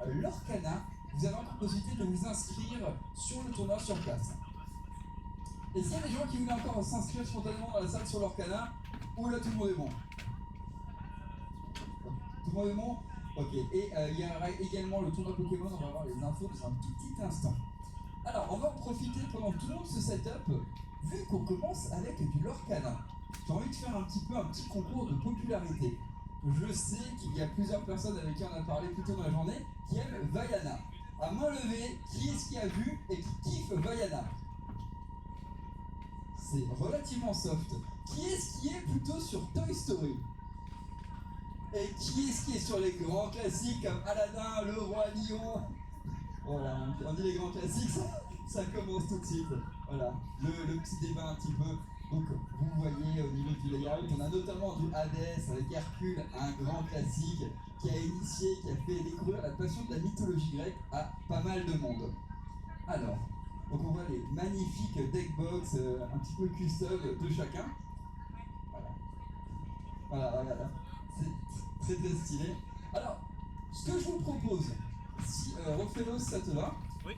l'Orcana, vous avez encore possibilité de vous inscrire sur le tournoi sur place. Et s'il y a des gens qui voulaient encore s'inscrire spontanément dans la salle sur l'Orcana, ou là tout le monde est bon? Tout le monde est bon? Ok, et il y aura également le tournoi Pokémon, on va voir les infos dans un tout petit instant. Alors, on va en profiter pendant tout le long de ce setup, vu qu'on commence avec du Lorcana. J'ai envie de faire un petit concours de popularité. Je sais qu'il y a plusieurs personnes avec qui on a parlé plus tôt dans la journée qui aiment Vaiana. À main levée, qui est-ce qui a vu et qui kiffe Vaiana? C'est relativement soft. Qui est-ce qui est plutôt sur Toy Story? Et qui est-ce qui est sur les grands classiques comme Aladdin, Le Roi Lion? Voilà, on dit les grands classiques, ça commence tout de suite. Voilà, le petit débat un petit peu. Donc, vous voyez au niveau du layout, on a notamment du Hadès avec Hercule, un grand classique qui a initié, qui a fait découvrir la passion de la mythologie grecque à pas mal de monde. Alors, donc on voit les magnifiques deckbox un petit peu custom de chacun. Voilà. Voilà. C'est très stylé. Alors, ce que je vous propose, si Rofelos ça te va, oui.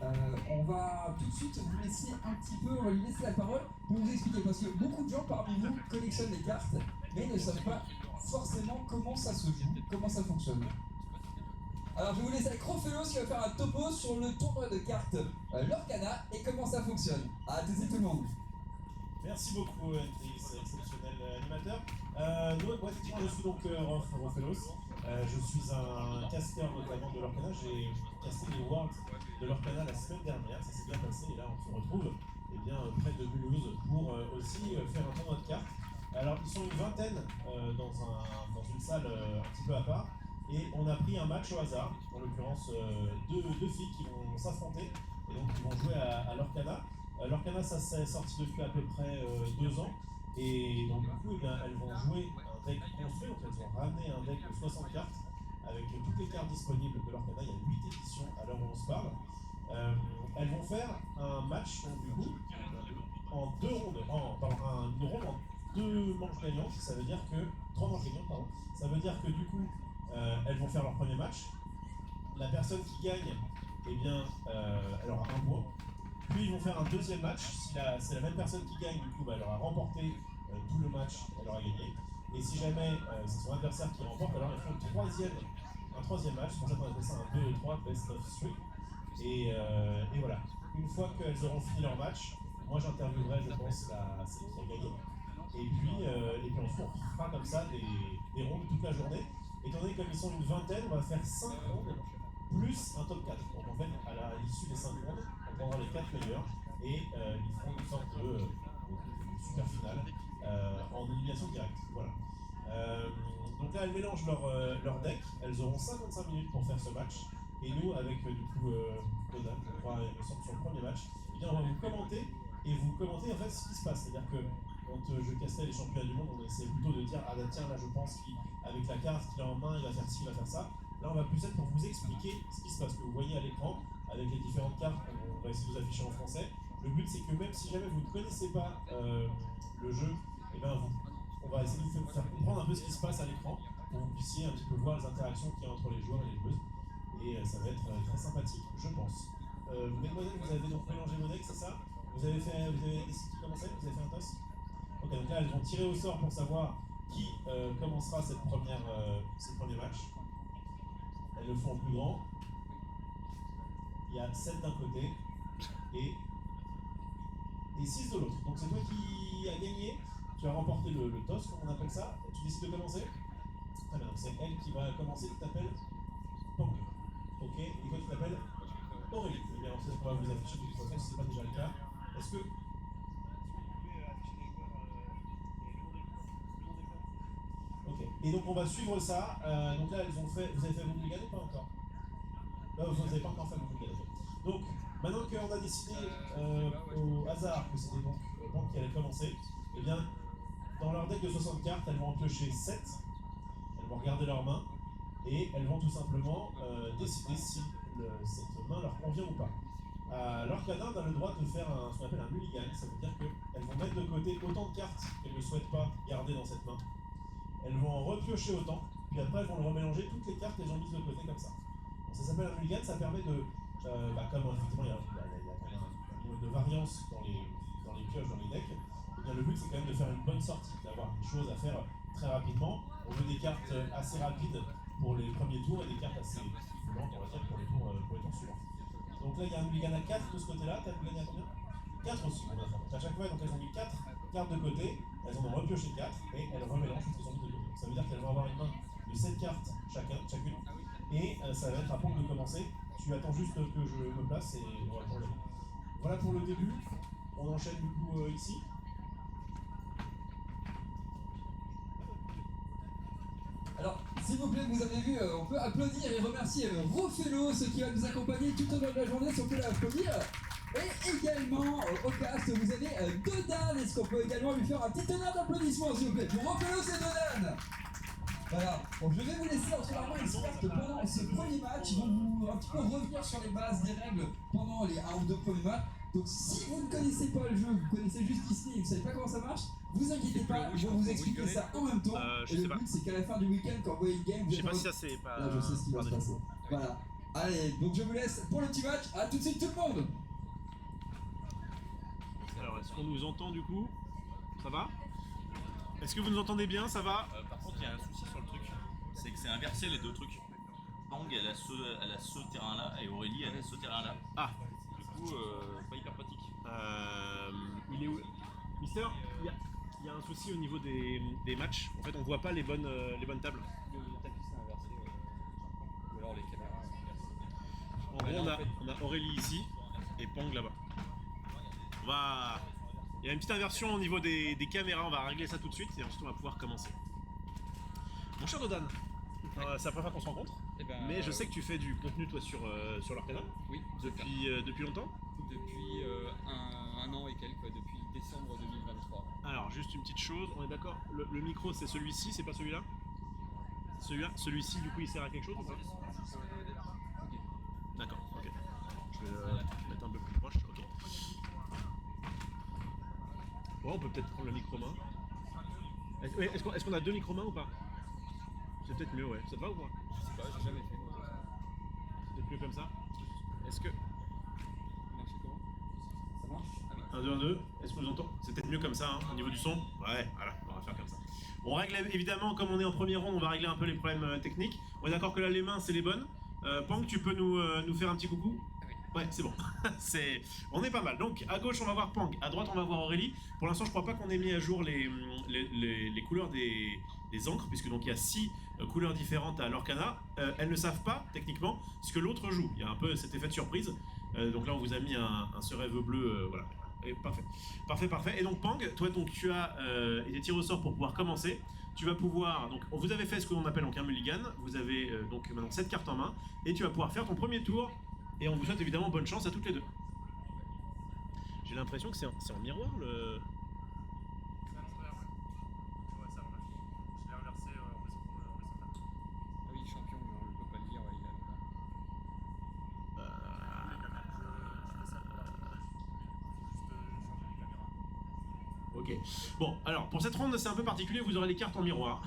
On va tout de suite vous laisser un petit peu, on va lui laisser la parole pour vous expliquer, parce que beaucoup de gens parmi vous collectionnent les cartes, mais ne savent pas forcément comment ça se joue, comment ça fonctionne. Alors je vais vous laisser avec Rofelos qui va faire un topo sur le tournoi de cartes Lorcana et comment ça fonctionne. À tout de suite tout le monde. Merci beaucoup, c'est exceptionnel animateur. Moi, effectivement, je suis donc Rofelos. Je suis un casteur notamment de l'Orcana. J'ai casté les Worlds de l'Orcana la semaine dernière. Ça s'est bien passé et là, on se retrouve près de Mulhouse pour aussi faire un tournoi de cartes. Alors, ils sont une vingtaine dans une salle un petit peu à part. Et on a pris un match au hasard, en l'occurrence deux filles qui vont s'affronter et donc ils vont jouer à l'Orcana. L'Orcana, ça s'est sorti depuis à peu près 2 ans. Et donc, du coup, elles vont jouer un deck construit. Donc, elles ont ramené un deck de 60 cartes avec toutes les cartes disponibles de l'Orcana. Il y a 8 éditions à l'heure où on se parle. Elles vont faire un match, donc, du coup, en 2 rondes, une ronde en 2 manches gagnantes. Ça veut dire que 3 manches gagnantes, pardon. Ça veut dire que, du coup, elles vont faire leur premier match. La personne qui gagne, elle aura 1 point. Puis ils vont faire un deuxième match. Si c'est la même personne qui gagne, du coup, elle aura remporté tout le match, elle aura gagné. Et si jamais c'est son adversaire qui remporte, alors ils font un troisième match. C'est pour ça qu'on appelle ça un 2 et 3, best of 3. Et voilà. Une fois qu'elles auront fini leur match, moi j'interviewerai, je pense, celle qui a gagné. Et puis ensuite, on fera comme ça des rondes toute la journée. Étant donné que comme ils sont une vingtaine, on va faire 5 rondes plus un top 4. Donc en fait, à l'issue des 5 rondes, on prendra les 4 meilleurs et ils feront une sorte de super finale en élimination directe. Voilà. Donc là, elles mélangent leur deck. Elles auront 55 minutes pour faire ce match. Et nous, avec du coup Conan, je crois, il me semble, sur le premier match, on va vous commenter et vous commenter en fait ce qui se passe. C'est-à-dire que quand je castais les championnats du monde, on essayait plutôt de dire ah bah tiens, là je pense qu'avec la carte qu'il a en main, il va faire ci, il va faire ça. Là, on va plus être pour vous expliquer ce qui se passe, que vous voyez à l'écran, avec les différentes cartes qu'on va essayer de vous afficher en français. Le but, c'est que même si jamais vous ne connaissez pas le jeu, on va essayer de vous faire comprendre un peu ce qui se passe à l'écran, pour que vous puissiez un petit peu voir les interactions qu'il y a entre les joueurs et les joueuses. Et ça va être très sympathique, je pense. Mesdemoiselles, vous avez donc mélangé vos decks, c'est ça? Vous avez décidé de commencer? Vous avez fait un toss? Ok, donc là, elles vont tirer au sort pour savoir qui commencera ces premiers matchs. Elles le font en plus grand. Il y a 7 d'un côté et 6 de l'autre. Donc c'est toi qui as gagné. Tu as remporté le toss, comme on appelle ça. Tu décides de commencer? Très bien, donc c'est elle qui va commencer. Tu t'appelles Pong. Ok, et toi tu t'appelles Aurélie. Eh bien, on va vous afficher de toute façon si ce n'est pas déjà le cas. Est-ce que. Ok, et donc on va suivre ça. Donc là, vous avez fait vos brigades ou pas encore? Vous n'avez pas encore fait vos brigades. Donc, maintenant qu'on a décidé au hasard que c'était donc Pong qui allait commencer, eh bien, dans leur deck de 60 cartes, elles vont en piocher 7. Elles vont regarder leurs mains et elles vont tout simplement décider si cette main leur convient ou pas. L'Orcana a le droit de faire ce qu'on appelle un mulligan. Ça veut dire qu'elles vont mettre de côté autant de cartes qu'elles ne souhaitent pas garder dans cette main. Elles vont en repiocher autant, puis après elles vont le remélanger, toutes les cartes qu'elles ont mises de côté comme ça. Donc ça s'appelle un mulligan, ça permet de, comme effectivement il y a quand même un niveau de variance dans les pioches, dans les decks, et bien le but c'est quand même de faire une bonne sortie, d'avoir des choses à faire très rapidement. On veut des cartes assez rapides pour les premiers tours et des cartes assez lentes, on va dire, pour les tours suivants. Donc là il y a un mulligan à 4 de ce côté-là, t'as un mulligan à combien 4 aussi, bon, d'accord. Donc à chaque fois, donc, elles ont mis 4 cartes de côté, elles en ont repioché 4 et elles remélangent ce qu'elles ont mis de côté. Ça veut dire qu'elles vont avoir une main de 7 cartes chacune, et ça va être à Pong de commencer. Tu attends juste que je me place et on va prendre le. Voilà pour le début. On enchaîne du coup ici. Alors, s'il vous plaît, vous avez vu, on peut applaudir et remercier Rofelos qui va nous accompagner tout au long de la journée, si on peut l'applaudir. Et également, au cast, vous avez Dodan. Est-ce qu'on peut également lui faire un petit honneur d'applaudissement, s'il vous plaît, pour Rofelos et Dodan? Voilà, donc je vais vous laisser entre la main experte pendant ce premier match. Ils vont vous un petit peu revenir sur les bases des règles pendant les 1 ou 2 premiers matchs. Donc si vous ne connaissez pas le jeu, vous connaissez juste Disney et vous ne savez pas comment ça marche, vous inquiétez pas, je vais vous expliquer ça en même temps. Et le but c'est qu'à la fin du week-end, quand vous voyez le game, vous Je sais pas si ça c'est pas. Là je sais ce qui va se passer. Voilà. Allez, donc je vous laisse pour le petit match. À tout de suite tout le monde. Alors est-ce qu'on nous entend du coup? Ça va? Est-ce que vous nous entendez bien? Ça va? Par contre, il y a un souci sur le truc, c'est que c'est inversé les deux trucs. Pang, elle a ce terrain-là et Aurélie, elle a ce terrain-là. Ah, Du coup, pas hyper pratique. il est où? Mister, il y a un souci au niveau des matchs. En fait, on voit pas les bonnes tables. Le tapis c'est inversé, ou alors les caméras sont inversées. En gros, on a Aurélie ici et Pang là-bas. Il y a une petite inversion au niveau des caméras, on va régler ça tout de suite et ensuite on va pouvoir commencer. Mon cher Dodan, c'est la première fois qu'on se rencontre, mais je sais que tu fais du contenu toi sur l'Arcana. Oui, Depuis longtemps. depuis un an et quelques, depuis décembre 2023. Alors juste une petite chose, on est d'accord, le micro c'est celui-ci, c'est pas celui-là? Celui-ci du coup il sert à quelque chose ou pas? Ok. D'accord, ok. Je vais le mettre un peu plus proche, ok. Bon, on peut peut-être prendre le micro-main. Est-ce qu'on a deux micro-mains ou pas? C'est peut-être mieux, ouais. Ça te va ou pas? Je sais pas, j'ai jamais fait. C'est peut-être mieux comme ça. Est-ce que... Marcher comment? Ça marche? Ah oui. 1, 2, 1, 2. Est-ce qu'on nous entend? C'est peut-être mieux comme ça, hein, au niveau du son. Ouais, voilà, on va faire comme ça. On règle évidemment, comme on est en première ronde, on va régler un peu les problèmes techniques. On est d'accord que là, les mains, c'est les bonnes. Pang, tu peux nous faire un petit coucou? Ouais, c'est bon. On est pas mal. Donc, à gauche, on va voir Pang. À droite, on va voir Aurélie. Pour l'instant, je crois pas qu'on ait mis à jour les couleurs des encres, puisque donc il y a 6 couleurs différentes à l'Orcana. Elles ne savent pas, techniquement, ce que l'autre joue. Il y a un peu cet effet de surprise. Donc là, on vous a mis un ce rêve bleu. Voilà. Et parfait. Et donc, Pang, toi, donc, tu as été tiré au sort pour pouvoir commencer. Tu vas pouvoir, donc vous avez fait ce que l'on appelle donc un mulligan. Vous avez donc maintenant 7 cartes en main. Et tu vas pouvoir faire ton premier tour. Et on vous souhaite évidemment bonne chance à toutes les deux. J'ai l'impression que c'est en miroir le... C'est à l'envers, ouais. Ouais, c'est à l'envers. Je l'ai inversé horizontalement. Ah oui, champion, on ne peut pas le lire, ouais, il a l'envers. Je fais ça pour la Faut juste changer les caméras. Ok. Bon, alors pour cette ronde c'est un peu particulier, vous aurez les cartes en miroir.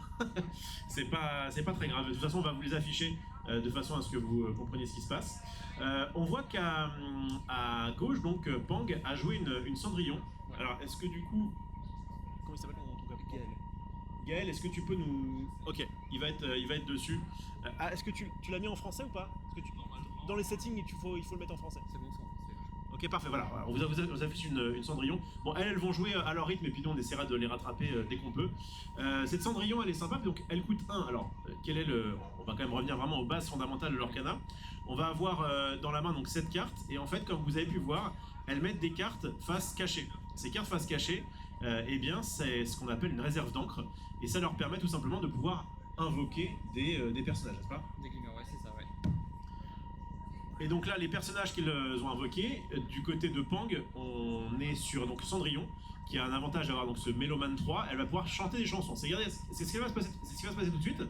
c'est pas très grave, de toute façon on va vous les afficher de façon à ce que vous compreniez ce qui se passe. On voit qu'à gauche, donc Pang a joué une Cendrillon. Ouais. Alors est-ce que du coup... Comment il s'appelle ton gars? Gaël. Gaël, est-ce que tu peux nous... Ok, il va être dessus. Est-ce que tu l'as mis en français ou pas? Dans les settings, il faut le mettre en français. C'est bon, ça, c'est Ok, parfait, voilà. On vous affiche une Cendrillon. Bon, elles vont jouer à leur rythme et puis nous on essaiera de les rattraper dès qu'on peut. Cette Cendrillon, elle est sympa, donc elle coûte 1. Alors, quel est le... On va quand même revenir vraiment aux bases fondamentales de l'Orcana. On va avoir dans la main donc 7 cartes et en fait, comme vous avez pu voir, elles mettent des cartes face cachée. Ces cartes face cachée, eh bien, c'est ce qu'on appelle une réserve d'encre et ça leur permet tout simplement de pouvoir invoquer des personnages, n'est-ce pas? Des glimmers, ouais, c'est ça, ouais. Et donc là, les personnages qu'ils ont invoqués, du côté de Pang, on est sur donc Cendrillon, qui a un avantage d'avoir donc ce Mélomane 3. Elle va pouvoir chanter des chansons. C'est ce qui va se passer tout de suite.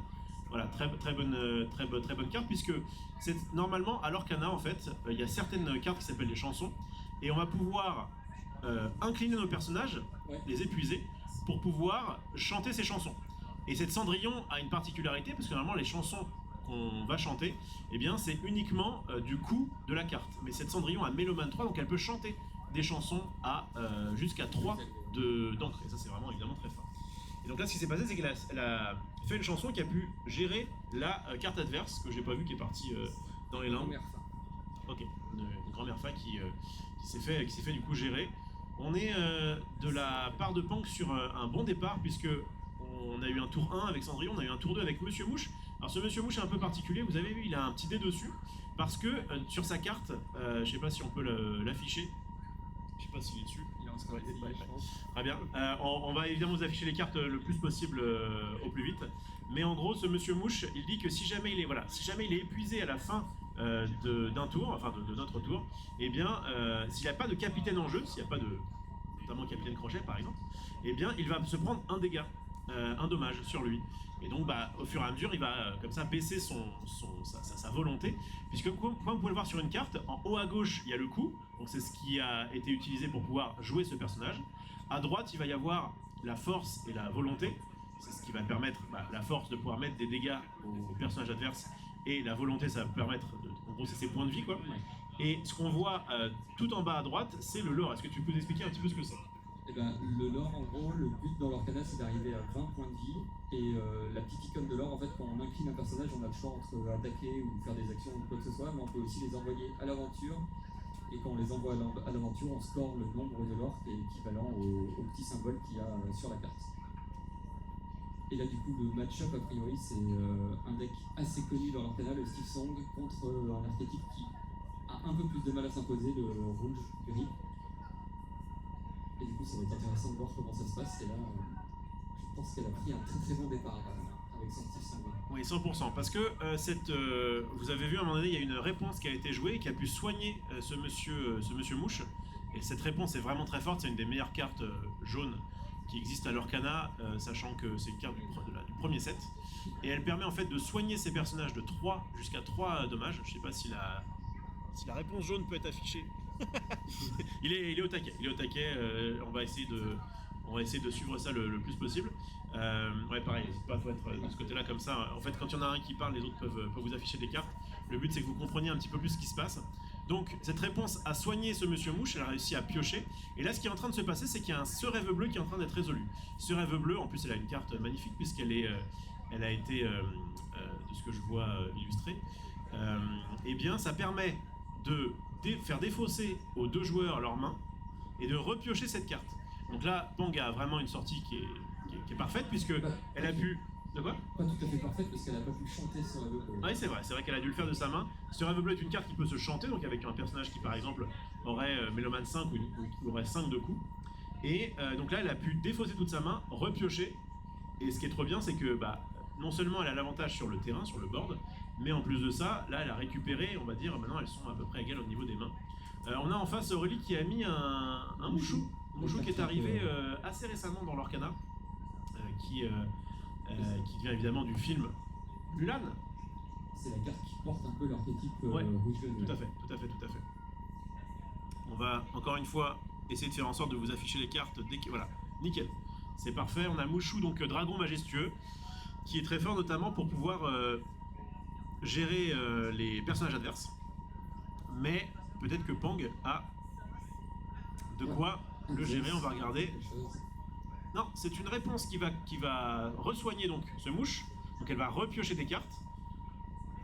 Voilà, très bonne carte, puisque c'est normalement à l'Orcana en fait, il y a certaines cartes qui s'appellent les chansons, et on va pouvoir incliner nos personnages, Ouais. les épuiser, pour pouvoir chanter ces chansons. Et cette Cendrillon a une particularité, parce que normalement les chansons qu'on va chanter, eh bien c'est uniquement du coût de la carte. Mais cette Cendrillon a Méloman 3, donc elle peut chanter des chansons à jusqu'à 3 d'encre. Et ça c'est vraiment évidemment très fort. Et donc là ce qui s'est passé c'est qu'elle a fait une chanson qui a pu gérer la carte adverse, que j'ai pas vu, qui est partie dans les limbes. Première fin. Ok, une grand-mère Fa qui s'est fait du coup gérer. On est de la part de Pank sur un bon départ, puisque on a eu un tour 1 avec Cendrillon, on a eu un tour 2 avec Monsieur Mouche. Alors ce Monsieur Mouche est un peu particulier, vous avez vu, il a un petit dé dessus, parce que sur sa carte, je sais pas si on peut l'afficher, je sais pas s'il est dessus. Il est en train de Ouais, essayer, je pense. Très bien. On va évidemment vous afficher les cartes le plus possible au plus vite. Mais en gros, ce Monsieur Mouche, il dit que si jamais il est épuisé à la fin d'un tour, enfin de notre tour, eh bien, s'il n'y a pas de capitaine en jeu, s'il n'y a pas de, notamment capitaine Crochet par exemple, eh bien, il va se prendre un dégât, un dommage sur lui. Et donc, au fur et à mesure, il va comme ça baisser sa volonté, puisque comme vous pouvez le voir sur une carte, en haut à gauche, il y a le coup, donc c'est ce qui a été utilisé pour pouvoir jouer ce personnage. À droite, il va y avoir la force et la volonté, c'est ce qui va permettre, la force de pouvoir mettre des dégâts au personnage adverse, et la volonté, ça va permettre, en gros, c'est ses points de vie, quoi. Et ce qu'on voit tout en bas à droite, c'est le lore. Est-ce que tu peux nous expliquer un petit peu ce que c'est? Eh ben, le lore, en gros, le but dans l'Orcana, c'est d'arriver à 20 points de vie. Et la petite icône de lore, en fait, quand on incline un personnage, on a le choix entre attaquer ou faire des actions ou quoi que ce soit, mais on peut aussi les envoyer à l'aventure. Et quand on les envoie à l'aventure, on score le nombre de lore qui est équivalent au petit symbole qu'il y a sur la carte. Et là, du coup, le match-up, a priori, c'est un deck assez connu dans l'Orcana, le Steve Song, contre un archétype qui a un peu plus de mal à s'imposer, le rouge-gris. Et du coup, ça va être intéressant de voir comment ça se passe. Et là, je pense qu'elle a pris un très très bon départ avec son Steve Song. Oui, 100%. Parce que vous avez vu à un moment donné, il y a une réponse qui a été jouée et qui a pu soigner ce monsieur Mouche. Et cette réponse est vraiment très forte. C'est une des meilleures cartes jaunes qui existe à l'Orcana, sachant que c'est une carte du premier set. Et elle permet en fait de soigner ses personnages de 3 jusqu'à 3 dommages. Je sais pas si la réponse jaune peut être affichée. il est au taquet. On va essayer de suivre ça le plus possible. Ouais, pareil, n'hésite pas, faut être de ce côté-là comme ça. En fait, quand il y en a un qui parle, les autres peuvent vous afficher des cartes. Le but, c'est que vous compreniez un petit peu plus ce qui se passe. Donc, cette réponse a soigné ce monsieur Mouche, elle a réussi à piocher. Et là, ce qui est en train de se passer, c'est qu'il y a ce rêve bleu qui est en train d'être résolu. Ce rêve bleu, en plus, elle a une carte magnifique, puisqu'elle a été, de ce que je vois, illustrée. Eh bien, ça permet de faire défausser aux deux joueurs leurs mains et de repiocher cette carte. Donc là, Pang a vraiment une sortie qui est parfaite, puisque elle a pu... De quoi? Pas tout à fait parfaite parce qu'elle n'a pas pu chanter sur la bleu. Oui, c'est vrai qu'elle a dû le faire de sa main. Ce rêve bleu est une carte qui peut se chanter, donc avec un personnage qui par exemple aurait Méloman 5 ou aurait 5 de coups. Et donc là, elle a pu défausser toute sa main, repiocher. Et ce qui est trop bien, c'est que non seulement elle a l'avantage sur le terrain, sur le board, mais en plus de ça, là, elle a récupéré, on va dire, maintenant elles sont à peu près égales au niveau des mains. On a en face Aurélie qui a mis un mouchou. Mouchou qui est arrivé assez récemment dans l'Orcana, qui vient évidemment du film Mulan. C'est la carte qui porte un peu l'archétype Ouais, rouge-jaune. tout à fait. On va encore une fois essayer de faire en sorte de vous afficher les cartes dès que... Voilà, nickel. C'est parfait. On a Mouchou, donc dragon majestueux, qui est très fort notamment pour pouvoir gérer les personnages adverses. Mais peut-être que Pang a de quoi le gérer, on va regarder. Non, c'est une réponse qui va resoigner donc ce mouche. Donc elle va repiocher des cartes.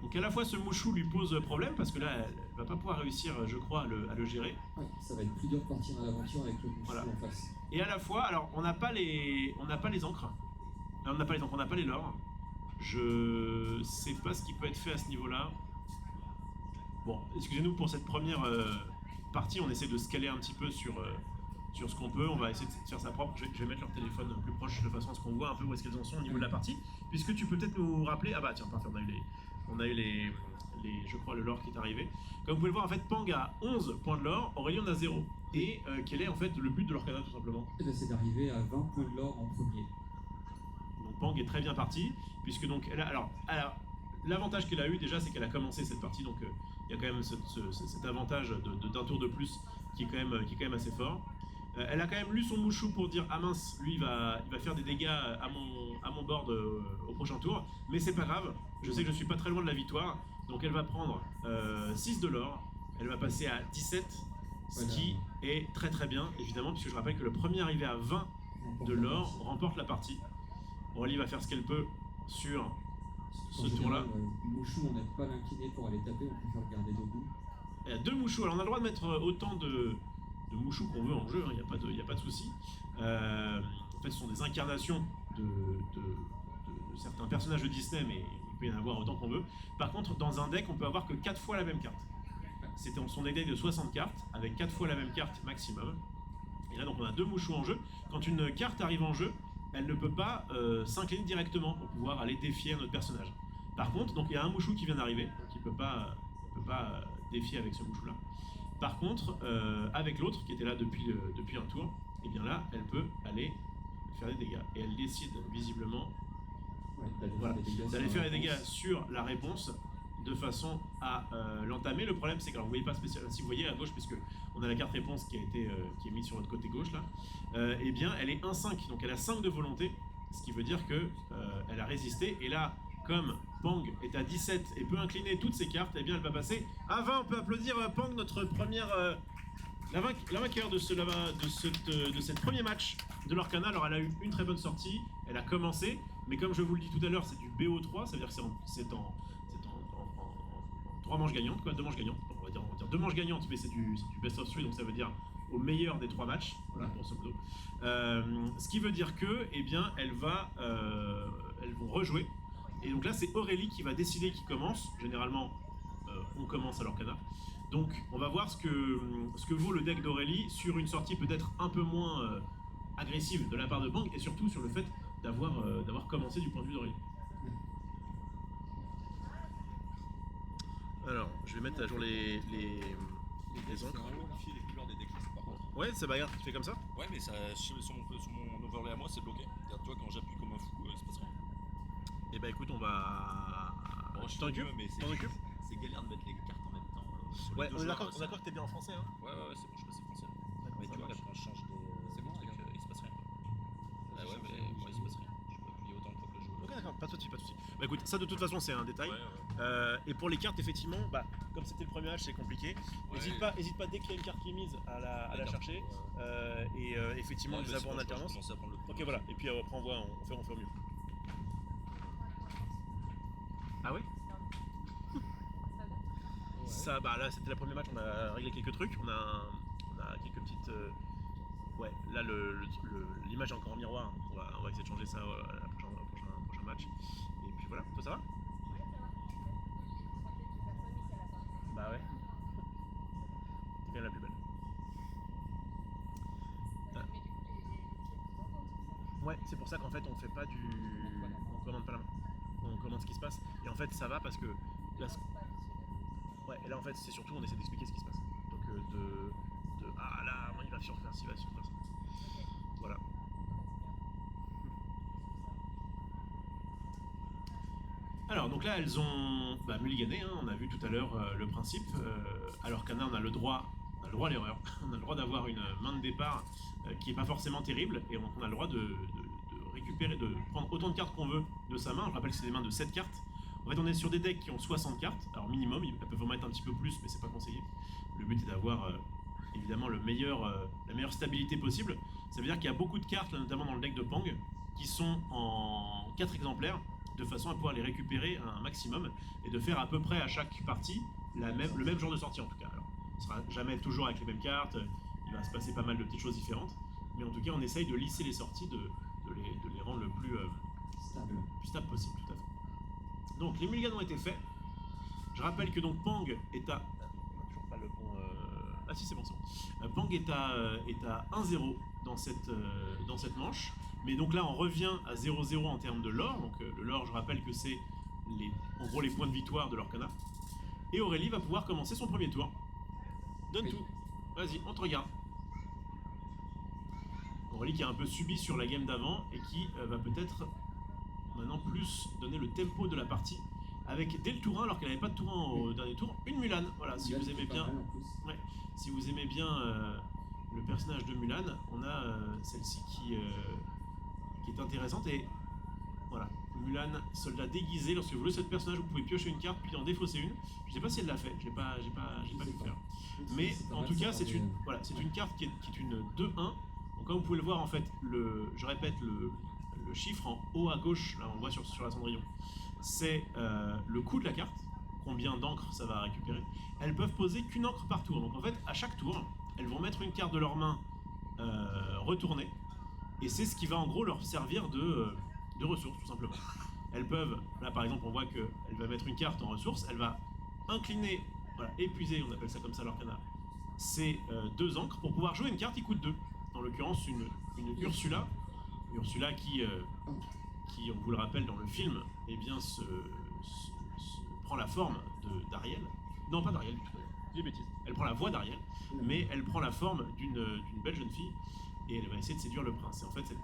Donc à la fois ce mouchou lui pose problème parce que là elle va pas pouvoir réussir, je crois, à le gérer. Ouais, ça va être plus dur de partir à l'aventure avec le mouchou Voilà. en face. Et à la fois, alors on n'a pas les encres. On n'a pas les lores. Je sais pas ce qui peut être fait à ce niveau-là. Bon, excusez-nous pour cette première partie, on essaie de se caler un petit peu sur ce qu'on peut, on va essayer de faire ça propre. Je vais mettre leur téléphone plus proche de façon à ce qu'on voit un peu où est-ce qu'elles en sont au niveau de la partie. Puisque tu peux peut-être nous rappeler, ah bah tiens, parfait, on a eu les je crois le lore qui est arrivé. Comme vous pouvez le voir, en fait, Pang a 11 points de lore, Aurélie en a 0. Et quel est en fait le but de l'Orcana tout simplement? Et ben, c'est d'arriver à 20 points de l'or en premier. Donc Pang est très bien partie, puisque donc elle a, alors l'avantage qu'elle a eu déjà, c'est qu'elle a commencé cette partie, donc il y a quand même cet avantage d'un tour de plus qui est quand même assez fort. Elle a quand même lu son mouchou pour dire ah mince, lui il va faire des dégâts à mon board au prochain tour, mais c'est pas grave, je sais que je suis pas très loin de la victoire, donc elle va prendre 6 de l'or, elle va passer à 17, ce Voilà. qui est très très bien évidemment, puisque je rappelle que le premier arrivé à 20 de l'or remporte la partie. Aurélie va faire ce qu'elle peut sur ce En tour-là. général, Mouchou, on n'aide pas l'incliner pour aller taper, on préfère le garder debout. Il y a 2 mouchous, alors on a le droit de mettre autant de mouchous qu'on veut en jeu, il n'y a pas de souci. En fait, ce sont des incarnations de certains personnages de Disney, mais il peut y en avoir autant qu'on veut. Par contre, dans un deck, on peut avoir que 4 fois la même carte. C'était son deck de 60 cartes, avec 4 fois la même carte maximum. Et là, donc, on a 2 mouchous en jeu. Quand une carte arrive en jeu, elle ne peut pas s'incliner directement pour pouvoir aller défier un autre personnage. Par contre, donc il y a un mouchou qui vient d'arriver, donc il peut pas défier avec ce mouchou-là. Par contre, avec l'autre qui était là depuis un tour, et bien là, elle peut aller faire des dégâts. Et elle décide visiblement Ouais, d'aller voilà, faire des dégâts. d'aller sur faire la des dégâts réponse. sur la réponse de façon à l'entamer. Le problème, c'est que alors, vous voyez pas spécialement, si vous voyez à gauche, puisque on a la carte réponse qui est mise sur votre côté gauche là, et bien elle est 1-5, donc elle a 5 de volonté, ce qui veut dire que elle a résisté. Et là, comme Pang est à 17 et peut incliner toutes ses cartes, et bien elle va passer à 20. On peut applaudir Pang, notre première la vainqueur de cette premier match de l'Orcana. Alors elle a eu une très bonne sortie, elle a commencé, mais comme je vous le dis tout à l'heure, c'est du BO3, ça veut dire que c'est en 3 manches gagnantes, quoi, 2 manches gagnantes. On va dire 2 manches gagnantes, mais c'est du best of 3, donc ça veut dire au meilleur des 3 matchs, voilà, grosso modo. Ce qui veut dire que, eh bien, elles vont rejouer. Et donc là, c'est Aurélie qui va décider qui commence. Généralement, on commence à l'Orcana. Donc, on va voir ce que vaut le deck d'Aurélie sur une sortie peut-être un peu moins agressive de la part de Pang, et surtout sur le fait d'avoir commencé du point de vue d'Aurélie. Alors, je vais mettre à jour les encres. Modifier les couleurs des decklists par contre. Ouais, ça bagarre, tu fais comme ça? Ouais, mais ça, sur mon overlay à moi, c'est bloqué. C'est-à-dire, tu vois, quand j'appuie comme un fou, il se passe rien. Et bah écoute, on va. Bon, Tu t'en occupes? mais T'en occupes? c'est galère de mettre les cartes en même temps. Sur les Ouais, deux on est joueurs, d'accord ça- que t'es bien en français, hein? Ouais, c'est bon, je suis passé français. Mais ça tu vois, marche. quand je change C'est bon, trucs, regarde. il se passe rien. Quoi. Ouais, mais moi, il se passe rien. Je peux appuyer autant de fois que je veux. Ok, d'accord, pas de soucis, pas de soucis. Bah écoute, ça de toute façon, c'est un détail. Ouais. Et pour les cartes, effectivement, bah, comme c'était le premier match, c'est compliqué. Hésite pas dès qu'il y a une carte qui est mise à la chercher. Et effectivement, les avoir en alternance. Ok, voilà. Et puis après, on fait au mieux. Ah ouais? Ça, bah là, c'était le premier match, on a réglé quelques trucs. On a quelques petites. Ouais, là, l'image est encore en miroir. On va essayer de changer ça au prochain match. Et puis voilà, toi ça va? Bah ouais. T'es quand même la plus belle. Ouais, c'est pour ça qu'en fait on fait pas on commande pas la main. On commande ce qui se passe. Et en fait ça va parce que là, ouais, et là en fait c'est surtout on essaie d'expliquer ce qui se passe. Donc ah là il va surfaire ci, il va surfaire ça. Voilà. Alors donc là elles ont mulligané, hein, on a vu tout à l'heure le principe. Alors qu'Anna on a le droit à l'erreur, on a le droit d'avoir une main de départ qui est pas forcément terrible, et on a le droit de récupérer, de prendre autant de cartes qu'on veut de sa main. Je rappelle que c'est des mains de 7 cartes. En fait on est sur des decks qui ont 60 cartes, alors minimum, elles peuvent en mettre un petit peu plus mais c'est pas conseillé. Le but est d'avoir évidemment la meilleure stabilité possible. Ça veut dire qu'il y a beaucoup de cartes, là, notamment dans le deck de Pang, qui sont en 4 exemplaires, de façon à pouvoir les récupérer un maximum et de faire à peu près à chaque partie le même genre de sortie en tout cas. Alors, ce sera jamais toujours avec les mêmes cartes, il va se passer pas mal de petites choses différentes, mais en tout cas on essaye de lisser les sorties, de les rendre le plus stable possible, tout à fait. Donc les mulligans ont été faits. Je rappelle que donc Pang est à... toujours pas le bon... Ah si, c'est bon. Pang est à 1-0 dans cette manche. Mais donc là, on revient à 0-0 en termes de lore. Donc le lore, je rappelle que c'est en gros les points de victoire de l'Orcana. Et Aurélie va pouvoir commencer son premier tour. Donne Oui. tout. Vas-y, on te regarde. Aurélie qui a un peu subi sur la game d'avant et qui va peut-être maintenant plus donner le tempo de la partie. Avec dès le tour 1, alors qu'elle n'avait pas de tour 1 au dernier tour, une Mulan. Voilà, si vous aimez bien... Ouais, si vous aimez bien le personnage de Mulan, on a celle-ci qui est intéressante. Et voilà, Mulan, soldat déguisé. Lorsque vous voulez ce personnage, vous pouvez piocher une carte puis en défausser une. Je sais pas si elle l'a fait, j'ai pas pu le faire. Mais en tout cas, c'est une carte qui est une 2-1. Donc comme vous pouvez le voir, en fait, je répète, le chiffre en haut à gauche, là on le voit sur la Cendrillon, c'est le coût de la carte, combien d'encre ça va récupérer. Elles peuvent poser qu'une encre par tour. Donc en fait, à chaque tour, elles vont mettre une carte de leur main retournée. Et c'est ce qui va en gros leur servir de ressources, tout simplement. Elles peuvent, là par exemple, on voit qu'elle va mettre une carte en ressources, elle va incliner, voilà, épuiser, on appelle ça comme ça l'Orcana, c'est 2 encres pour pouvoir jouer une carte qui coûte 2. En l'occurrence, une Ursula. Ursula qui, on vous le rappelle dans le film, eh bien, prend la forme d'Ariel. Non, pas d'Ariel du tout. Des bêtises. Elle prend la voix d'Ariel, mais elle prend la forme d'une belle jeune fille et elle va essayer de séduire le prince. Et en fait,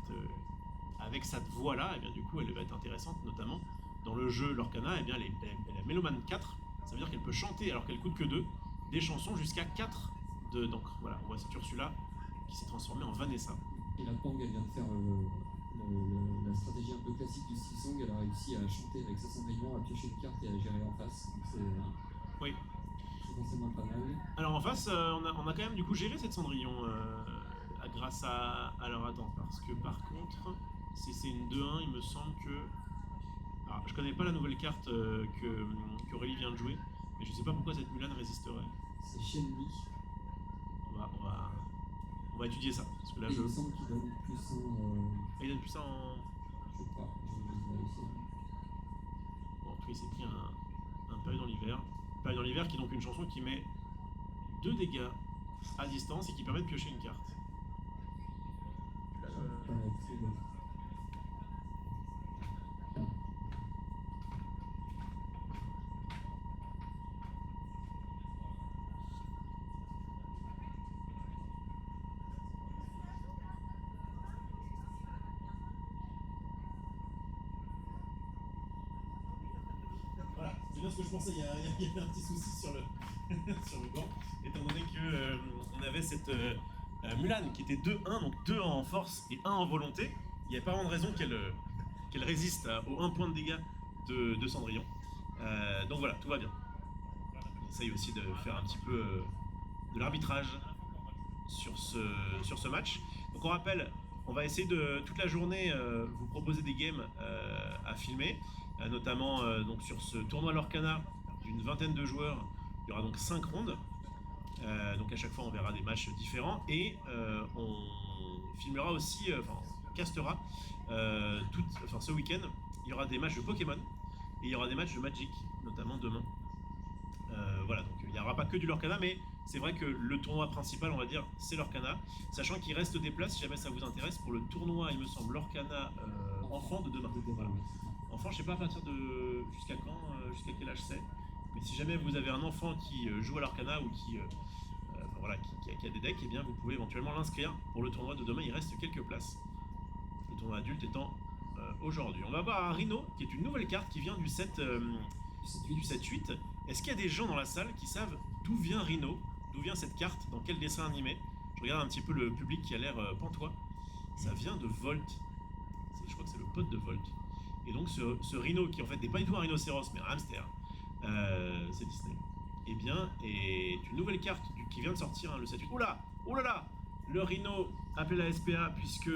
avec cette voix-là, eh bien, du coup, elle va être intéressante, notamment dans le jeu Lorcana. Eh bien, elle est Mélomane 4, ça veut dire qu'elle peut chanter, alors qu'elle coûte que 2, des chansons jusqu'à 4 d'encre. Voilà, on voit cette Ursula qui s'est transformée en Vanessa. Et la Pang, elle vient de faire la stratégie un peu classique du Silsong. Elle a réussi à chanter avec sa Cendrillon, à piocher une carte et à gérer en face. Donc oui. C'est forcément pas mal. Alors en face, on a quand même du coup géré cette Cendrillon grâce à leur attente. Parce que par contre, si c'est une 2-1, il me semble que... Alors, je connais pas la nouvelle carte qu'Aurélie vient de jouer, mais je sais pas pourquoi cette Mulan résisterait. C'est Shenli. On va étudier ça. Parce que là, Et il me semble qu'il donne plus il donne plus ça en... Je crois, je vais vérifier. Bon, en tout cas, il s'est pris un pavé dans l'hiver. Pavé dans l'hiver qui est donc une chanson qui met 2 dégâts à distance et qui permet de piocher une carte. Voilà, c'est bien ce que je pensais, il y avait un petit souci sur le, sur le banc, étant donné que on avait cette Mulan qui était 2-1, donc 2 en force et 1 en volonté. Il n'y a pas vraiment de raison qu'elle résiste aux 1 point de dégâts de Cendrillon. Donc voilà, tout va bien. On essaye aussi de faire un petit peu de l'arbitrage sur ce match. Donc on rappelle, on va essayer de toute la journée vous proposer des games à filmer, notamment donc sur ce tournoi Lorcana d'une 20aine de joueurs. Il y aura donc 5 rondes. Donc à chaque fois on verra des matchs différents et on filmera aussi, on castera ce week-end. Il y aura des matchs de Pokémon et il y aura des matchs de Magic, notamment demain. Voilà, donc il n'y aura pas que du Lorcana, mais c'est vrai que le tournoi principal, on va dire, c'est Lorcana, sachant qu'il reste des places, si jamais ça vous intéresse, pour le tournoi, il me semble, Lorcana enfant de demain. Voilà. Enfant, je sais pas à partir de jusqu'à quand, jusqu'à quel âge c'est, mais si jamais vous avez un enfant qui joue à l'Arcana ou qui a des decks, eh bien vous pouvez éventuellement l'inscrire pour le tournoi de demain. Il reste quelques places. Le tournoi adulte étant aujourd'hui. On va voir un Rhino, qui est une nouvelle carte qui vient du 7-8. Est-ce qu'il y a des gens dans la salle qui savent d'où vient Rhino, d'où vient cette carte, dans quel dessin animé? Je regarde un petit peu le public qui a l'air pantois. Ça vient de Volt. Je crois que c'est le pote de Volt. Et donc ce Rhino, qui en fait n'est pas du tout un rhinocéros, mais un hamster, c'est Disney, eh bien, est une nouvelle carte qui vient de sortir, hein, le 7-8. Oula, oh là là, le Rhino appelé la SPA puisque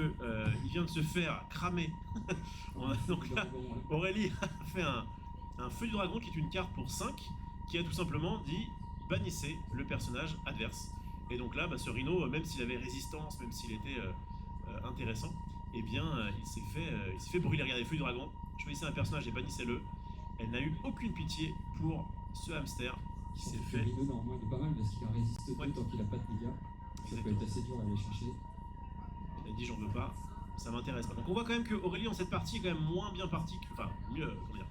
il vient de se faire cramer. Donc là, Aurélie a fait un feu du dragon qui est une carte pour 5 qui a tout simplement dit bannissez le personnage adverse. Et donc là, ce Rhino, même s'il avait résistance, même s'il était intéressant, eh bien, il s'est fait brûler. Regardez, feu du dragon, choisissez un personnage et bannissez-le. Elle n'a eu aucune pitié pour ce hamster qui s'est fait. Rhino, normalement, il est pas mal parce qu'il en résiste tout tant qu'il a pas de dégâts. Ça peut être assez dur à aller chercher. Elle a dit j'en veux pas, ça m'intéresse pas. Donc on voit quand même que Aurélie en cette partie est quand même moins bien partie, mieux, comment dire.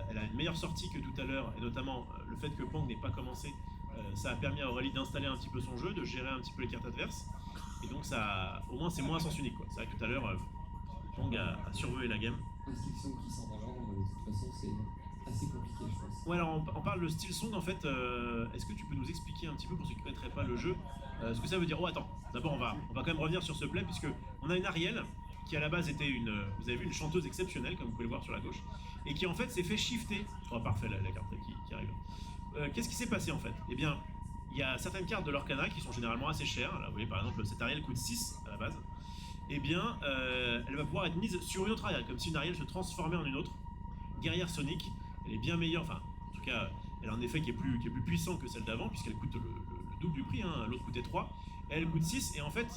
Elle a une meilleure sortie que tout à l'heure, et notamment le fait que Pang n'ait pas commencé, ça a permis à Aurélie d'installer un petit peu son jeu, de gérer un petit peu les cartes adverses, et donc ça, au moins c'est moins à sens unique, quoi. C'est vrai que tout à l'heure, Pang a survolé la game. Instruction qui sort dans l'ordre, de toute façon assez compliqué, je pense. Ouais, alors on parle de style song en fait. Est-ce que tu peux nous expliquer un petit peu pour ceux qui ne connaîtraient pas le jeu ce que ça veut dire? Oh, attends, d'abord on va quand même revenir sur ce play puisque on a une Ariel qui à la base était vous avez vu, une chanteuse exceptionnelle comme vous pouvez le voir sur la gauche et qui en fait s'est fait shifter. Oh, parfait, la carte qui arrive. Qu'est-ce qui s'est passé en fait? Eh bien, il y a certaines cartes de l'Orcana qui sont généralement assez chères. Là, vous voyez par exemple cette Ariel coûte 6 à la base. Eh bien, elle va pouvoir être mise sur une autre Ariel, comme si une Ariel se transformait en une autre. Guerrière Sonic, elle est bien meilleure, enfin, en tout cas, elle a un effet qui est plus puissant que celle d'avant, puisqu'elle coûte le double du prix, hein. L'autre coûtait 3, elle coûte 6, et en fait,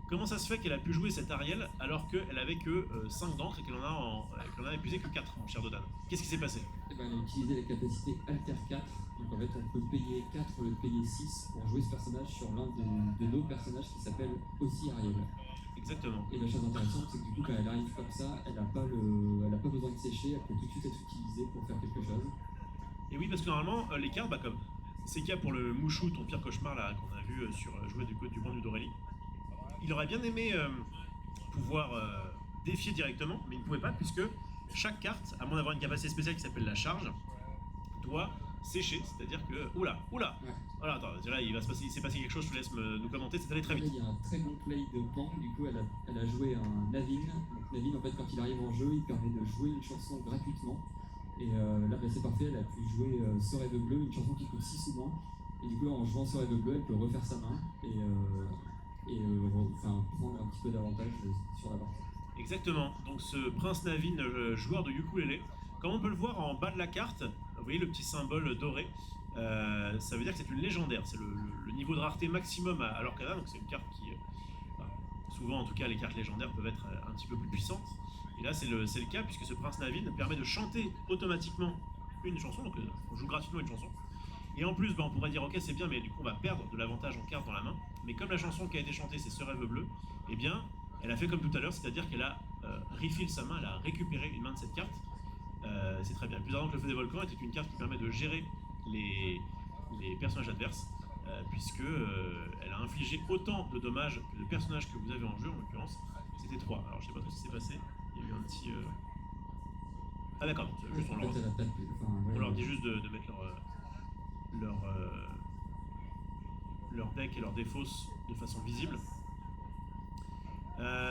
comment ça se fait qu'elle a pu jouer cette Ariel alors qu'elle avait que 5 d'encre et qu'elle en a épuisé que 4, mon cher Dodan? Qu'est-ce qui s'est passé? Eh ben, elle a utilisé la capacité Alter 4, donc en fait on peut payer 4 au lieu de payer 6 pour jouer ce personnage sur l'un de nos personnages qui s'appelle aussi Ariel. Exactement. Et la chose intéressante, c'est que du coup, quand elle arrive comme ça, elle n'a pas besoin de sécher, elle peut tout de suite être utilisée pour faire quelque chose. Et oui, parce que normalement, les cartes, comme c'est le cas pour le Mouchou, ton pire cauchemar là qu'on a vu sur jouer du point de vue d'Aurélie, il aurait bien aimé pouvoir défier directement, mais il ne pouvait pas puisque chaque carte, à moins d'avoir une capacité spéciale qui s'appelle la charge, doit sécher, c'est-à-dire que... Oula. Ouais. Voilà, attends, là il s'est passé quelque chose, je te laisse nous commenter, c'est allé très Là, vite. il y a un très bon play de Pang, du coup elle a joué un Navin. Donc Navin, en fait, quand il arrive en jeu, il permet de jouer une chanson gratuitement. Et là, bah, c'est parfait, elle a pu jouer Ce rêve bleu, une chanson qui coûte 6 ou moins. Et du coup, en jouant Ce rêve bleu, elle peut refaire sa main et prendre un petit peu d'avantage sur la partie. Exactement, donc ce Prince Navin, joueur de ukulélé, comme on peut le voir en bas de la carte, vous voyez le petit symbole doré, ça veut dire que c'est une légendaire, c'est le niveau de rareté maximum à l'Orcana, donc c'est une carte qui, souvent en tout cas les cartes légendaires peuvent être un petit peu plus puissantes, et là c'est le cas puisque ce Prince Navin permet de chanter automatiquement une chanson, donc on joue gratuitement une chanson, et en plus on pourrait dire ok c'est bien mais du coup on va perdre de l'avantage en carte dans la main, mais comme la chanson qui a été chantée c'est Ce rêve bleu, eh bien elle a fait comme tout à l'heure, c'est-à-dire qu'elle a refill sa main, elle a récupéré une main de cette carte. C'est très bien. Plus ardent que le feu des volcans était une carte qui permet de gérer les personnages adverses, puisque elle a infligé autant de dommages que le personnage que vous avez en jeu, en l'occurrence, c'était 3. Alors je sais pas trop ce qui s'est passé, il y a eu un petit... Ah d'accord, juste En fait, elle a tapé. on leur dit juste de mettre leur deck et leur défausse de façon visible.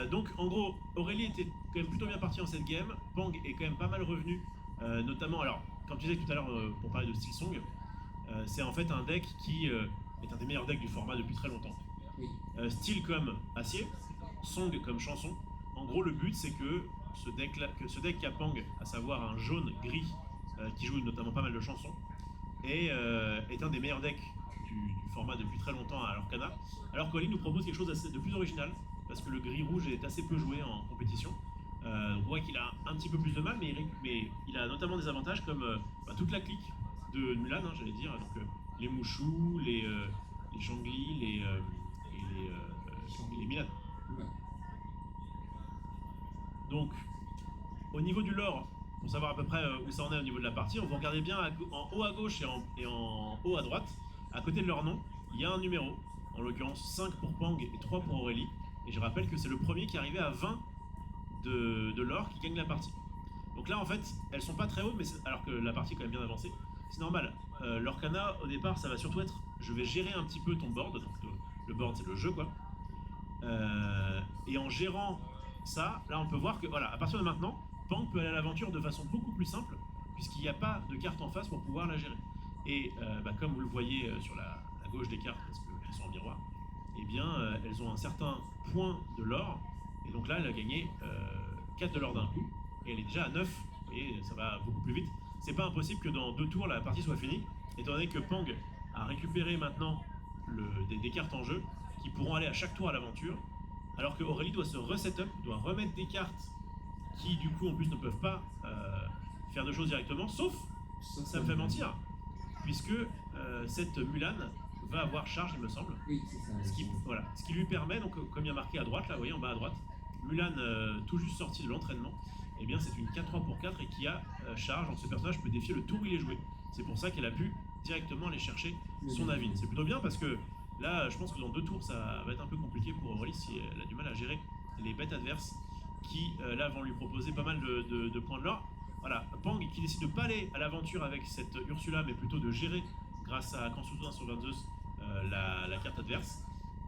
Donc en gros, Aurélie était quand même plutôt bien partie en cette game, Pang est quand même pas mal revenu, notamment, alors comme tu disais tout à l'heure pour parler de style song, c'est en fait un deck qui est un des meilleurs decks du format depuis très longtemps. Oui. Style comme acier, song comme chanson, en gros le but c'est que ce deck qu'a Pang, à savoir un jaune gris qui joue notamment pas mal de chansons, est un des meilleurs decks du format depuis très longtemps à l'Orcana, alors qu'Aurélie nous propose quelque chose de plus original, parce que le gris-rouge est assez peu joué en compétition. On voit qu'il a un petit peu plus de mal, mais il a notamment des avantages comme toute la clique de Mulan, hein, j'allais dire, donc les Mouchous, les Shangli, et les Milan. Ouais. Donc, au niveau du lore, pour savoir à peu près où ça en est au niveau de la partie, on va regarder bien en haut à gauche et en haut à droite, à côté de leur nom, il y a un numéro, en l'occurrence 5 pour Pang et 3 pour Aurélie. Et je rappelle que c'est le premier qui est arrivé à 20 de l'or qui gagne la partie. Donc là en fait, elles sont pas très hautes, mais alors que la partie est quand même bien avancée. C'est normal. L'Orcana au départ ça va surtout être, je vais gérer un petit peu ton board, donc le board c'est le jeu quoi. Et en gérant ça, là on peut voir que voilà, à partir de maintenant, Pang peut aller à l'aventure de façon beaucoup plus simple, puisqu'il n'y a pas de carte en face pour pouvoir la gérer. Et comme vous le voyez sur la gauche des cartes, parce qu'elles sont en miroir, eh bien elles ont un certain point de l'or, et donc là elle a gagné 4 de l'or d'un coup, et elle est déjà à 9, et ça va beaucoup plus vite. C'est pas impossible que dans 2 tours la partie soit finie, étant donné que Pang a récupéré maintenant des cartes en jeu qui pourront aller à chaque tour à l'aventure, alors que Aurélie doit se reset-up, doit remettre des cartes qui du coup en plus ne peuvent pas faire de choses directement, sauf, ça me fait mentir, puisque cette Mulan va avoir charge il me semble. Oui, c'est ça. Ce qui lui permet, donc comme il y a marqué à droite, là vous voyez en bas à droite, Mulan tout juste sorti de l'entraînement, et bien c'est une 4-3 pour 4 et qui a charge, donc ce personnage peut défier le tour où il est joué. C'est pour ça qu'elle a pu directement aller chercher son Navin. C'est plutôt bien parce que là je pense que dans 2 tours ça va être un peu compliqué pour Aurélie si elle a du mal à gérer les bêtes adverses qui là vont lui proposer pas mal de points de l'or. Voilà, Pang qui décide de pas aller à l'aventure avec cette Ursula, mais plutôt de gérer, grâce à Kansuzo sur Vanzeus, la carte adverse.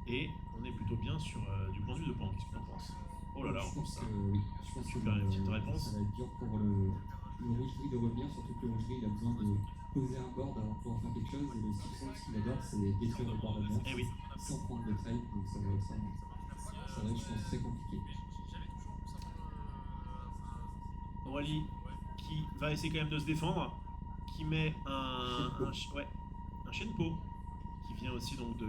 Et on est plutôt bien sur du point de vue de Pang. Qu'est-ce que tu en penses? Oh là là, Je pense ça. que oui. Je pense Tu que peux faire une petite réponse? ça va être dur pour le rouge gris de revenir, surtout que le rouge gris il a besoin de poser un board avant de pouvoir faire quelque chose. Et le Simpson, ce qu'il adore, c'est détruire le board adverse Eh oui. sans prendre de trade. Donc ça va être, je pense, très compliqué. Aurélie qui va essayer quand même de se défendre, qui met un Shenpo qui vient aussi donc du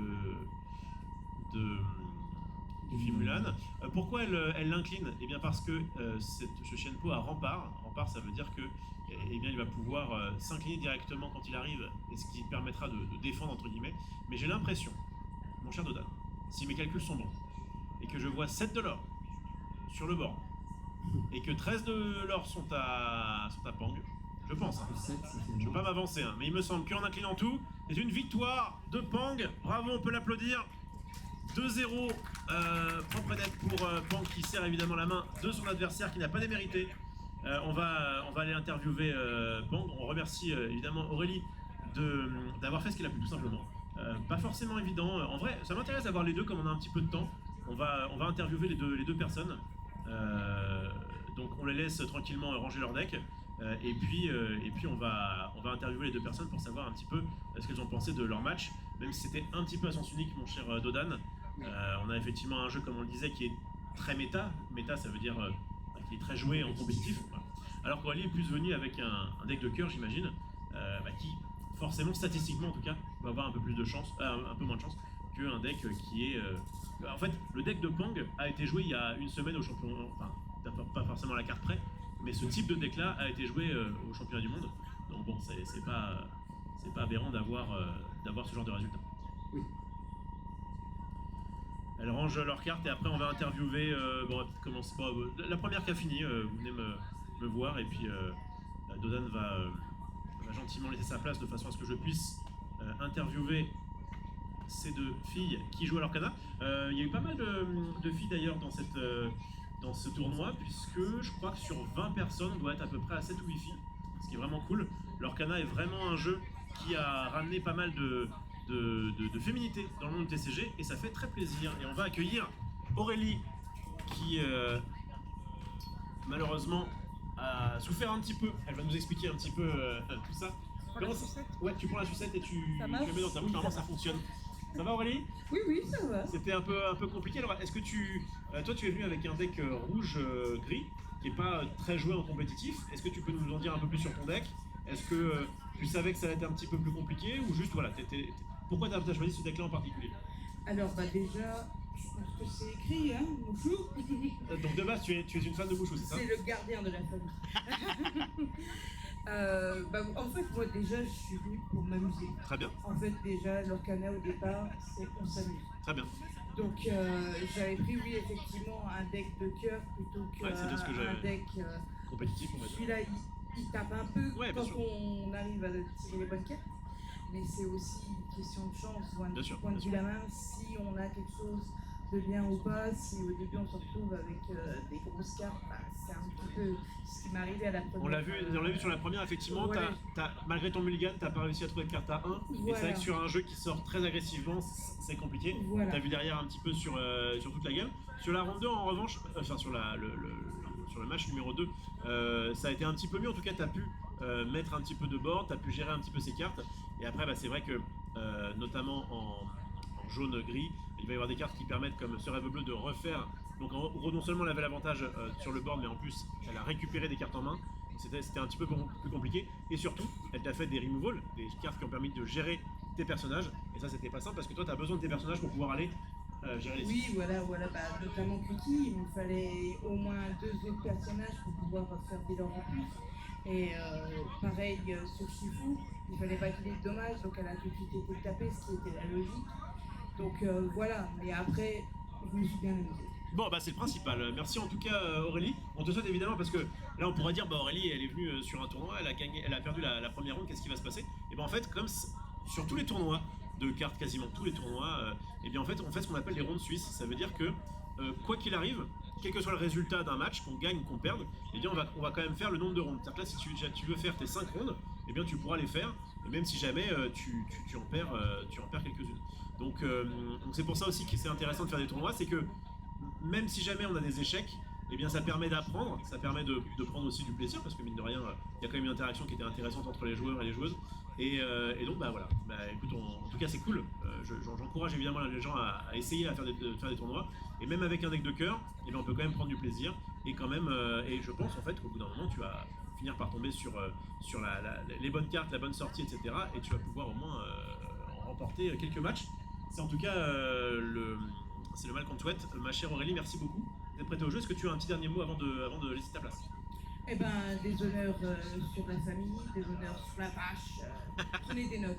film Mulan. Pourquoi elle l'incline? Eh bien parce que ce Shenpo a rempart. Rempart, ça veut dire que il va pouvoir s'incliner directement quand il arrive, et ce qui permettra de défendre entre guillemets. Mais j'ai l'impression, mon cher Dodan, si mes calculs sont bons, et que je vois 7 de l'or sur le bord, et que 13 de l'or sont à Pang, je pense. Hein. Je veux pas m'avancer, hein, mais il me semble qu'en inclinant tout, c'est une victoire de Pang. Bravo, on peut l'applaudir. 2-0, propre et net pour Pang qui serre évidemment la main de son adversaire qui n'a pas démérité. On va aller interviewer Pang. On remercie évidemment Aurélie d'avoir fait ce qu'il a pu tout simplement. Pas forcément évident. En vrai, ça m'intéresse d'avoir les deux comme on a un petit peu de temps. On va interviewer les deux personnes. Donc on les laisse tranquillement ranger leur deck. Et puis on va interviewer les deux personnes pour savoir un petit peu ce qu'elles ont pensé de leur match, même si c'était un petit peu à sens unique, mon cher Dodan. On a effectivement un jeu, comme on le disait, qui est très méta. Méta, ça veut dire qui est très joué en compétitif. Voilà. Alors qu'Aurélie est plus venue avec un deck de cœur, j'imagine, qui forcément, statistiquement en tout cas, va avoir un peu plus de chance, un peu moins de chance qu'un deck qui est. En fait, le deck de Pang a été joué il y a une semaine au championnat. Enfin, pas forcément à la carte près. Mais ce type de deck-là a été joué au championnat du monde. Donc bon, c'est pas aberrant d'avoir ce genre de résultat. Oui. Elles rangent leurs cartes et après on va interviewer. Bon, on va peut-être commencer par la première qui a fini. Vous venez me voir et puis Dodan va gentiment laisser sa place de façon à ce que je puisse interviewer ces deux filles qui jouent à l'Orcana. Il y a eu pas mal de filles d'ailleurs dans ce tournoi, puisque je crois que sur 20 personnes, on doit être à peu près à 7 ou 8 filles, ce qui est vraiment cool. L'Orcana est vraiment un jeu qui a ramené pas mal de féminité dans le monde TCG, et ça fait très plaisir. Et on va accueillir Aurélie, qui malheureusement a souffert un petit peu. Elle va nous expliquer un petit peu tout ça. Comment ça... Ouais, tu prends la sucette et tu la mets dans ta bouche, normalement ça fonctionne. Ça va Aurélie? Oui, ça va. C'était un peu compliqué. Alors, est-ce que toi, tu es venu avec un deck rouge-gris qui n'est pas très joué en compétitif? Est-ce que tu peux nous en dire un peu plus sur ton deck? Est-ce que tu savais que ça allait être un petit peu plus compliqué ou juste, voilà, pourquoi tu as choisi ce deck-là en particulier? Alors, déjà, je pense que c'est écrit, hein, Mouchou. Donc, de base, tu es une fan de Mouchou, c'est ça? C'est le gardien de la famille. En fait, moi déjà, je suis venue pour m'amuser. Très bien. En fait, déjà, l'Orcana au départ, c'est qu'on s'amuse. Très bien. Donc, j'avais pris, oui, effectivement, un deck de cœur plutôt qu'un deck compétitif, on va dire. Celui-là, il tape un peu quand sûr. on arrive à tirer les bonnes cartes. Mais c'est aussi une question de chance, point de vue la main, si on a quelque chose de bien ou pas, si au début on se retrouve avec des grosses cartes, c'est un petit peu ce qui m'est arrivé à la première. On l'a vu sur la première, effectivement, Voilà. malgré ton mulligan, t'as pas réussi à trouver de carte à 1. Voilà. Et c'est vrai que sur un jeu qui sort très agressivement, c'est compliqué. Voilà. T'as vu derrière un petit peu sur toute la gamme. Sur la ronde 2, en revanche, enfin sur le match numéro 2, ça a été un petit peu mieux. En tout cas, t'as pu mettre un petit peu de board, t'as pu gérer un petit peu ces cartes. Et après, c'est vrai que, notamment en jaune-gris, il va y avoir des cartes qui permettent, comme ce rêve bleu, de refaire. Donc non seulement elle avait l'avantage sur le board, mais en plus elle a récupéré des cartes en main. C'était un petit peu plus compliqué. Et surtout, elle t'a fait des removals, des cartes qui ont permis de gérer tes personnages. Et ça, c'était pas simple parce que toi, tu as besoin de tes personnages pour pouvoir aller gérer les Oui, voilà, notamment Kiki, il me fallait au moins 2 autres personnages pour pouvoir faire des lores en plus. Et pareil sur Shifu, il fallait pas qu'il ait de dommages, donc elle a tout de suite été tapée, ce qui était la logique. Donc voilà, mais après, je me suis bien amusée. Bon, c'est le principal. Merci en tout cas Aurélie. On te souhaite évidemment, parce que là on pourrait dire Aurélie elle est venue sur un tournoi, elle a perdu la première ronde, qu'est-ce qui va se passer? Et en fait, comme sur tous les tournois de cartes, quasiment tous les tournois, et bien en fait on fait ce qu'on appelle les rondes suisses. Ça veut dire que quoi qu'il arrive, quel que soit le résultat d'un match, qu'on gagne ou qu'on perde, eh bien on va quand même faire le nombre de rondes. C'est-à-dire que là, si tu veux faire tes 5 rondes, eh bien tu pourras les faire, et même si jamais tu en perds quelques-unes. Donc c'est pour ça aussi que c'est intéressant de faire des tournois, c'est que même si jamais on a des échecs, eh bien ça permet d'apprendre, ça permet de prendre aussi du plaisir, parce que mine de rien, il y a quand même une interaction qui était intéressante entre les joueurs et les joueuses. Et donc bah voilà, écoute, en tout cas c'est cool. J'encourage évidemment les gens à essayer de faire des tournois, et même avec un deck de cœur, eh bien, on peut quand même prendre du plaisir, et quand même, et je pense en fait qu'au bout d'un moment tu vas finir par tomber sur les bonnes cartes, la bonne sortie, etc. Et tu vas pouvoir au moins en remporter quelques matchs. C'est en tout cas c'est le mal qu'on te souhaite. Ma chère Aurélie, merci beaucoup d'être prêtée au jeu. Est-ce que tu as un petit dernier mot avant de laisser ta place? Eh ben, des honneurs sur la famille, des honneurs sur la vache. Prenez des notes.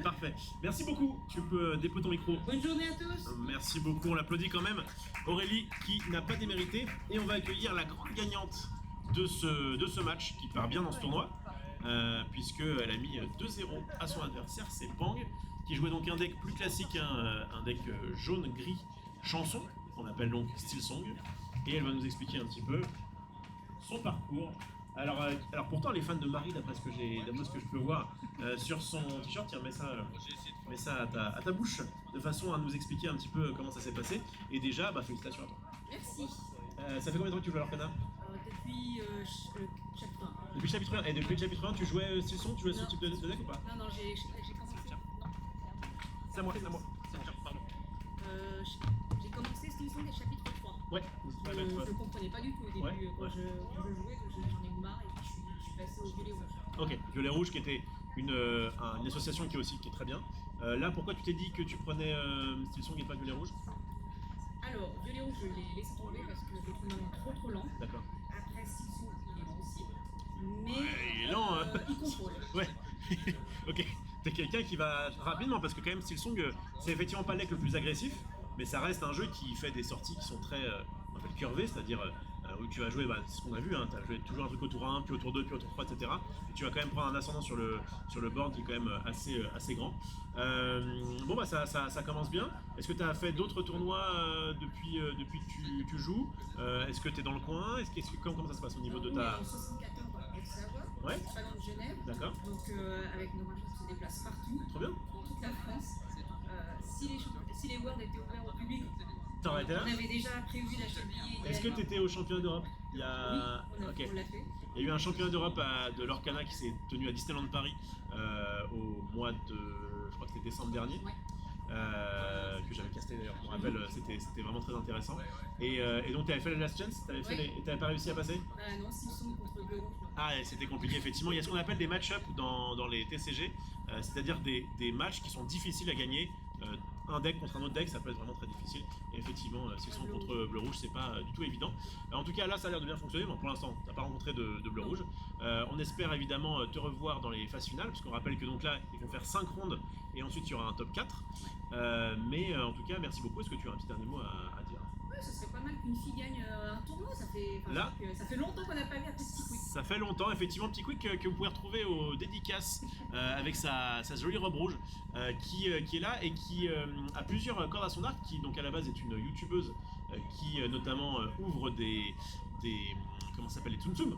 Parfait. Merci beaucoup. Tu peux déposer ton micro. Bonne journée à tous. Merci beaucoup. On l'applaudit quand même. Aurélie qui n'a pas démérité. Et on va accueillir la grande gagnante de ce match qui part bien dans ce tournoi. Puisqu'elle a mis 2-0 à son adversaire, c'est Pang, qui jouait donc un deck plus classique, un deck jaune-gris chanson, qu'on appelle donc Steel Song. Et elle va nous expliquer un petit peu son parcours. Alors pourtant les fans de Marie, d'après ce que je peux voir sur son t-shirt, tiens, mets ça à ta bouche, de façon à nous expliquer un petit peu comment ça s'est passé. Et déjà, félicitations à toi. Merci. Ça fait combien de temps que tu joues à l'Arcana? Depuis chapitre 1. Depuis le chapitre 1. Et depuis le chapitre 1, tu jouais Steel Song, tu jouais ce type de deck ou pas? Non, j'ai commencé. Non. C'est à moi. Pardon. J'ai commencé Steel Song à chapitre 3. Ouais. Je comprenais pas du tout au début quand je jouais, j'en ai eu marre et puis je suis passé au violet rouge. Ok, violet rouge qui était une association qui est très bien. Là, pourquoi tu t'es dit que tu prenais Steel Song et pas violet rouge? Alors, violet rouge, je l'ai laissé tomber parce que je le trouve vraiment trop lent. D'accord. Après, Steel Song, il est lent aussi. Mais Ouais, il est lent, il contrôle. Ouais. Ok. T'es quelqu'un qui va rapidement, parce que quand même Steel Song, c'est effectivement pas le deck le plus agressif, mais ça reste un jeu qui fait des sorties qui sont très on appelle curvées, c'est-à-dire où tu vas jouer, c'est ce qu'on a vu, tu as joué toujours un truc au tour 1, puis au tour 2, puis au tour 3, etc. Et tu vas quand même prendre un ascendant sur le board qui est quand même assez grand. Ça commence bien. Est-ce que tu as fait d'autres tournois depuis que tu joues? Est-ce que tu es dans le coin? Comment ça se passe au niveau de ta... On est en 74 dans le Savoie, Ouais. pas loin de Genève. D'accord. Donc avec nos machins qui se déplacent partout, Trop bien. dans toute la France. Si les Worlds étaient ouverts au public, T'aurais été là? on avait déjà prévu d'acheter le billet. Est-ce que tu étais au championnat d'Europe? Oui, Ok. on l'a fait. Il y a eu un championnat d'Europe de l'Orcana qui s'est tenu à Disneyland Paris au mois de, je crois que c'était décembre dernier, Ouais. que j'avais casté d'ailleurs, je me rappelle, c'était vraiment très intéressant. Et donc tu avais fait la Last Chance, t'avais pas réussi à passer? Non, Simpson contre le Bleu Rouge. Ah, c'était compliqué effectivement. Il y a ce qu'on appelle des match-up dans les TCG, c'est-à-dire des matchs qui sont difficiles à gagner. Un deck contre un autre deck, ça peut être vraiment très difficile. Et effectivement, s'ils sont contre bleu rouge, c'est pas du tout évident. En tout cas, là, ça a l'air de bien fonctionner. Bon, pour l'instant, t'as pas rencontré de bleu rouge. On espère évidemment te revoir dans les phases finales, puisqu'on rappelle que donc là, ils vont faire 5 rondes et ensuite il y aura un top 4. Mais en tout cas, merci beaucoup. Est-ce que tu as un petit dernier mot à dire? Ouais, ce serait pas mal qu'une fille gagne un tournoi. Ça fait longtemps qu'on n'a pas vu un petit quick. Ça fait longtemps, effectivement, petit quick que vous pouvez retrouver aux dédicaces avec sa jolie robe rouge qui est là et qui a plusieurs cordes à son arc, qui donc à la base est une youtubeuse qui notamment ouvre des comment ça s'appelle, les Tsum Tsum.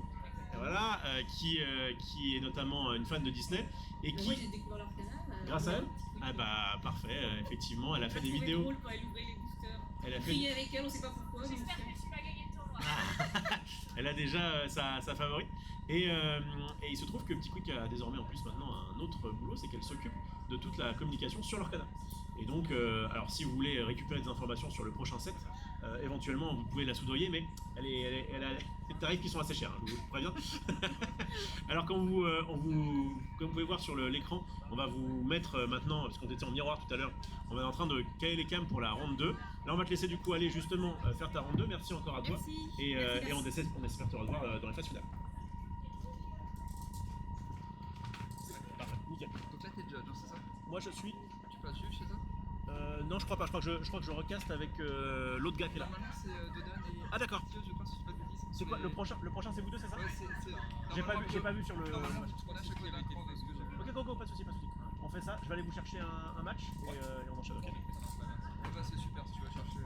Voilà, qui est notamment une fan de Disney et Moi, j'ai découvert leur canal. Grâce à elle? Ah bah parfait, effectivement, elle a fait des vidéos. Drôle quand elle ouvrait les boosters. Elle a On fait. criait avec elle, on sait pas pourquoi. J'espère que je suis pas gagné le tournoi. Elle a déjà sa favorite. Et il se trouve que Petit Quick a désormais en plus maintenant un autre boulot, c'est qu'elle s'occupe de toute la communication sur leur canal. Et donc, alors si vous voulez récupérer des informations sur le prochain set, éventuellement vous pouvez la soudoyer, mais elle a des tarifs qui sont assez chers, hein, je vous préviens. Alors comme vous pouvez voir sur l'écran, on va vous mettre maintenant, parce qu'on était en miroir tout à l'heure, on est en train de caler les cams pour la ronde 2. Là on va te laisser du coup aller justement faire ta ronde 2, merci encore à toi. Merci. Et Merci. on espère te revoir dans les phases finales. Parfait, nickel. Donc là t'es judge, hein, c'est ça? Moi je suis... Tu peux la suivre chez toi? Non je crois pas, je crois que je recaste avec l'autre gars qui est là. Normalement c'est Dodon et... Ah d'accord. Je crois, si je dis pas de bêtises. C'est quoi le prochain c'est vous deux, c'est ça? Ouais, c'est... J'ai pas vu sur le... Normalement, on a chaque fois l'écran de ce que j'ai vu. Ok, go, pas de soucis. On fait ça, je vais aller vous chercher un match et on enchaîne. Ok. Bah, c'est super si tu vas chercher...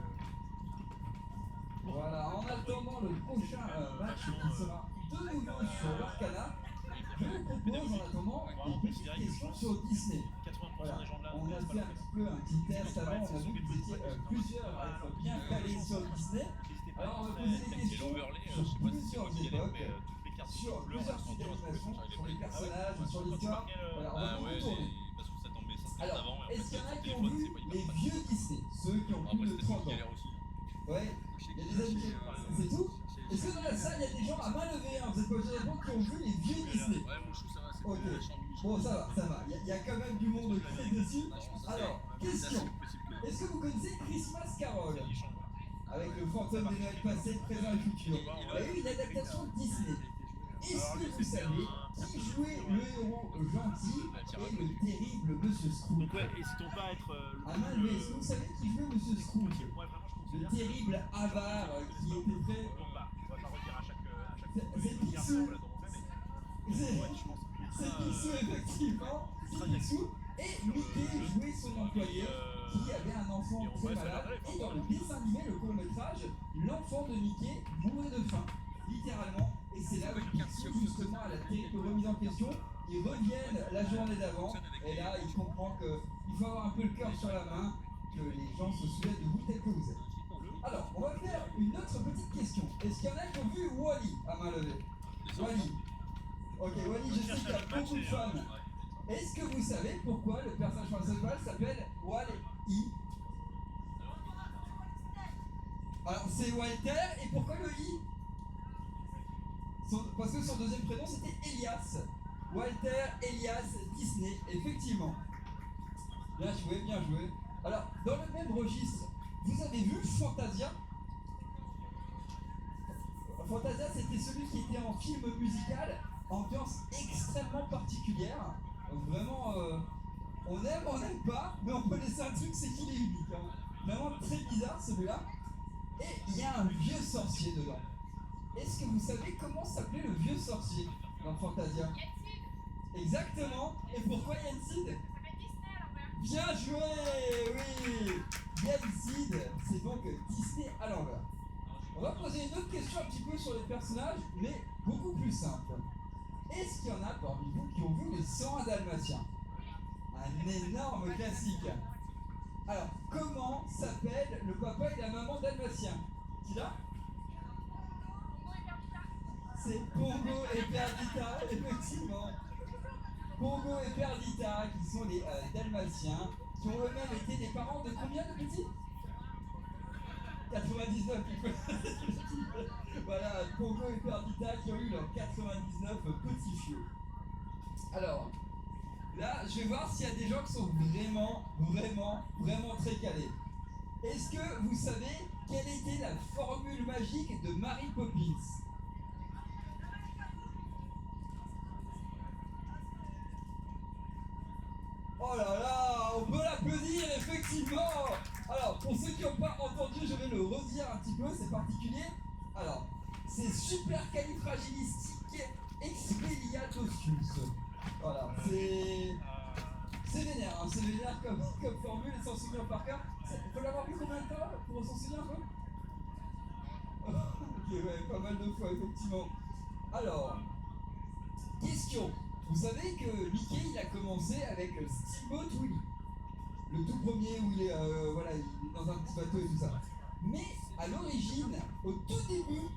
Voilà, en attendant le prochain match qui sera de nouveau sur l'Arcana, je vous propose en attendant une petite question sur Disney. 80% Voilà, des gens de là. on a fait un petit peu un petit test avant, on a vu que vous étiez plusieurs à être bien calés sur Disney. Alors on va poser des questions sur plusieurs époques, sur plusieurs styles d'animation, sur les personnages, sur l'histoire. Voilà, on va tout tourner. Parce que ça tombait 5 minutes Alors, avant. est-ce qu'il y en a qui ont vu les vieux Disney, ceux qui ont plus de 30 ans? Ouais, il y a des amis, c'est tout? Est-ce que dans la salle, il y a des gens à main levée, hein, vous êtes pas obligé de répondre, qui ont vu les vieux Disney? Ouais, moi je trouve ça va, c'est Ok, bon ça va, il y a quand même du monde qui est dessus. Alors, question, est-ce que vous connaissez Christmas Carol? Avec le fantôme des Noëls passés, présent et futur. Il y a eu une adaptation Disney. Est-ce que vous savez qui jouait le héros gentil et le terrible Monsieur Scrooge? Donc ouais, n'hésitons pas à être À main levée, est-ce que vous savez qui jouait Monsieur Scrooge? Ouais, vraiment, je Le considère. terrible avare qui était très... Bon bah, on va pas redire à chaque C'est Picsou. C'est Picsou, effectivement. C'est Picsou. Et Mickey jouait son employé qui avait un enfant très malade. Et dans le dessin animé, le court-métrage, l'enfant de Mickey mourait de faim, littéralement. Et c'est là où Picsou, justement, à la terrible remise en question, ils reviennent la journée d'avant. Et là, il comprend qu'il faut avoir un peu le cœur sur la main, que les gens se souviennent de vous tel que vous êtes. Alors, on va faire une autre petite question. Est-ce qu'il y en a qui ont vu Wall-E à main levée? Wall-E. Ok, Wall-E, je sais qu'il y a beaucoup de fans. Est-ce que vous savez pourquoi le personnage principal s'appelle Wall-E? Alors, c'est Walter, et pourquoi le I? Parce que son deuxième prénom c'était Elias. Walter Elias Disney, effectivement. Bien joué, bien joué. Alors, dans le même registre, vous avez vu Fantasia? Fantasia, c'était celui qui était en film musical, ambiance extrêmement particulière. Vraiment, on aime, on n'aime pas, mais on peut laisser un truc, c'est qu'il est unique. Hein. Vraiment très bizarre celui-là. Et il y a un vieux sorcier dedans. Est-ce que vous savez comment s'appelait le vieux sorcier dans Fantasia? Exactement. Et pourquoi Yensid? Bien joué, oui. Yensid, c'est donc Disney à l'envers. On va poser une autre question un petit peu sur les personnages, mais beaucoup plus simple. Est-ce qu'il y en a parmi vous qui ont vu les 101 Dalmatiens? Un énorme classique. Alors, comment s'appelle le papa et la maman dalmatien? Qui l'a? C'est Pongo et Perdita, effectivement. Pongo et Perdita, qui sont les Dalmatiens, qui ont eux-mêmes été des parents de combien de petits? 99. Voilà, Pongo et Perdita qui ont eu leurs 99 petits fieux. Alors, là, je vais voir s'il y a des gens qui sont vraiment très calés. Est-ce que vous savez quelle était la formule magique de Mary Poppins? Oh là là, on peut l'applaudir, effectivement. Alors, pour ceux qui n'ont pas entendu, je vais le redire un petit peu, c'est particulier. Alors, c'est supercalifragilistique-expédiartiostulus. Voilà, c'est vénère, hein, c'est vénère comme formule et s'en souvenir par cœur. Il faut l'avoir vu combien de temps pour s'en souvenir, quoi? Ok, ouais, pas mal de fois, effectivement. Alors, question. Vous savez que Mickey, il a commencé avec Steamboat Willie. Le tout premier où il est, voilà, il est dans un petit bateau et tout ça. Mais à l'origine, au tout début,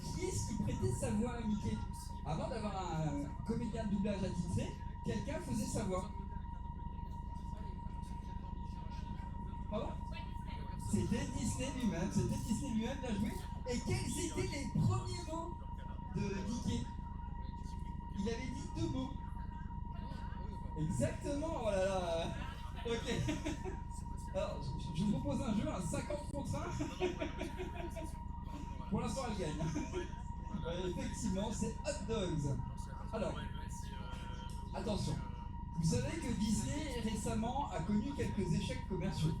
qui est-ce qui prêtait sa voix à Mickey? Avant d'avoir un comédien de doublage attitré, quelqu'un faisait sa voix. Pardon? C'était Disney lui-même, bien joué. Et quels étaient les premiers mots de Mickey? Il avait dit 2 mots. Exactement, oh là là. Ok. Alors, je vous propose un jeu, un 50 contre 1. Pour l'instant, elle gagne. Effectivement, c'est Hot Dogs. Alors, attention. Vous savez que Disney récemment a connu quelques échecs commerciaux.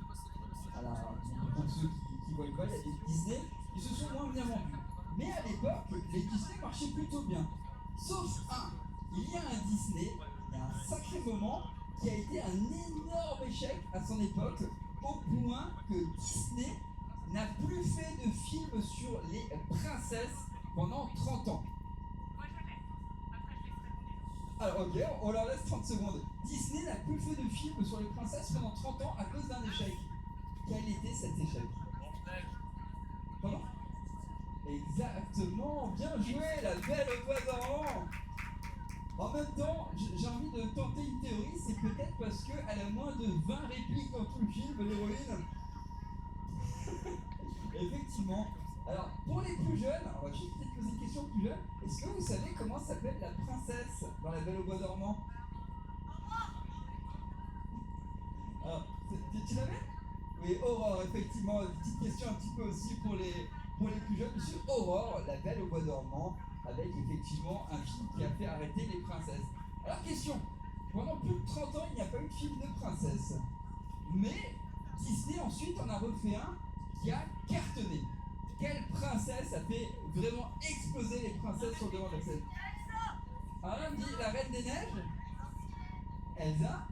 Alors, pour ceux qui voient pas, il y a des Disney qui se sont moins bien vendus. Mais à l'époque, les Disney marchaient plutôt bien. Sauf un. Il y a un Disney, il y a un sacré moment qui a été un énorme échec à son époque, au point que Disney n'a plus fait de film sur les princesses pendant 30 ans? Moi je l'ai. Après je laisserai mon élan. Alors ok, on leur laisse 30 secondes. Disney n'a plus fait de film sur les princesses pendant 30 ans à cause d'un échec. Quel était cet échec? Blanche-Neige. Pardon? Exactement, bien joué, la Belle au bois dormant. En même temps, j'ai envie de tenter une théorie, c'est peut-être parce qu'elle a moins de 20 répliques dans tout le film, l'héroïne. Effectivement. Alors, pour les plus jeunes, on va juste peut-être poser une question aux plus jeunes. Est-ce que vous savez comment s'appelle la princesse dans la Belle au bois dormant? Alors, tu l'avais? Oui, Aurore, effectivement. Une petite question un petit peu aussi pour les plus jeunes. Monsieur Aurore, la Belle au bois dormant, avec effectivement un film qui a fait arrêter les princesses. Alors, question. Pendant plus de 30 ans, il n'y a pas eu de film de princesse. Mais Disney ensuite en a refait un qui a cartonné. Quelle princesse a fait vraiment exploser les princesses sur le devant de la scène? On dit la Reine des Neiges? Elsa?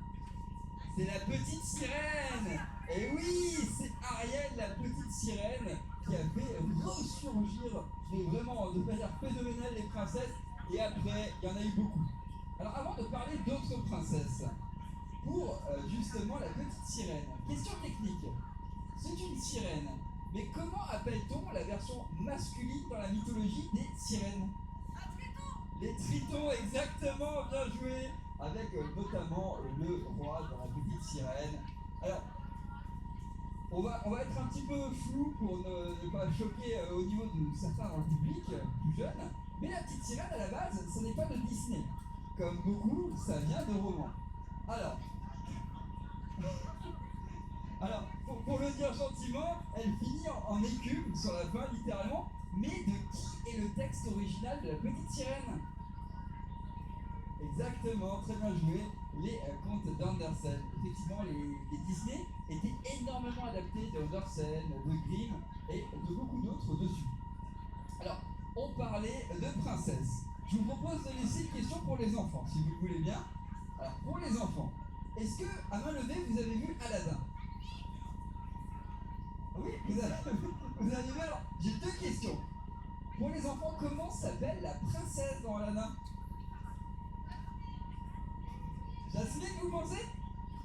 C'est la petite sirène! Et oui, c'est Ariel, la petite sirène, qui a fait ressurgir, mais vraiment de manière phénoménale, les princesses. Et après, il y en a eu beaucoup. Alors avant de parler d'autres princesses, pour justement la petite sirène, question technique. C'est une sirène, mais comment appelle-t-on la version masculine dans la mythologie des sirènes? Les tritons, exactement, bien joué, avec notamment le roi dans la petite sirène. Alors, on va être un petit peu flou pour ne pas choquer au niveau de certains dans le public, plus jeunes, mais la petite sirène à la base, ce n'est pas de Disney. Comme beaucoup, ça vient de romans. Alors pour le dire gentiment, elle finit en écume sur la fin, littéralement. Mais de qui est le texte original de la petite sirène? Exactement, très bien joué, les contes d'Andersen. Effectivement, les Disney étaient énormément adaptés d'Andersen, de Grimm et de beaucoup d'autres dessus. Alors, on parlait de princesses. Je vous propose de laisser une question pour les enfants, si vous le voulez bien. Alors, pour les enfants, est-ce que, à main levée, vous avez vu Aladdin? Oui, vous avez vu. Alors, j'ai deux questions. Pour les enfants, comment s'appelle la princesse dans Aladdin? Jasmine, vous pensez?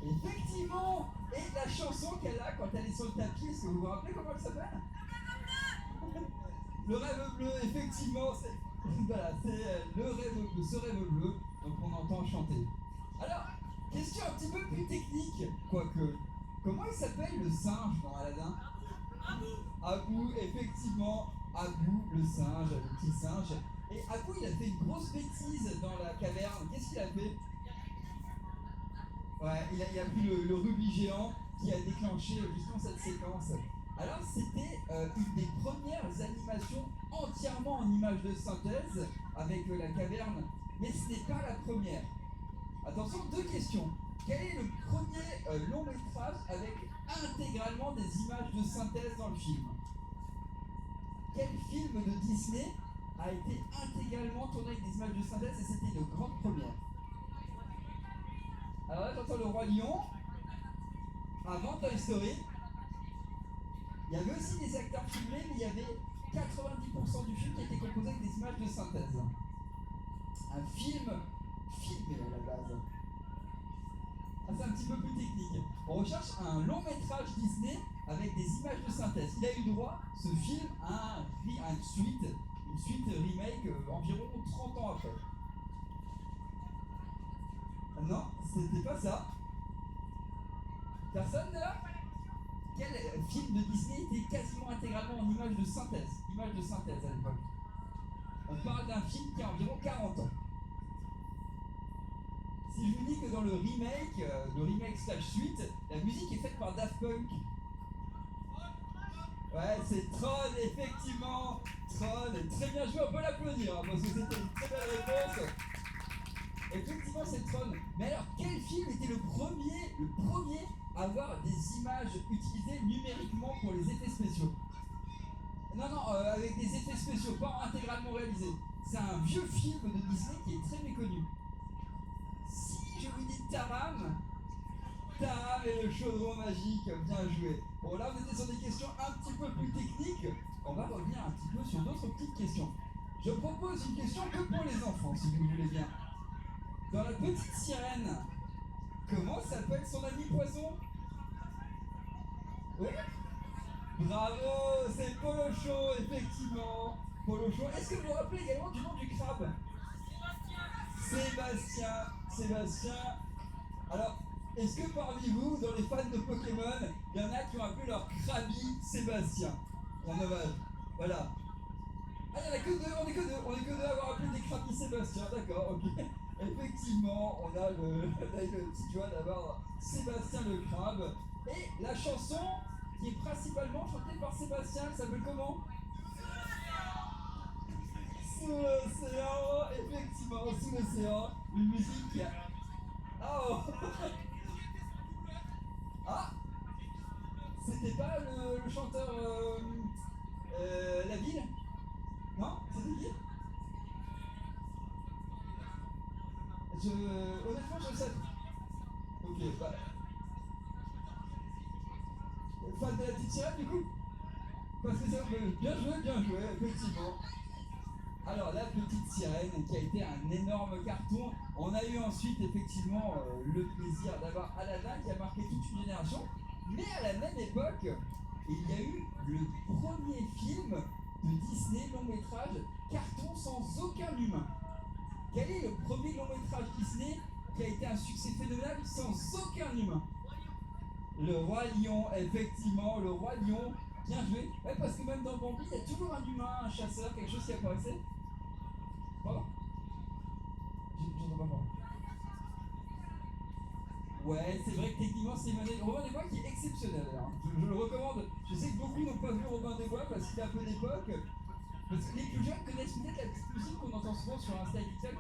Effectivement. Et la chanson qu'elle a quand elle est sur le tapis, est-ce que vous vous rappelez comment elle s'appelle? Le rêve bleu, effectivement, c'est voilà, c'est le rêve bleu, ce rêve bleu, donc on entend chanter. Alors, question un petit peu plus technique, quoique. Comment il s'appelle le singe dans Aladdin? Abou, effectivement, Abou, le singe, le petit singe. Et Abou, il a fait une grosse bêtise dans la caverne. Qu'est-ce qu'il a fait? Ouais, il a pris le rubis géant qui a déclenché justement cette séquence. Alors, c'était une des premières animations entièrement en images de synthèse avec la caverne, mais ce n'est pas la première. Attention, deux questions. Quel est le premier long métrage avec intégralement des images de synthèse dans le film? Quel film de Disney a été intégralement tourné avec des images de synthèse et c'était une grande première? Alors là, j'entends le Roi Lion, avant Toy Story. Il y avait aussi des acteurs filmés, mais il y avait 90% du film qui était composé avec des images de synthèse. Un film filmé à la base. Ah, c'est un petit peu plus technique. On recherche un long métrage Disney avec des images de synthèse. Il a eu droit, ce film, à une suite remake environ 30 ans après. Non, c'était pas ça. Personne là? Quel film de Disney était quasiment intégralement en images de synthèse? Images de synthèse à l'époque. On parle d'un film qui a environ 40 ans. Si je vous dis que dans le remake slash suite, la musique est faite par Daft Punk. Ouais, c'est Tron, effectivement. Tron, très bien joué, on peut l'applaudir, hein, parce que c'était une très belle réponse. Effectivement, c'est Tron. Mais alors, quel film était le premier à avoir des images utilisées numériquement pour les effets spéciaux? Non, avec des effets spéciaux, pas intégralement réalisés. C'est un vieux film de Disney qui est très méconnu. Si je vous dis Taram, Tam et le chaudron magique, bien joué. Bon là on était sur des questions un petit peu plus techniques, on va revenir un petit peu sur d'autres petites questions. Je propose une question que pour les enfants, si vous voulez bien. Dans la petite sirène, comment s'appelle son ami poisson? Oui? Bravo, c'est Polochon, effectivement. Polochon. Est-ce que vous vous rappelez également du nom du crabe? Sébastien. Sébastien. Alors, est-ce que parmi vous, dans les fans de Pokémon, il y en a qui ont appelé leur Krabi Sébastien? En hommage. Voilà. Ah, il n'y en a que deux, on est que deux à avoir appelé des Krabi Sébastien, d'accord, ok. Effectivement, on a le petit joie d'avoir Sébastien le crabe. Et la chanson qui est principalement chantée par Sébastien, elle s'appelle comment? Sous l'océan, effectivement, sous l'océan, une musique qui a... Oh. Ah, c'était pas le chanteur La Ville? Non? C'était qui? Honnêtement, je le sais. Ok, bah... Fan de la petite sirène, du coup? Parce que ça, bien joué, effectivement. Alors, la petite sirène, qui a été un énorme carton. On a eu ensuite, effectivement, le plaisir d'avoir Aladdin, qui a marqué toute une génération. Mais à la même époque, il y a eu le premier film de Disney long métrage carton sans aucun humain. Quel est le premier long métrage Disney qui a été un succès phénoménal sans aucun humain? Le Roi Lion, effectivement, le Roi Lion. Bien joué. Ouais, parce que même dans Bambi, il y a toujours un humain, un chasseur, quelque chose qui apparaissait. Pardon? J'entends pas parler. Ouais, c'est vrai que techniquement, c'est Robin des Bois qui est exceptionnel. Hein. Je le recommande. Je sais que beaucoup n'ont pas vu Robin des Bois parce qu'il est un peu d'époque. Parce que les plus jeunes connaissent peut-être la petite musique qu'on entend souvent sur Insta et TikTok.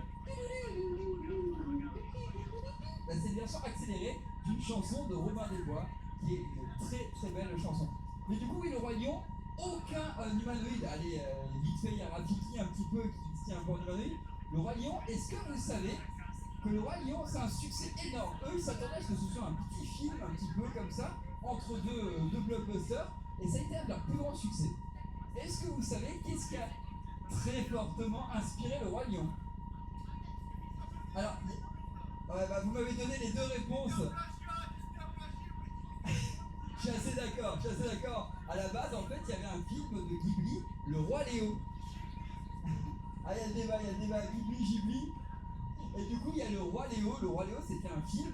Bah, c'est une version accélérée d'une chanson de Robin des Bois qui est une très très belle chanson. Mais du coup, oui, le Roi Lion, aucun humanoïde. Allez, vite fait, il y a Rafiki un petit peu qui se tient un peu en humanoïde. Le Roi Lion, est-ce que vous savez que le Roi Lion, c'est un succès énorme? Eux, ils s'attendaient à ce que ce soit un petit film, un petit peu comme ça, entre deux blockbusters, et ça a été un de leurs plus grands succès. Est-ce que vous savez qu'est-ce qui a très fortement inspiré le Roi Lion? Alors, ouais, bah, vous m'avez donné les deux réponses. Je suis assez d'accord. À la base, en fait, il y avait un film de Ghibli, Le Roi Léo. Ah, il y a le débat Ghibli. Et du coup, il y a Le Roi Léo. Le Roi Léo, c'était un film,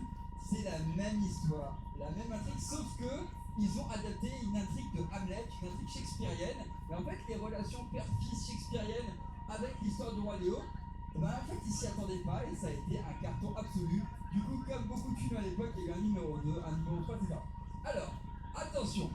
c'est la même histoire, la même intrigue, sauf que ils ont adapté une intrigue de Hamlet, une intrigue shakespearienne. Et en fait, les relations père-fils shakespeariennes avec l'histoire du Roi Léo, ben, en fait, ils s'y attendaient pas et ça a été un carton absolu. Du coup, comme beaucoup de films à l'époque, il y a eu un numéro 2, un numéro 3, etc. Alors, attention,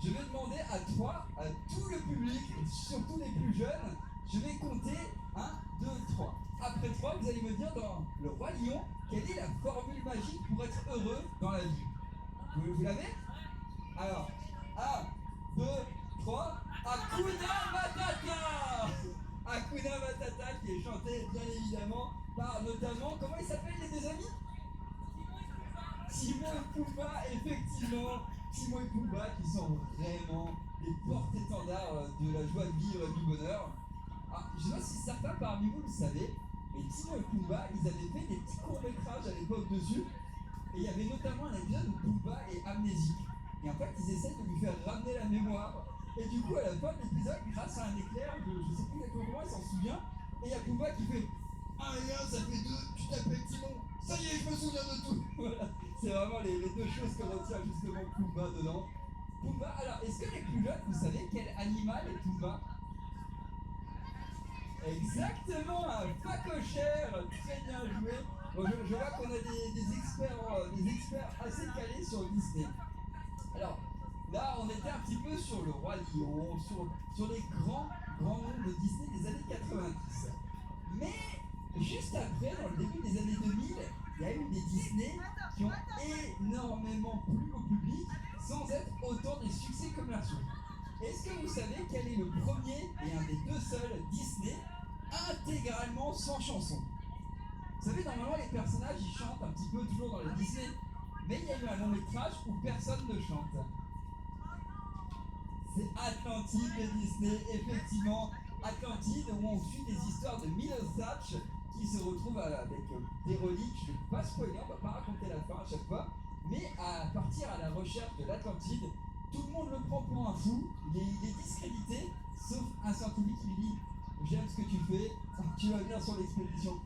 je vais demander à tout le public, surtout les plus jeunes, je vais compter 1, 2, 3. Après 3, vous allez me dire dans le Roi Lion, quelle est la formule magique pour être heureux dans la vie? Vous l'avez? Alors, 1, 2, 3, Hakuna Matata! Hakuna Matata qui est chanté bien évidemment par notamment, comment ils s'appellent les deux amis? Timon et Pumba, effectivement, Timon et Pumba qui sont vraiment des porte-étendards de la joie de vivre et du bonheur. Ah, je ne sais pas si certains parmi vous le savez, mais Timon et Pumba, ils avaient fait des petits courts-métrages à l'époque dessus, et il y avait notamment un épisode où Pumba est amnésique. Et en fait, ils essaient de lui faire ramener la mémoire. Et du coup, à la fin de l'épisode, grâce à un éclair, je ne sais plus exactement comment, il s'en souvient, et il y a Pumba qui fait 1 et 1, ça fait 2, tu t'appelles Timon, ça y est, je me souviens de tout. Voilà, c'est vraiment les deux choses que retient justement Pumba dedans. Pumba, alors, est-ce que les plus jeunes, vous savez quel animal est Pumba? Exactement, un phacochère, très bien joué. Bon, je vois qu'on a des experts assez calés sur Disney. Alors, là, on était un petit peu sur le Roi Lion, sur les grands noms de Disney des années 90. Mais, juste après, dans le début des années 2000, il y a eu des Disney qui ont énormément plu au public sans être autant des succès commerciaux. Est-ce que vous savez quel est le premier et un des deux seuls Disney intégralement sans chanson? Vous savez, normalement, les personnages, ils chantent un petit peu toujours dans les Disney. Mais il y a eu un long métrage où personne ne chante. C'est Atlantide de Disney, effectivement. Atlantide, où on suit des histoires de Middlesex qui se retrouvent avec des reliques. Je ne vais pas spoiler, on ne va pas raconter la fin à chaque fois. Mais à partir à la recherche de l'Atlantide, tout le monde le prend pour un fou. Il est discrédité, sauf un scientifique qui lui dit j'aime ce que tu fais, tu vas venir sur l'expédition.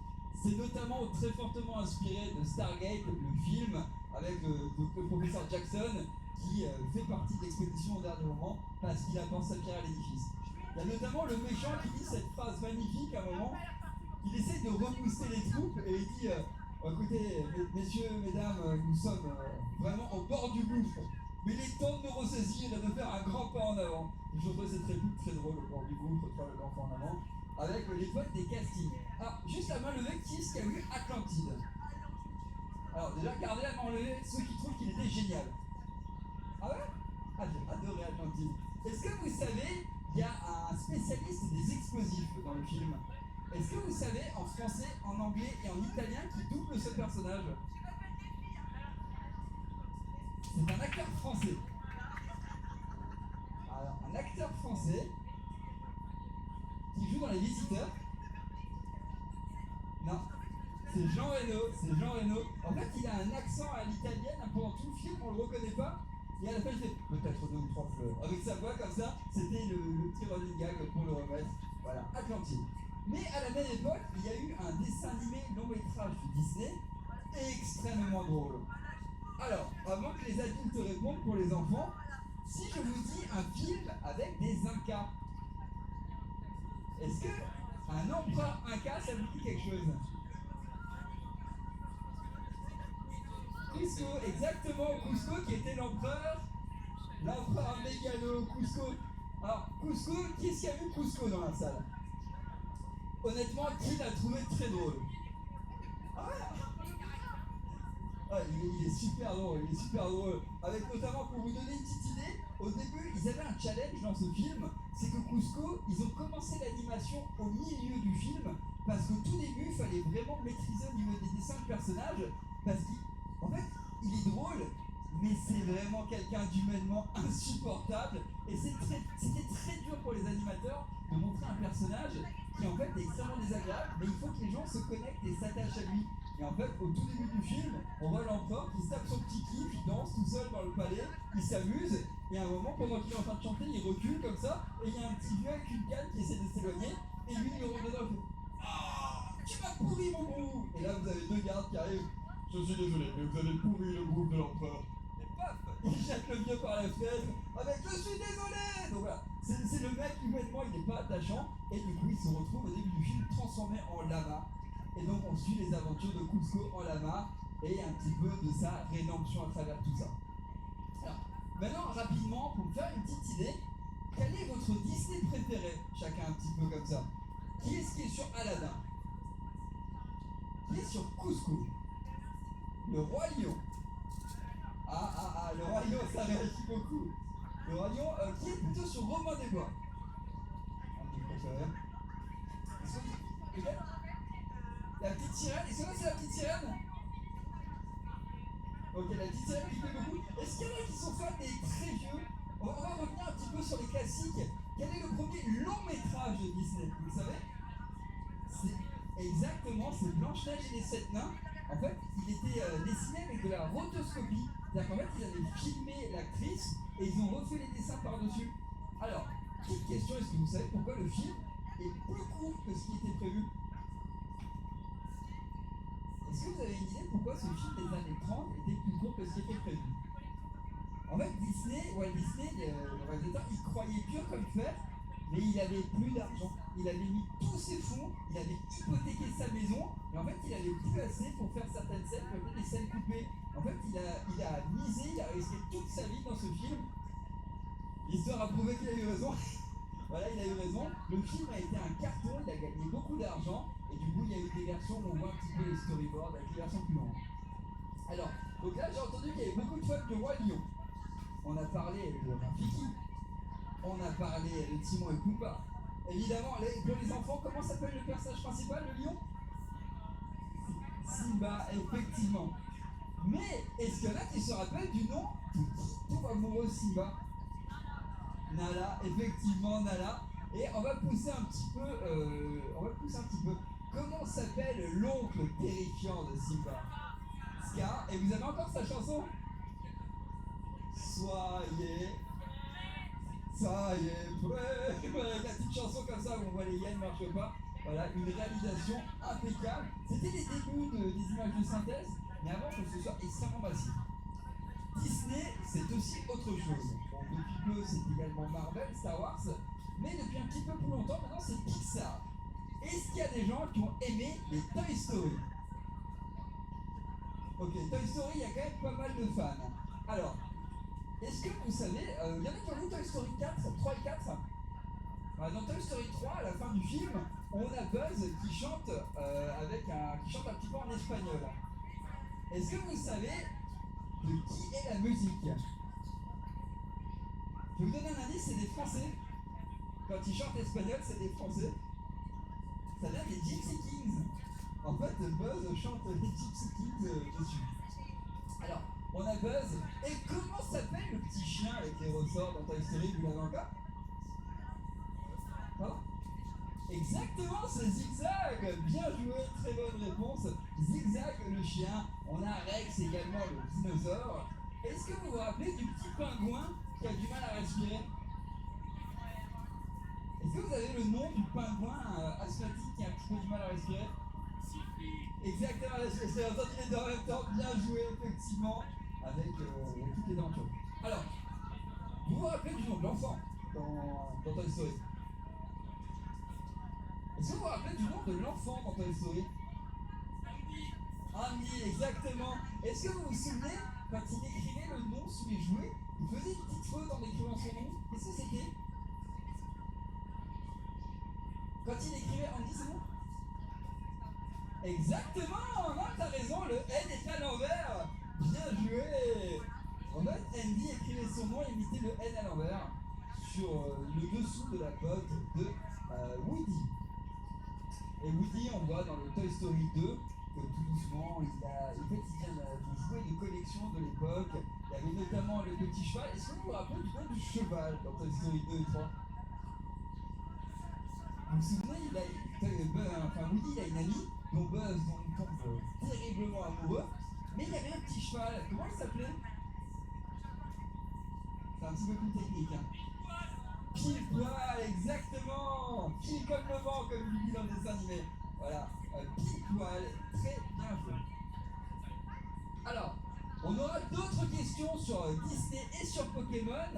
C'est notamment très fortement inspiré de Stargate, le film, avec le professeur Jackson, qui fait partie de l'expédition au dernier moment, parce qu'il a pensé à pierre à l'édifice. Il y a notamment le méchant qui dit cette phrase magnifique à un moment, il essaie de repousser les troupes, et il dit écoutez, messieurs, mesdames, nous sommes vraiment au bord du gouffre, mais il est temps de nous ressaisir et de faire un grand pas en avant. Je trouve c'est très drôle au bord du gouffre, faire le grand pas en avant, avec l'époque des castings. Alors, juste la main levée, qui est-ce qui a vu Atlantide? Alors, déjà, gardez la main levée, ceux qui trouvent qu'il était génial. Ah ouais? Ah, j'ai adoré Atlantide. Est-ce que vous savez, il y a un spécialiste des explosifs dans le film. Est-ce que vous savez, en français, en anglais et en italien, qui double ce personnage? C'est un acteur français. Alors, un acteur français qui joue dans Les Visiteurs. Non, c'est Jean Reno. En fait, il a un accent à l'italienne pendant tout le film, on le reconnaît pas. Et à la fin, il fait peut-être 2 ou 3 fleurs. Avec sa voix comme ça, c'était le petit running gag pour le remettre. Voilà, Atlantide. Mais à la même époque, il y a eu un dessin animé long métrage de Disney extrêmement drôle. Alors, avant que les adultes répondent pour les enfants, si je vous dis un film avec des Incas, est-ce que un empereur Inca, ça vous dit quelque chose? Cusco, exactement, Cusco qui était l'empereur mégalo, Cusco. Alors, Cusco, qui est-ce qui a vu Cusco dans la salle? Honnêtement, qui l'a trouvé très drôle? Ah ouais. Ah, il est super drôle, Avec notamment, pour vous donner une petite idée, au début, ils avaient un challenge dans ce film, c'est que Cusco, ils ont commencé l'animation au milieu du film, parce qu'au tout début, il fallait vraiment maîtriser au niveau des dessins de personnages, parce qu'en fait, il est drôle, mais c'est vraiment quelqu'un d'humainement insupportable, et c'était très dur pour les animateurs de montrer un personnage qui en fait est extrêmement désagréable, mais il faut que les gens se connectent et s'attachent à lui. Et en fait, au tout début du film, on voit l'empereur qui se tape son petit kiff, il danse tout seul dans le palais, il s'amuse, et à un moment, pendant qu'il est en train de chanter, il recule comme ça, et il y a un petit vieux avec une canne qui essaie de s'éloigner, et lui, il rentre dedans, il fait ah, tu m'as pourri mon groove! Et là, vous avez 2 gardes qui arrivent. Je suis désolé, mais vous avez pourri le groove de l'empereur. Et paf, il jette le vieux par la fenêtre avec je suis désolé! Donc voilà, c'est le mec, humainement, il n'est pas attachant, et du coup, il se retrouve au début du film transformé en lama. Et donc on suit les aventures de Cusco en lama et un petit peu de sa rédemption à travers tout ça. Alors, maintenant, rapidement, pour me faire une petite idée, quel est votre Disney préféré? Chacun un petit peu comme ça. Qui est-ce qui est sur Aladdin? Qui est sur Cusco? Le Roi Lion. Le Roi Lion, ça vérifie beaucoup. Le Roi Lion, qui est plutôt sur Robin des Bois? Un petit préféré. Peut-être la petite sirène, et c'est quoi, c'est la petite sirène? Ok, la petite sirène qui fait beaucoup. Est-ce qu'il y en a qui sont fans des très vieux? On va revenir un petit peu sur les classiques. Quel est le premier long métrage de Disney? Vous le savez? C'est Blanche-Neige et les 7 nains. En fait, il était dessiné avec de la rotoscopie. C'est-à-dire qu'en fait, ils avaient filmé l'actrice et ils ont refait les dessins par-dessus. Alors, petite question, est-ce que vous savez pourquoi le film est plus court que ce qui était prévu? Est-ce que vous avez une idée pourquoi ce film des années 30 était plus court que ce qui était prévu? En fait, Walt Disney, le réalisateur, il croyait dur comme fer, mais il avait plus d'argent. Il avait mis tous ses fonds, il avait hypothéqué sa maison, et en fait, il avait plus assez pour faire certaines scènes, comme des scènes coupées. En fait, il a misé, il a risqué toute sa vie dans ce film. L'histoire a prouvé qu'il a eu raison. Voilà, il a eu raison. Le film a été un carton, il a gagné beaucoup d'argent, et du coup, il y a eu des versions où on voit un petit peu les storyboards avec les versions plus longues. Alors, donc là, j'ai entendu qu'il y avait beaucoup de fans de Roi Lion. On a parlé de Rafiki, on a parlé de Timon et Pumba. Évidemment, pour les enfants, comment s'appelle le personnage principal, le lion? Simba, effectivement. Mais est-ce qu'il y en a qui se rappellent du nom du petit tout amoureux Simba? Nala, effectivement Nala. Et on va pousser un petit peu. Comment s'appelle l'oncle terrifiant de Simba? Scar. Et vous avez encore sa chanson? Soyez prêts. Voilà, la petite chanson comme ça où on voit les hyènes marcher pas. Voilà, une réalisation impeccable. C'était les débuts des images de synthèse, mais avant que ce soit extrêmement massif. Disney, c'est aussi autre chose. Bon, depuis peu, c'est également Marvel, Star Wars, mais depuis un petit peu plus longtemps, maintenant, c'est Pixar. Est-ce qu'il y a des gens qui ont aimé les Toy Story? Ok, Toy Story, il y a quand même pas mal de fans. Alors, est-ce que vous savez, il y en a qui ont vu Toy Story 4, 3 et 4? Dans Toy Story 3, à la fin du film, on a Buzz qui chante, qui chante un petit peu en espagnol. Est-ce que vous savez de qui est la musique? Je vais vous donner un indice, c'est des Français. Quand ils chantent espagnol, c'est des Français. Ça vient des Gypsy Kings. En fait, Buzz chante les Gypsy Kings dessus. Alors, on a Buzz. Et comment s'appelle le petit chien avec les ressorts dans Toy Story? Vous l'avez encore? Pardon? Exactement, c'est Zigzag. Bien joué, très bonne réponse. Zigzag le chien. On a Rex également, le dinosaure. Est-ce que vous vous rappelez du petit pingouin qui a du mal à respirer? Est-ce que vous avez le nom du pingouin asthmatique qui a un petit peu du mal à respirer? Exactement, j'ai entendu les deux en même temps. Bien joué, effectivement, avec toutes les dentures. Alors, vous vous rappelez du nom de l'enfant dans Toy Story? Est-ce que vous vous rappelez du nom de l'enfant dans Toy Story? Andy, exactement. Est-ce que vous vous souvenez, quand il écrivait le nom sous les jouets, il faisait une petite faute en écrivant son nom? Qu'est-ce que c'était? Quand il écrivait Andy, c'est bon? Exactement! Non, t'as raison, le N est à l'envers! Bien joué! En fait, Andy écrivait son nom et imitait le N à l'envers sur le dessous de la botte de Woody. Et Woody, on voit dans le Toy Story 2 que tout doucement, il vient de jouets de collection de l'époque. Il y avait notamment le petit cheval. Est-ce que vous vous rappelez du nom du cheval dans Toy Story 2 et 3? Vous vous souvenez, Woody, il a une amie dont Buzz tombe terriblement amoureux, mais il y avait un petit cheval. Comment il s'appelait? C'est un petit peu plus technique, hein. Pile poil, exactement. Pile comme le vent, comme il dit dans le dessin animé. Voilà, pile poil, très bien joué. Alors, on aura d'autres questions sur Disney et sur Pokémon,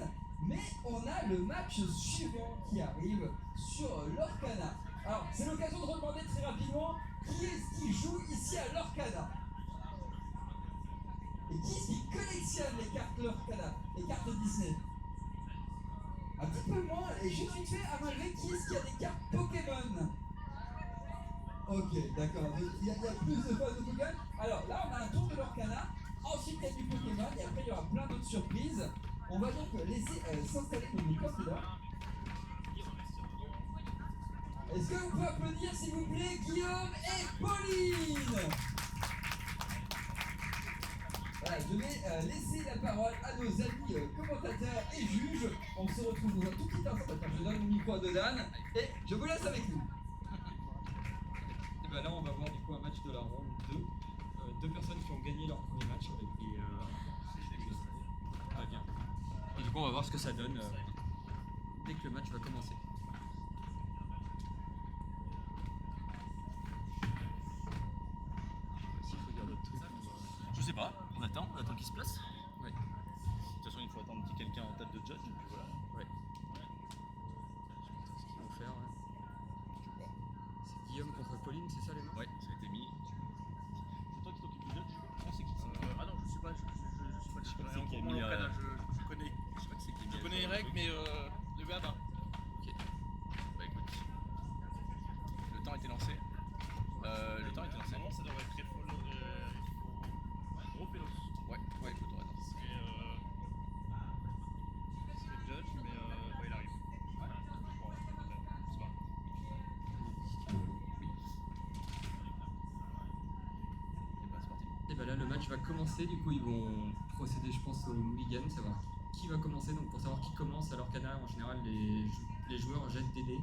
mais on a le match suivant qui arrive sur l'Orcana. Alors, c'est l'occasion de redemander très rapidement qui est-ce qui joue ici à l'Orcana? Et qui est-ce qui collectionne les cartes l'Orcana, les cartes Disney? Un petit peu moins, et juste vite fait, à malgré qui est-ce qui a des cartes Pokémon? Ok, d'accord, il y a plus de phases de Pokémon. Alors là, on a un tour de l'Orcana, ensuite il y a du Pokémon, et après il y aura plein d'autres surprises. On va donc laisser s'installer nos candidats. Est-ce que vous pouvez applaudir, s'il vous plaît, Guillaume et Pauline? Voilà, je vais laisser la parole à nos amis commentateurs et juges. On se retrouve dans un tout petit instant. Je donne mon micro à Dan et je vous laisse avec nous. Et là, on va voir du coup un match de la ronde 2. Deux personnes qui ont gagné leur premier match avec des. Ah, bien. Et du coup, on va voir ce que ça donne dès que le match va commencer. S'il faut dire d'autres trucs. Je sais pas, on attend qu'il se place. Ouais. De toute façon, il faut attendre qu'il y ait quelqu'un en tête de judge, et puis voilà. Ouais. Je sais pas ce qu'ils vont faire. Ouais. C'est Guillaume contre Pauline, c'est ça les noms? Ouais, ça a été mis. C'est toi qui t'occupes du judge? Non, c'est qui? Ah non, je sais pas, je sais pas Je sais pas qui qui a est mis, je connais. Je sais pas qui c'est qui a mis. Je connais Eric, mais le gars, bah. Ok. Bah écoute. Le temps a été lancé. Le temps a été lancé. Normalement, ça devrait être gros pélos. Ouais, écoute, on attend. C'est Judge, mais il arrive. Bon, je sais pas. Et bah c'est parti. Et bah là, le match match va commencer, du coup ils vont procéder je pense au mulligan, savoir qui va commencer. Donc pour savoir qui commence à l'Orcana, en général les joueurs jettent des dés.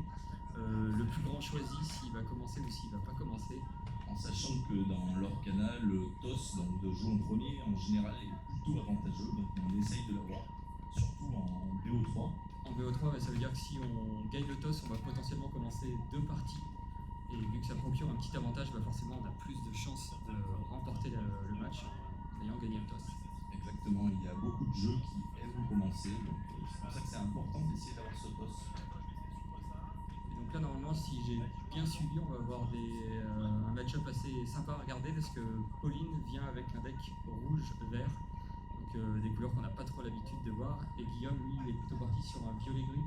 Le plus grand choisit s'il va commencer ou s'il va pas commencer. En sachant que dans l'Orcana, le toss, donc de jouer en premier, en général est plutôt avantageux, donc on essaye de l'avoir, surtout en BO3. En BO3, ça veut dire que si on gagne le toss, on va potentiellement commencer 2 parties. Et vu que ça procure un petit avantage, forcément on a plus de chances de remporter le match en ayant gagné le toss. Exactement, il y a beaucoup de jeux qui aiment commencer, donc c'est pour ça que c'est important d'essayer d'avoir ce toss. Et donc là normalement, si j'ai bien suivi, on va avoir un match-up assez sympa à regarder parce que Pauline vient avec un deck rouge-vert, donc des couleurs qu'on n'a pas trop l'habitude de voir, et Guillaume lui il est plutôt parti sur un violet-gris.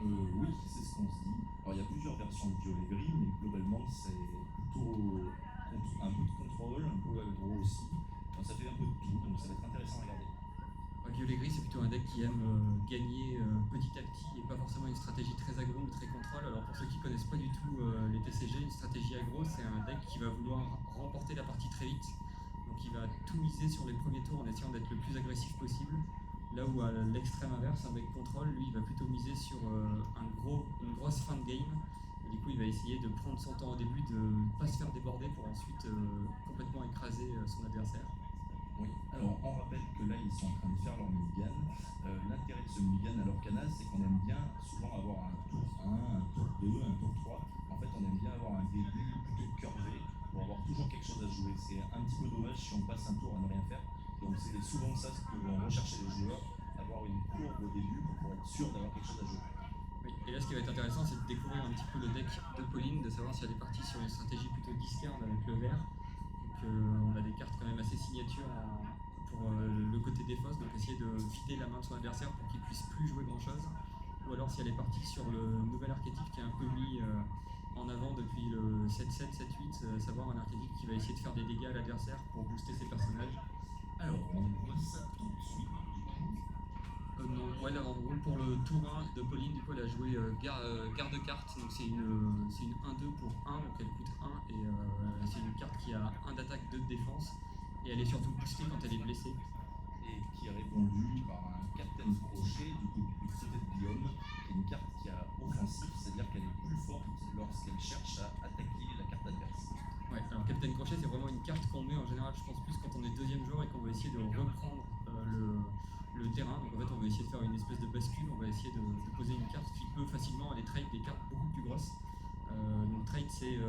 Oui, c'est ce qu'on se dit. Alors il y a plusieurs versions de violet-gris, mais globalement c'est plutôt un peu de contrôle, un peu aggro aussi. Donc, ça fait un peu de tout, donc ça va être intéressant à regarder. Violet-gris c'est plutôt un deck qui aime gagner petit à petit et pas forcément une stratégie très aggro ou très contrôle. Alors pour ceux qui connaissent pas du tout les TCG, une stratégie aggro c'est un deck qui va vouloir remporter la partie très vite. Donc il va tout miser sur les premiers tours en essayant d'être le plus agressif possible. Là où à l'extrême inverse, un deck contrôle, lui, il va plutôt miser sur une grosse fin de game. Et du coup, il va essayer de prendre son temps au début, de ne pas se faire déborder pour ensuite complètement écraser son adversaire. Oui, alors on rappelle que là ils sont en train de faire leur mulligan. L'intérêt de ce mulligan à l'Orcana, c'est qu'on aime bien souvent avoir un tour 1, un tour 2, un tour 3. En fait, on aime bien avoir un début plutôt curvé pour avoir toujours quelque chose à jouer. C'est un petit peu dommage si on passe un tour à ne rien faire. Donc c'est souvent ça ce que vont rechercher les joueurs, avoir une courbe au début pour être sûr d'avoir quelque chose à jouer. Oui, et là ce qui va être intéressant c'est de découvrir un petit peu le deck de Pauline, de savoir si elle est partie sur une stratégie plutôt discard avec le vert. Donc on a des cartes quand même assez signatures pour le côté des fosses, donc essayer de vider la main de son adversaire pour qu'il puisse plus jouer grand chose. Ou alors si elle est partie sur le nouvel archétype qui est un peu mis en avant depuis le 7-7, 7-8, savoir un archétype qui va essayer de faire des dégâts à l'adversaire pour booster ses personnages. Alors, on voit ça tout de suite. Non, ouais, là, en gros, pour le tour 1 de Pauline, du coup, elle a joué garde-carte, donc c'est une 1-2 pour 1, donc elle coûte 1, et c'est une carte qui a 1 d'attaque, 2 de défense, et elle est surtout boostée quand elle est blessée. Et qui est répondu par un Captain Crochet, du coup, du côté de Guillaume, qui est une carte qui a offensif, c'est-à-dire qu'elle est plus forte lorsqu'elle cherche à attaquer la carte adverse. Ouais, alors Captain Crochet, c'est vraiment une carte qu'on met en général, je pense, plus quand on est deuxième joueur et qu'on va essayer de reprendre le terrain. Donc en fait, on va essayer de faire une espèce de bascule, on va essayer de poser une carte qui peut facilement aller trade des cartes beaucoup plus grosses. Donc trade, c'est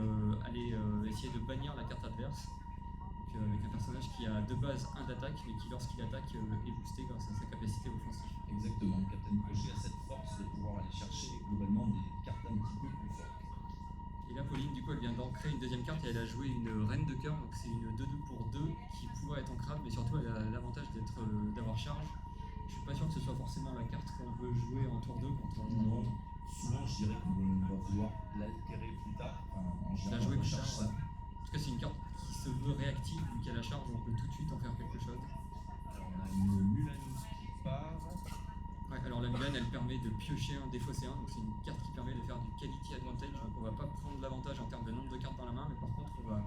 aller essayer de bannir la carte adverse. Donc, avec un personnage qui a de base 1 d'attaque, mais qui lorsqu'il attaque est boosté grâce à sa capacité offensive. Exactement, Captain Crochet a cette force de pouvoir aller chercher globalement des cartes un petit peu plus fortes. Et là, Pauline, du coup, elle vient d'ancrer une deuxième carte et elle a joué une reine de cœur, donc c'est une 2-2 pour 2 qui pourrait être ancrable, mais surtout elle a l'avantage d'avoir charge. Je suis pas sûr que ce soit forcément la carte qu'on veut jouer en tour 2 quand on. Non, souvent je dirais qu'on va vouloir l'altérer plus tard. Enfin, en général, La jouer on plus recherche tard. ça. En tout cas, c'est une carte qui se veut réactive, vu qu'elle a charge, on peut tout de suite en faire quelque chose. Alors on a une Mulan qui part. Ouais, alors la Mulan, elle permet de piocher un, défausser un, donc c'est une carte qui permet de faire du quality advantage, donc on va pas prendre l'avantage en termes de nombre de cartes dans la main, mais par contre on va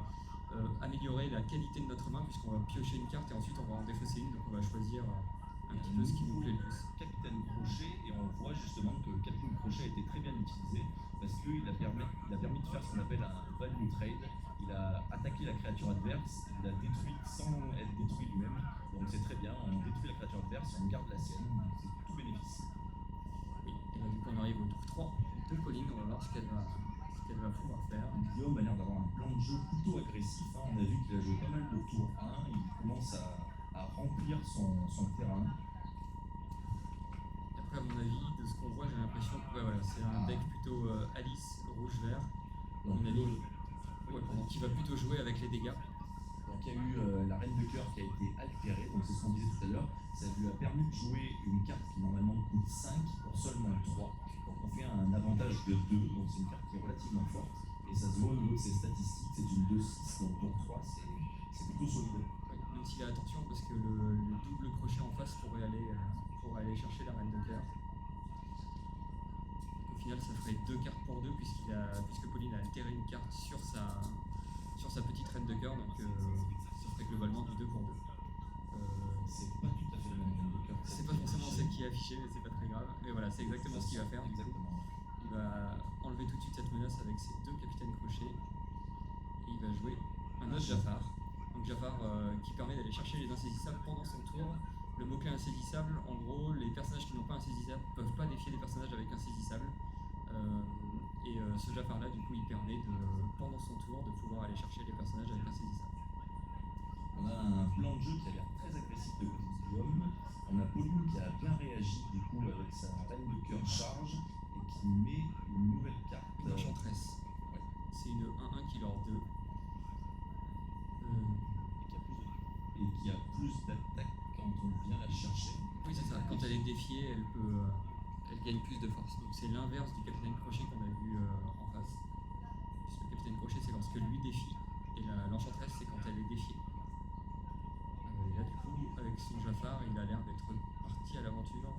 améliorer la qualité de notre main puisqu'on va piocher une carte et ensuite on va en défausser une, donc on va choisir un petit peu ce qui nous plaît le plus. Captain Crochet, et on voit justement que Captain Crochet a été très bien utilisé parce qu'il a permis de faire ce qu'on appelle un value trade. Il a attaqué la créature adverse, il l'a détruite sans être détruit lui-même, donc c'est très bien, on détruit la créature adverse et on garde la sienne, c'est tout bénéfice. Oui, et là, du coup on arrive au tour 3 de Pauline, on va voir ce qu'elle va pouvoir faire. Guillaume a l'air d'avoir un plan de jeu plutôt agressif, hein. On a vu qu'il a joué pas mal de tour 1, il commence à remplir son terrain. Et après, à mon avis, de ce qu'on voit, j'ai l'impression que ouais, voilà, c'est un deck plutôt Alice, rouge-vert. À mon avis, qui va plutôt jouer avec les dégâts. Donc il y a eu la reine de cœur qui a été altérée, donc c'est ce qu'on disait tout à l'heure, ça lui a permis de jouer une carte qui normalement coûte 5 pour seulement 3. Donc on fait un avantage de 2, donc c'est une carte qui est relativement forte, et ça se voit au niveau de ses statistiques, c'est une 2-6, donc pour 3 c'est plutôt solide. Ouais, même s'il a attention parce que le double crochet en face pourrait aller chercher la reine de cœur. Au final, ça ferait 2 cartes pour 2 puisque Pauline a altéré une carte sur sa petite reine de cœur, donc ça ferait fait globalement du 2 pour 2. C'est pas tout à fait la même reine de cœur. C'est pas forcément celle qui est affichée, mais c'est pas très grave. Mais voilà, c'est exactement ce qu'il va faire. Du coup. Exactement. Il va enlever tout de suite cette menace avec ses 2 capitaines crochets. Et il va jouer un autre Jafar. Donc Jafar qui permet d'aller chercher les insaisissables pendant son tour. Le mot-clé insaisissable, en gros, les personnages qui n'ont pas insaisissable ne peuvent pas défier des personnages avec insaisissable. Ce Jafar-là, du coup, il permet pendant son tour de pouvoir aller chercher les personnages avec insaisissable. On a un plan de jeu qui a l'air très agressif de côté de Guillaume. On a Pauline qui a bien réagi du coup avec sa reine de cœur charge et qui met une nouvelle carte. Une enchantresse. Ouais. C'est une 1-1 qui leur 2. Et qui a plus d'attaque quand on vient la chercher. Oui, c'est ça. Quand elle est défiée, elle gagne plus de force. Donc c'est l'inverse du capitaine crochet qu'on a vu en face. Puisque le capitaine crochet, c'est lorsque lui défie. Et l'enchantresse, c'est quand elle est défiée. Et là, du coup, avec son Jafar, il a l'air d'être parti à l'aventure.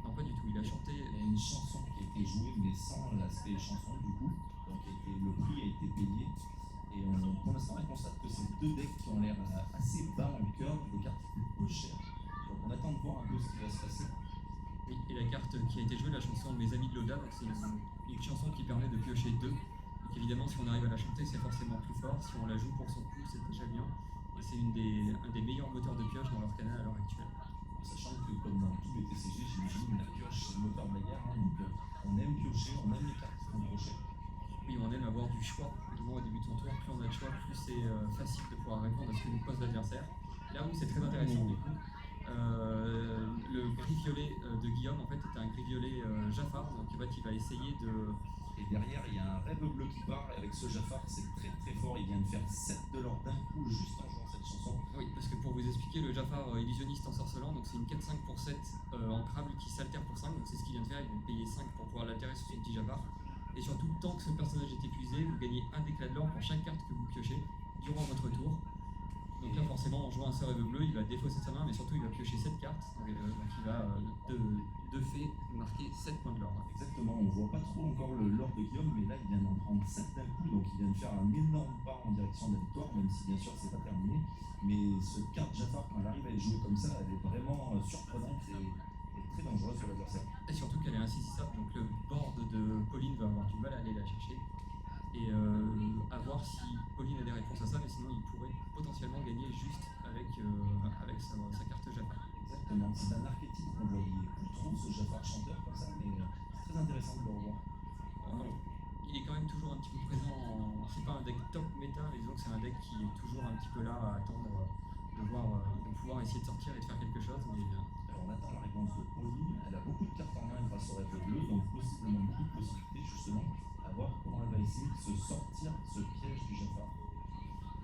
Non, pas du tout. Il a chanté. Il y a une chanson qui a été jouée, mais sans l'aspect chanson du coup. Donc le prix a été payé. Et pour l'instant, on constate que c'est 2 decks qui ont l'air assez bas en cœur, des cartes qui coûtent peu cher. Donc on attend de voir un peu ce qui va se passer. Oui, et la carte qui a été jouée, la chanson Mes Amis de l'Oda, donc c'est une chanson qui permet de piocher 2. Donc évidemment, si on arrive à la chanter, c'est forcément plus fort. Si on la joue pour son coup, c'est déjà bien. Et c'est un des meilleurs moteurs de pioche dans leur canal à l'heure actuelle. En sachant que comme dans tous les TCG, j'imagine la pioche c'est le moteur de la guerre. Donc on aime piocher, on aime les cartes qui font crochet. Oui, on aime avoir du choix. Du moins au début de son tour, plus on a de choix, plus c'est facile de pouvoir répondre à ce que nous pose l'adversaire. Là où c'est très intéressant du coup, le gris violet de Guillaume en fait est un gris violet Jafar, donc en fait il va essayer de... Et derrière il y a un rêve bleu qui part, et avec ce Jafar c'est très très fort, il vient de faire 7 de l'or d'un coup juste en jouant cette chanson. Oui, parce que pour vous expliquer, le Jafar illusionniste ensorcelant, donc c'est une 4-5 pour 7 ancrable qui s'altère pour 5, donc c'est ce qu'il vient de faire, il vient de payer 5 pour pouvoir l'altérer sur son petit Jafar. Et surtout, tant que ce personnage est épuisé, vous gagnez un d'éclat de l'or pour chaque carte que vous piochez durant votre tour. Donc là, forcément, en jouant un sort rêve bleu, il va défausser sa main, mais surtout, il va piocher 7 cartes. Donc il va, de fait, marquer 7 points de l'or. Exactement, on voit pas trop encore le l'or de Guillaume, mais là, il vient d'en prendre 7 d'un coup, donc il vient de faire un énorme pas en direction de la victoire, même si, bien sûr, c'est pas terminé. Mais ce carte Jafar, quand elle arrive à être jouée comme ça, elle est vraiment surprenante et très dangereuse pour l'adversaire. Et surtout qu'elle est insaisissable, donc le board de Pauline va avoir du mal à aller la chercher. Et à voir si Pauline a des réponses à ça, mais sinon il pourrait potentiellement gagner juste avec sa carte Jafar. Exactement, c'est un archétype qu'on voyait plus trop, ce Jafar chanteur comme ça, mais c'est très intéressant de le revoir. Il est quand même toujours un petit peu présent, c'est pas un deck top méta, mais disons que c'est un deck qui est toujours un petit peu là à attendre de pouvoir essayer de sortir et de faire quelque chose. Mais alors on attend la réponse de Pauline, elle a beaucoup de cartes en main grâce au rêve bleu, donc possiblement beaucoup de possibilités justement à voir comment elle va essayer de se sortir de ce piège du Jafar.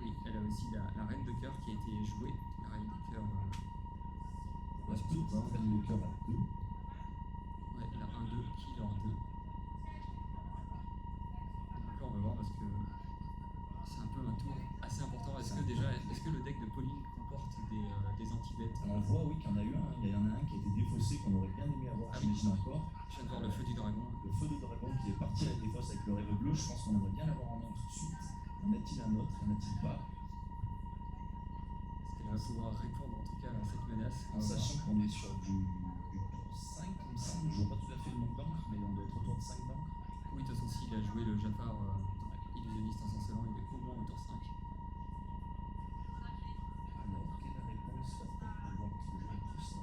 oui, elle a aussi la reine de cœur qui a été jouée, la reine de cœur. La petite reine de cœur à 2. Ouais, la 1-2 qui leur 2. Donc là on va voir parce que c'est un peu un tour assez important. Est-ce que le deck de Pauline comporte des anti-bêtes? On voit oui qu'il y en a eu un, il y en a un qui a été défaussé qu'on aurait bien aimé avoir, j'imagine encore. Je viens de voir le feu du dragon. Le feu de dragon qui est parti à la défausse avec le rêve bleu, je pense qu'on aimerait bien l'avoir en main tout de suite. En a-t-il un autre? En a-t-il pas? Est-ce qu'elle va pouvoir répondre en tout cas à cette menace? En sachant qu'on est sur du tour 5, il me semble, je vois pas tout à fait le nombre d'encres, mais on doit être autour de 5 d'encres. Oui, de toute façon, s'il a joué le Jafar illusionniste ensorcelant, il est au moins au tour 5. Alors, quelle réponse va-t-elle pouvoir trouver tout ça?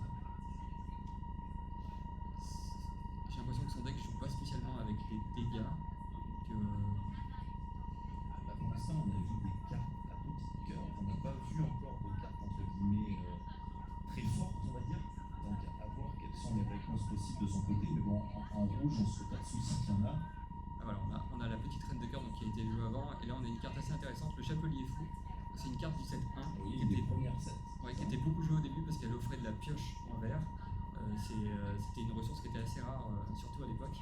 J'ai l'impression que son deck joue pas spécialement avec les dégâts. Donc, Pour l'instant, on a vu des cartes à petit cœur, on n'a pas vu encore de cartes entre guillemets très fortes, on va dire. Donc, à voir quelles sont les réponses possibles de son côté. Mais bon, en rouge, on se fait pas de soucis qu'il y en a. voilà, on a la petite reine de cœur donc, qui a été jouée avant. Et là, on a une carte assez intéressante, le Chapelier Fou. C'est une carte du set 1 Oui, qui les était, premières sets. qui était beaucoup jouée au début parce qu'elle offrait de la pioche en vert. C'était une ressource qui était assez rare, surtout à l'époque.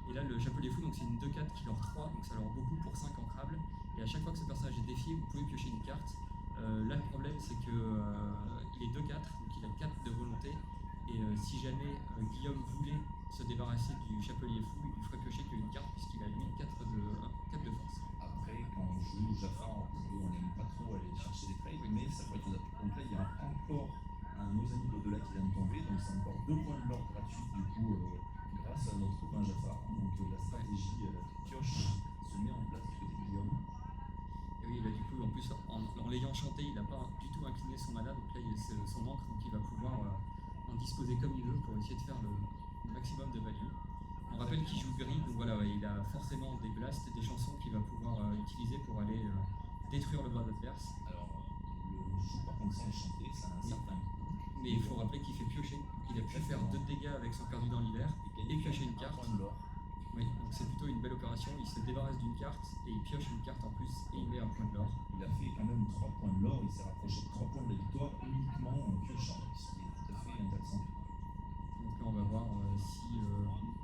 Et là, le Chapelier Fou, donc c'est une 2-4 qui leur 3, donc ça leur beaucoup pour 5 ancrables. Et à chaque fois que ce personnage est défié, vous pouvez piocher une carte. Là, le problème, c'est que il est 2-4, donc il a 4 de volonté. Et si jamais Guillaume voulait se débarrasser du Chapelier Fou, il lui ferait piocher qu'une carte, puisqu'il a lui 4 de force. Après, quand on joue Jafar, on n'aime pas trop aller chercher des trades, mais ça peut être adapté. Donc là, il y a encore un nos amis d'au-delà qui vient de tomber, donc c'est encore 2 points de l'or gratuits du coup grâce à notre copain Jafar. Donc la stratégie pioche se met en place du côté de Guillaume. Et oui, là du coup, en plus, en l'ayant chanté, il n'a pas du tout incliné son mana, donc là il y a son encre, donc il va pouvoir en disposer comme il veut pour essayer de faire le maximum de value. On rappelle qu'il joue gris, donc voilà, ouais, il a forcément des blasts, des chansons qu'il va pouvoir utiliser pour aller détruire le board adverse. Alors, le joue par contre sans le chanter, ça a un certain coût. Mais il faut rappeler qu'il fait piocher, donc il a pu faire 2 dégâts avec son perdu dans l'hiver et piocher une carte. Point de l'or. Oui, donc c'est plutôt une belle opération, il se débarrasse d'une carte et il pioche une carte en plus et il met un point de l'or. Il a fait quand même 3 points de l'or, il s'est rapproché de 3 points de la victoire uniquement en piochant, ce qui est tout à fait intéressant. Donc là on va voir si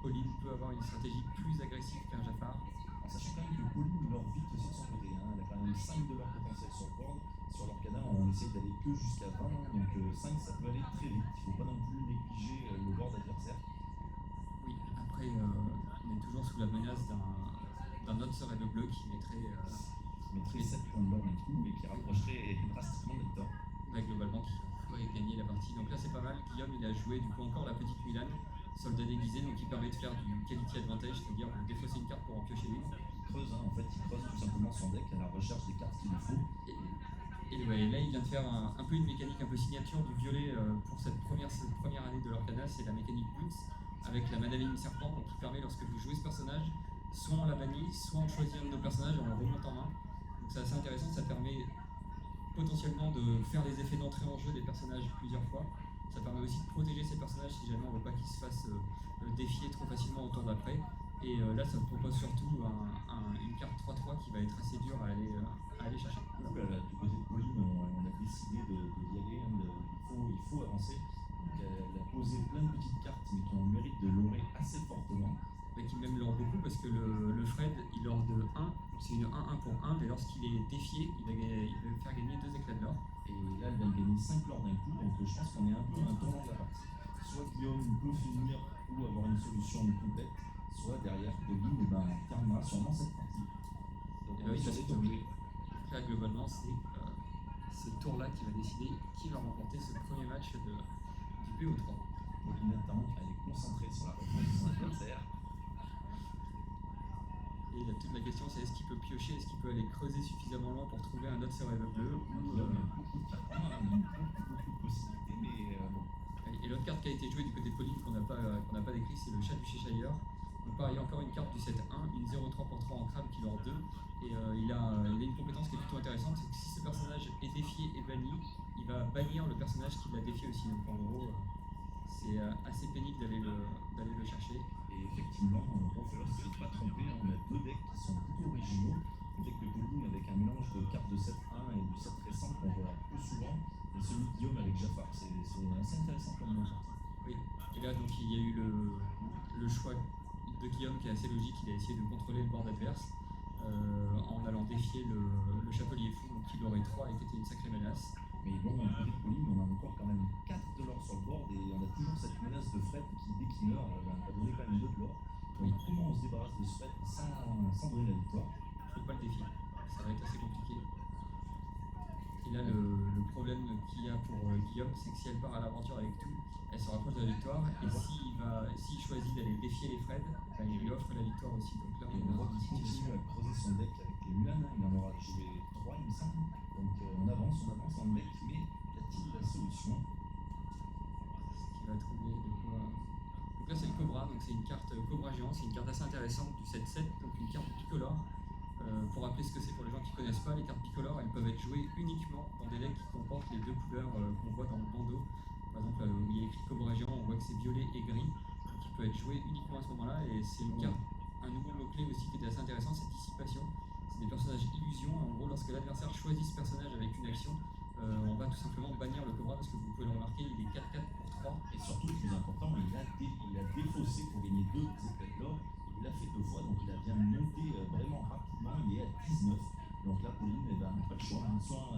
Pauline peut avoir une stratégie plus agressive qu'un Jafar. En sachant quand même que Pauline meurt vite aussi de son côté, hein. Elle a quand même 5 de leur potentiel sur le board. Sur l'Orcana, on essaye d'aller que jusqu'à 20, donc 5 ça peut aller très vite. Il ne faut pas non plus négliger le board adversaire. Oui, après on est toujours sous la menace d'un autre serait de bleu qui mettrait, Qui mettrait 7 points de l'or d'un coup et qui rapprocherait drastiquement de Victor. globalement qui pourrait gagner la partie. Donc là c'est pas mal, Guillaume il a joué du coup encore la petite Milan, soldat déguisé, donc qui permet de faire du quality advantage, c'est-à-dire défausser une carte pour en piocher une. Il creuse, hein, en fait, il creuse tout simplement son deck à la recherche des cartes qu'il lui faut. Et ouais, là il vient de faire un peu une mécanique un peu signature du violet pour cette première année de l'Orcana, c'est la mécanique Boots avec la Manavine Serpent, donc qui permet lorsque vous jouez ce personnage, soit on la bannit, soit on choisit un de nos personnages et on le remonte en main. Donc c'est assez intéressant, ça permet potentiellement de faire les effets d'entrée en jeu des personnages plusieurs fois. Ça permet aussi de protéger ces personnages si jamais on ne veut pas qu'ils se fassent défier trop facilement au tour d'après. Et là ça me propose surtout une carte 3-3 qui va être assez dure à aller chercher. Là, du côté de Pauline, on a décidé d'y aller, hein, il faut avancer. Donc, elle a posé plein de petites cartes mais qui ont le mérite de lorer assez fortement. Mais qui même lore beaucoup parce que le Fred il lore de 1, c'est une 1-1 pour 1, mais lorsqu'il est défié, il va faire gagner 2 éclats de l'or. Et là, elle vient de gagner 5 lors d'un coup, donc je pense qu'on est un peu à un tournant de la partie. Soit Guillaume peut finir ou avoir une solution complète, soit derrière Pauline terminera sûrement cette partie. Donc Et oui, sur ça, des c'est tombées. Là globalement c'est ce tour-là qui va décider qui va remporter ce premier match du BO3. Pauline attend, elle est concentrée sur la réponse de son adversaire. Et toute la question c'est est-ce qu'il peut piocher, est-ce qu'il peut aller creuser suffisamment loin pour trouver un autre Survivor bleu ou Guillaume a beaucoup de cartes en main, beaucoup de possibilités, mais bon. Et l'autre carte qui a été jouée du côté de Pauline qu'on n'a pas décrit, c'est le chat du Cheshire. Donc pareil, encore une carte du set 1, une 0-3 pour 3 en crabe qui lore 2. Et il a une compétence qui est plutôt intéressante, c'est que si ce personnage est défié et banni, il va bannir le personnage qui l'a défié aussi. Donc en gros, c'est assez pénible d'aller le chercher. Et effectivement, Rofelos ne s'est pas trompé, on a 2 decks qui sont plutôt originaux. Le deck de Pauline avec un mélange de cartes de set 1 et du set récent qu'on voit peu souvent, et celui de Guillaume avec Jafar. C'est assez intéressant comme partie. Oui, et là donc il y a eu le choix de Guillaume qui est assez logique, il a essayé de contrôler le board adverse en allant défier le chapelier fou, donc il aurait 3 et qui était une sacrée menace. Mais bon, côté de Pauline, on a encore quand même 4 de l'or sur le board et on a toujours cette menace de Fred qui, dès qu'il meurt, va donner quand même 2 de l'or. Donc comment on se débarrasse de ce Fred sans donner la victoire? Il ne faut pas le défier, ça va être assez compliqué. Et là le problème qu'il y a pour Guillaume, c'est que si elle part à l'aventure avec tout, elle se rapproche de la victoire, et s'il choisit d'aller défier les Fred, il lui offre la victoire aussi. Donc là Et on voit qu'il continue à creuser son deck avec les Mulan, il en aura joué 3 il me semble. Donc on avance en deck, mais y a-t-il la solution? Est-ce qu'il va trouver de quoi... Donc là c'est le Cobra, donc c'est une carte Cobra géant, c'est une carte assez intéressante du set 7, donc une carte bicolore. Pour rappeler ce que c'est pour les gens qui ne connaissent pas, les cartes bicolores elles peuvent être jouées uniquement dans des decks qui comportent les 2 couleurs qu'on voit dans le bandeau. Par exemple, où il y a écrit Cobra géant, on voit que c'est violet et gris, qui peut être joué uniquement à ce moment-là. Et c'est une carte, un nouveau mot-clé aussi qui était assez intéressant, c'est dissipation. C'est des personnages illusions. En gros, lorsque l'adversaire choisit ce personnage avec une action, on va tout simplement bannir le Cobra parce que vous pouvez le remarquer, il est 4-4 pour 3. Et surtout, le plus important, il a défaussé pour gagner 2 éclats de l'or. Il l'a fait 2 fois, donc il a bien monté vraiment rapidement. Il est à 19. Donc là, Pauline, pas le choix. Hein. Soit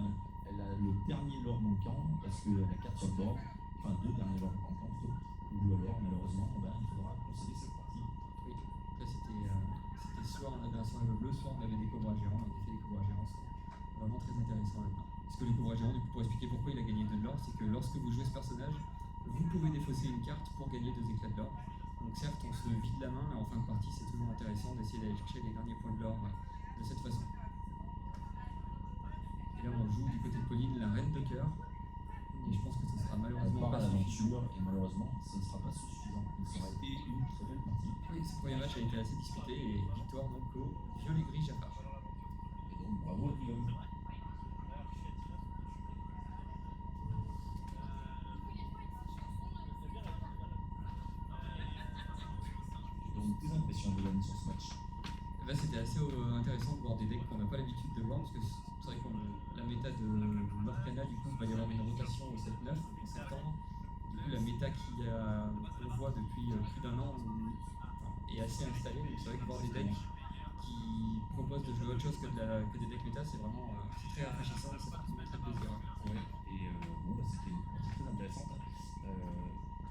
elle a le dernier l'or manquant, parce qu'elle a 4 sur le board, enfin 2 derniers l'or manquants plutôt, ou alors malheureusement, il faudra concéder cette partie. Oui, là c'était soit on avait un sur le bleu, soit on avait des cobras géants, et en effet les cobras géants sont vraiment très intéressants là-dedans. Parce que les cobras géants, du coup, pour expliquer pourquoi il a gagné 2 de l'or, c'est que lorsque vous jouez ce personnage, vous pouvez défausser une carte pour gagner 2 éclats de l'or. Donc certes, on se vide la main, mais en fin de partie, c'est toujours intéressant d'essayer d'aller chercher les derniers points de l'or de cette façon. Et là, on joue du côté de Pauline la reine de cœur. Et je pense que ce sera On malheureusement part à pas suffisant. l'aventure et malheureusement, ce ne sera pas suffisant. Ça aurait été une très belle partie. Oui, ce premier match a été assez disputé et victoire donc au violet-gris Jafar. Et donc, bravo à Guillaume. Donc, tes impressions de l'année sur ce match? Là, c'était assez intéressant de voir des decks qu'on n'a pas l'habitude de voir parce que c'est vrai que la méta de l'Orcana, du coup, il va y avoir une rotation au 7-9 en septembre. Du coup, la méta qu'on voit depuis plus d'1 an est assez installée. Donc, c'est vrai que voir des decks qui proposent de jouer autre chose que des decks méta, c'est vraiment c'est très rafraîchissant et ça fait toujours très plaisir. Ouais, et bon, bah, c'était une partie très intéressante.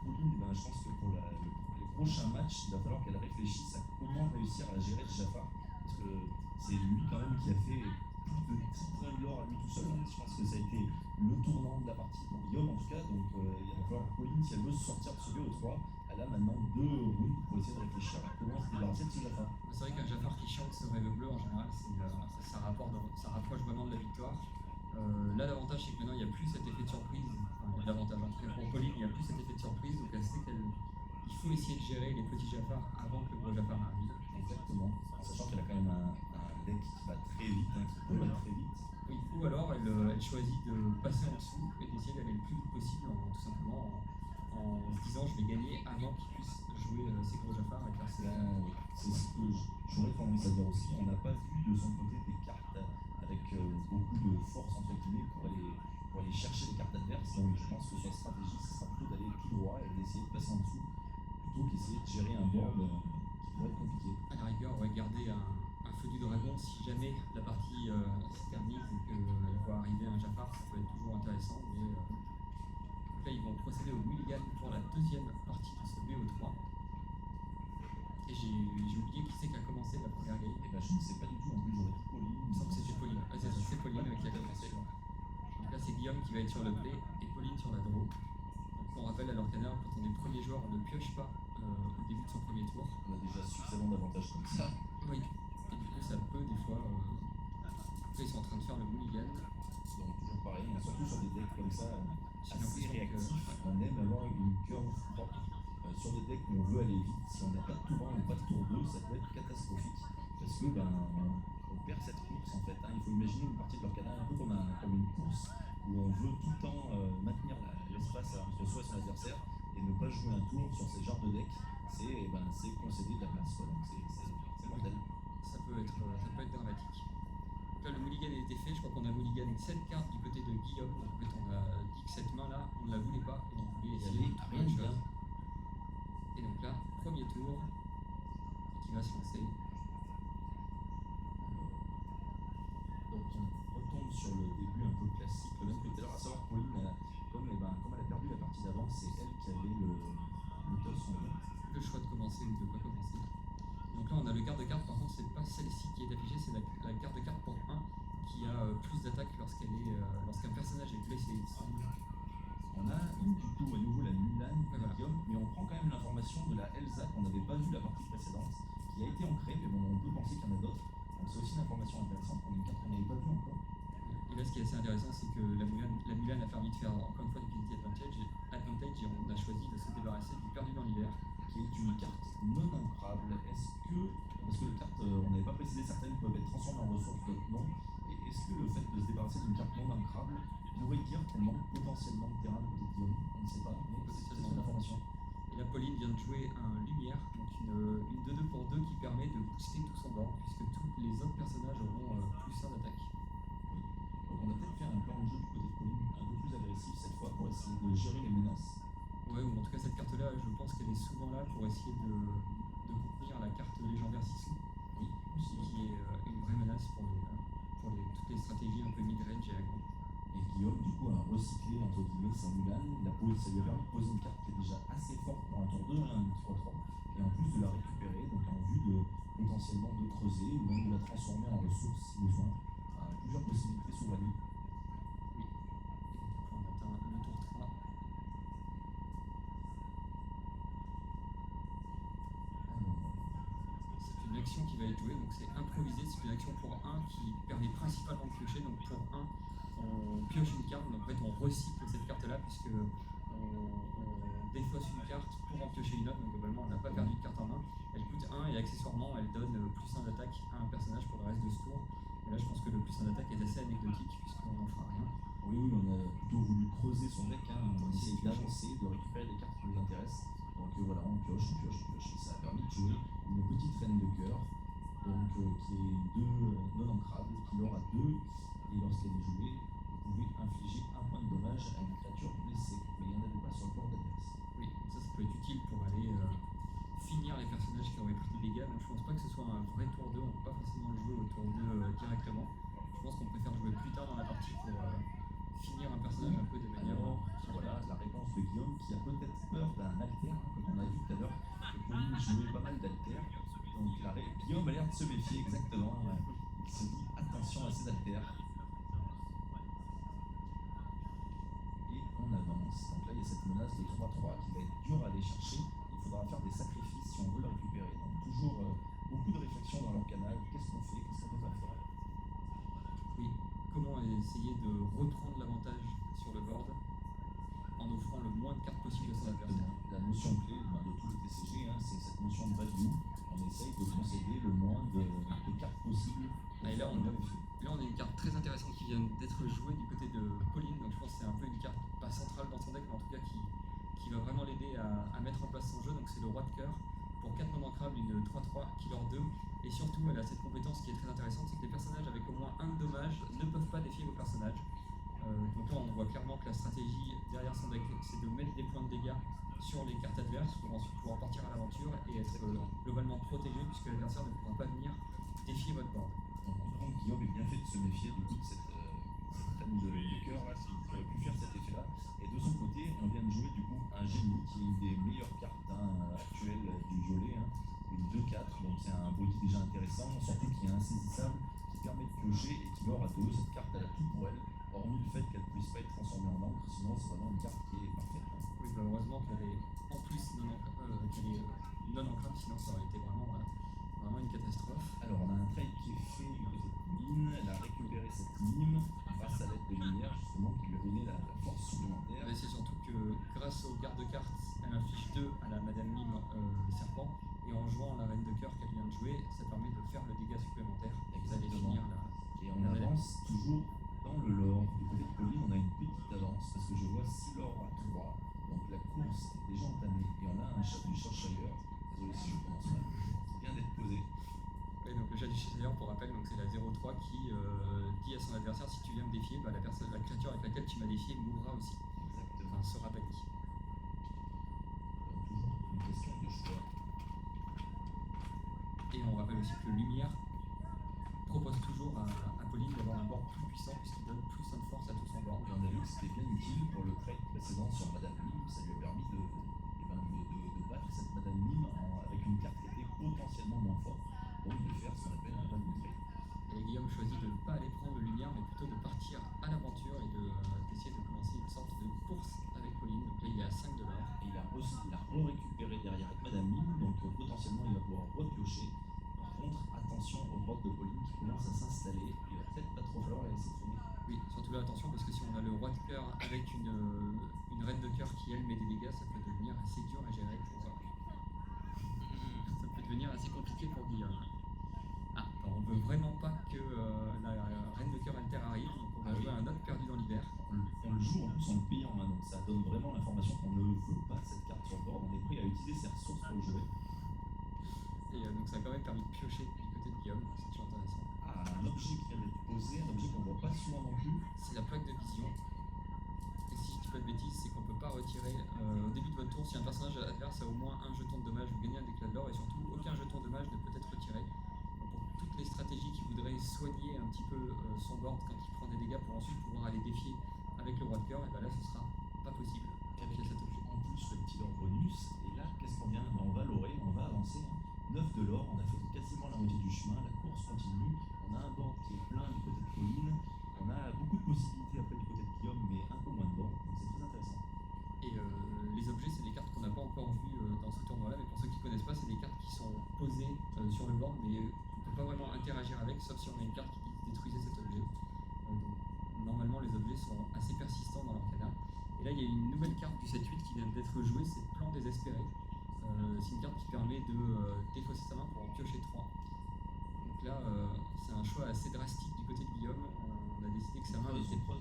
Pauline, ben, je pense que pour les prochains matchs, il va falloir qu'elle réfléchisse à comment réussir à gérer Jafar. Parce que c'est lui quand même qui a fait plus de 10 points de l'or à lui tout seul. Je pense que ça a été le tournant de la partie pour Guillaume en tout cas. Donc il va falloir que Pauline, si elle veut sortir de ce BO3, elle a maintenant 2 rounds pour essayer de réfléchir à comment se débarrasser de ce Jafar. C'est vrai qu'un Jafar qui chante ce rêve bleu en général, ça rapproche vraiment de la victoire. Là, l'avantage, c'est que maintenant, il n'y a plus cet effet de surprise. Enfin, l'avantage, en tout cas pour Pauline, il n'y a plus cet effet de surprise. Donc, elle sait qu'il faut essayer de gérer les petits Jafars avant que le gros Jafar arrive. Exactement. En sachant qu'elle a quand même un deck qui va très vite, qui peut aller très vite. Oui, ou alors elle choisit de passer en dessous et d'essayer d'aller le plus vite possible, tout simplement en se disant je vais gagner avant qu'il puisse jouer ses gros Jafars et faire ses. C'est ce que j'aurais tendance à dire aussi. On n'a pas vu de son côté des cartes avec beaucoup de force entre guillemets pour aller chercher les cartes adverses. Donc je pense que sa stratégie, ce sera plutôt d'aller tout droit et d'essayer de passer en dessous plutôt qu'essayer de gérer un board qui pourrait être compliqué. À la rigueur, on va garder un feu du dragon si jamais la partie s'éternise et qu'elle voit arriver un Jafar, ça peut être toujours intéressant. Mais donc là, ils vont procéder au mulligan pour la deuxième partie de ce BO3. Et j'ai oublié qui c'est qui a commencé la première game. Et ben je ne sais pas du tout, en plus j'aurais dit Pauline. Il me semble que c'était Pauline. Ah, c'est Pauline qui a commencé. Donc là, c'est Guillaume qui va être sur le play et Pauline sur la draw. Donc on rappelle à l'Orcana, quand on est premier joueur, on ne pioche pas au début de son premier tour. On a déjà suffisamment d'avantages comme ça. Oui. Et du coup, ça peut des fois. Là, ils sont en train de faire le mulligan. Donc toujours pareil, surtout sur des decks comme ça, assez réactifs. Ouais. On aime avoir une curve propre. Sur des decks où on veut aller vite, si on n'a pas de tour 1 ou pas de tour 2, ça peut être catastrophique. Parce que on perd cette course en fait. Il faut imaginer une partie de l'Orcana un peu comme une course où on veut tout le temps maintenir l'espace entre soi et son adversaire et ne pas jouer un tour sur ces genres de decks. C'est concéder de la place. Quoi. Donc c'est mortel. Ça peut être dramatique. Donc là, le mulligan a été fait. Je crois qu'on a mulligan 7 cartes du côté de Guillaume. Donc en fait, on a dit que cette main-là, on ne la voulait pas et on voulait essayer de trouver autre chose. Et donc là, premier tour qui va se lancer. Donc on retombe sur le début un peu classique, le même que tout à l'heure, à savoir Pauline, comme elle a perdu la partie d'avant, c'est elle qui avait le toss en fait. Le choix de commencer ou de ne pas commencer. Donc là, on a le quart de carte, par contre, c'est pas celle-ci qui est affichée, c'est la carte de carte pour 1 qui a plus d'attaque lorsqu'un personnage est blessé. On a du coup à nouveau la Mulan, Voilà. Guillaume, mais on prend quand même l'information de la Elsa qu'on n'avait pas vu la partie précédente, qui a été ancrée, mais bon, on peut penser qu'il y en a d'autres. Donc c'est aussi une information intéressante, on a une carte qu'on n'avait pas vue encore. Et là, ce qui est assez intéressant, c'est que la Mulan a permis de faire encore une fois du quality advantage et on a choisi de se débarrasser du perdu dans l'hiver. Qui est une carte non ancrable. Est-ce que, parce que les cartes, on n'avait pas précisé, certaines peuvent être transformées en ressources, d'autres non, et est-ce que le fait de se débarrasser d'une carte non ancrable pourrait dire qu'on manque potentiellement de terrain de côté de Guillaume? On ne sait pas, mais c'est une information. Et là, Pauline vient de jouer un lumière, donc une 2-2 pour 2 qui permet de booster tout son board, puisque tous les autres personnages auront plus 1 d'attaque. Oui. Donc on a peut-être fait un plan de jeu du côté de Pauline un peu plus agressif cette fois pour essayer de gérer les menaces. Ouais, ou en tout cas cette carte-là, je pense qu'elle est souvent là pour essayer de contenir la carte légendaire Sisu, Oui, aussi. qui est une vraie menace pour toutes les stratégies un peu mid-range et aggro. Et Guillaume, du coup, a recyclé entre guillemets sa Mulan. Ça lui a permis de poser une carte qui est déjà assez forte pour un tour 2, un 3-3, et en plus de la récupérer, donc en vue de potentiellement de creuser ou même de la transformer en ressource si besoin. Plusieurs possibilités s'ouvrent à nous. Oui. Et du coup, on atteint le tour 3. C'est une action qui va être jouée, donc c'est improvisé, c'est une action pour 1 qui permet principalement de piocher. Donc pour 1, on pioche une carte, donc en fait on recycle cette carte-là puisque on défausse une carte pour en piocher une autre, donc globalement on n'a pas perdu de carte en main. Elle coûte 1 et accessoirement elle donne plus 1 d'attaque à un personnage pour le reste de ce tour. Et là je pense que le plus 1 d'attaque est assez anecdotique puisqu'on n'en fera rien. Oui, on a plutôt voulu creuser son deck, on essaye d'avancer, de récupérer des cartes qui nous intéressent. Donc voilà, on pioche. Et ça a permis de jouer une petite reine de cœur, donc qui est 2 non ancrables, qui l'aura 2, et lorsqu'elle est jouée, vous pouvez infliger 1 point de dommage à une créature blessée, mais il n'y en avait pas sur le bord d'adverse. Oui, ça peut être utile pour aller finir les personnages qui auraient pris des dégâts. Donc je pense pas que ce soit un vrai tour 2, on ne peut pas forcément le jouer au tour 2 directement. Je pense qu'on préfère jouer plus tard dans la partie pour finir un personnage un peu de manière... Alors, voilà la réponse de Guillaume qui a peut-être peur d'un alter, comme on a vu tout à l'heure, que Pauline jouait pas mal d'alter. Donc Guillaume a l'air de se méfier exactement, il se dit attention à ces alters. Et on avance, donc là il y a cette menace de 3-3 qui va être dure à aller chercher, il faudra faire des sacrifices si on veut le récupérer. Donc toujours beaucoup de réflexion dans leur canal, qu'est-ce qu'on fait, qu'est-ce qu'on peut pas faire. Oui, comment essayer de reprendre l'avantage sur le board en offrant le moins de cartes possible à son adversaire. La notion clé de tous les TCG, c'est cette notion de value. On essaye de concéder le moins de cartes possibles. Et là, on a une carte très intéressante qui vient d'être jouée du côté de Pauline, donc je pense que c'est un peu une carte pas centrale dans son deck, mais en tout cas qui va vraiment l'aider à mettre en place son jeu. Donc c'est le roi de cœur. Pour 4 non ancrables, une 3-3 qui leur 2. Et surtout, elle a cette compétence qui est très intéressante, c'est que les personnages avec au moins 1 de dommage ne peuvent pas défier vos personnages. Donc là, on voit clairement que la stratégie derrière son deck, c'est de mettre des points de dégâts sur les cartes adverses pour ensuite pouvoir partir à l'aventure et être globalement protégé puisque l'adversaire ne pourra pas venir défier votre board. On comprend que Guillaume est bien fait de se méfier du coup de cette reine de cœur là, qui aurait pu faire cet effet-là. Et de son côté, on vient de jouer du coup un génie qui est une des meilleures cartes actuelles du violet, une 2-4, donc c'est un body déjà intéressant, surtout qui est insaisissable, qui permet de piocher et qui l'aura 2. Cette carte elle a tout pour elle, hormis le fait qu'elle ne puisse pas être transformée en encre, sinon c'est vraiment une carte qui est parfaite. Oui, bah heureusement qu'elle est en plus non ancrable, sinon ça aurait été vraiment une catastrophe. Alors on a un trade qui est fait du côté de Mine, elle a récupéré cette mime grâce à l'aide de lumière justement qui lui a donné la force supplémentaire. Mais c'est surtout que grâce au garde-cartes, elle inflige 2 à la Madame Mime Serpent, et en jouant la Reine de Cœur qu'elle vient de jouer, ça permet de faire le dégât supplémentaire. Vous allez finir là. Et on avance toujours dans le lore. Du côté de Pauline, on a une petite avance parce que je vois 6 lore à 3. Donc la course est déjà entamée et on a un chat du Cheshire, désolé si je prononce mal, qui vient d'être posé. Oui, donc le chat du Cheshire, pour rappel, c'est la 0-3 qui dit à son adversaire si tu viens me défier, la créature avec laquelle tu m'as défié mourra aussi. Exactement. Enfin, sera bannie. Donc toujours une question de choix. Et on rappelle aussi que Lumière propose toujours à Pauline d'avoir un board plus puissant puisqu'il donne plus 1 de force à tout son board. Et on a vu que c'était bien utile pour le trade précédent sur Madame Mime, ça lui a permis de battre cette Madame Mime avec une carte qui était potentiellement moins forte, donc de faire ce qu'on appelle un value trade. Et Guillaume choisit de ne pas aller prendre le Lumière mais plutôt de partir à l'aventure et d'essayer de commencer une sorte de course avec Pauline. Donc là il est à 5 $. Et il a re-récupéré derrière avec Madame Mime, donc potentiellement il va pouvoir repiocher. Par contre, attention au board de Pauline qui commence à s'installer, il va peut-être pas trop falloir la laisser traîner. Oui, surtout là attention parce que si on a le roi de cœur avec une reine de cœur qui elle met des dégâts, ça peut devenir assez dur à gérer pour... ça peut devenir assez compliqué pour Guillaume. Ah, on veut vraiment pas que la reine de cœur alter arrive, donc on va jouer un autre perdu dans l'hiver. On le joue en plus en le payant, donc ça donne vraiment l'information qu'on ne veut pas cette carte sur le board, on est prêt à utiliser ses ressources pour le jouer. Et donc ça a quand même permis de piocher du côté de Guillaume, c'est toujours intéressant. Un objet qui vient d'être posé, un objet qu'on ne voit pas souvent non plus. C'est la plaque de vision. Et si je dis pas de bêtises, c'est qu'on ne peut pas retirer au début de votre tour, si un personnage adverse a au moins un jeton de dommage, vous gagnez un déclat de l'or, et surtout aucun jeton de dommage ne peut être retiré. Donc, pour toutes les stratégies qui voudraient soigner un petit peu son board quand il prend des dégâts pour ensuite pouvoir aller défier avec le roi de cœur, et bien là ce sera pas possible avec cet objet. En plus le petit or bonus, et là qu'est-ce qu'on vient? On va lorer, on va avancer. 9 de l'or, on a fait quasiment la moitié On a un board qui est plein du côté de Pauline, on a beaucoup de possibilités après du côté de Guillaume, mais un peu moins de bords, donc c'est très intéressant. Et les objets, c'est des cartes qu'on n'a pas encore vues dans ce tournoi-là, mais pour ceux qui ne connaissent pas, c'est des cartes qui sont posées sur le board, mais on ne peut pas vraiment interagir avec, sauf si on a une carte qui dit détruisez cet objet. Donc, normalement, les objets sont assez persistants dans l'Arcana. Et là, il y a une nouvelle carte du 7-8 qui vient d'être jouée, c'est Plan désespéré. C'est une carte qui permet de défausser sa main pour en piocher 3. Donc là, c'est un choix assez drastique du côté de Guillaume. On a décidé que sa main n'était pas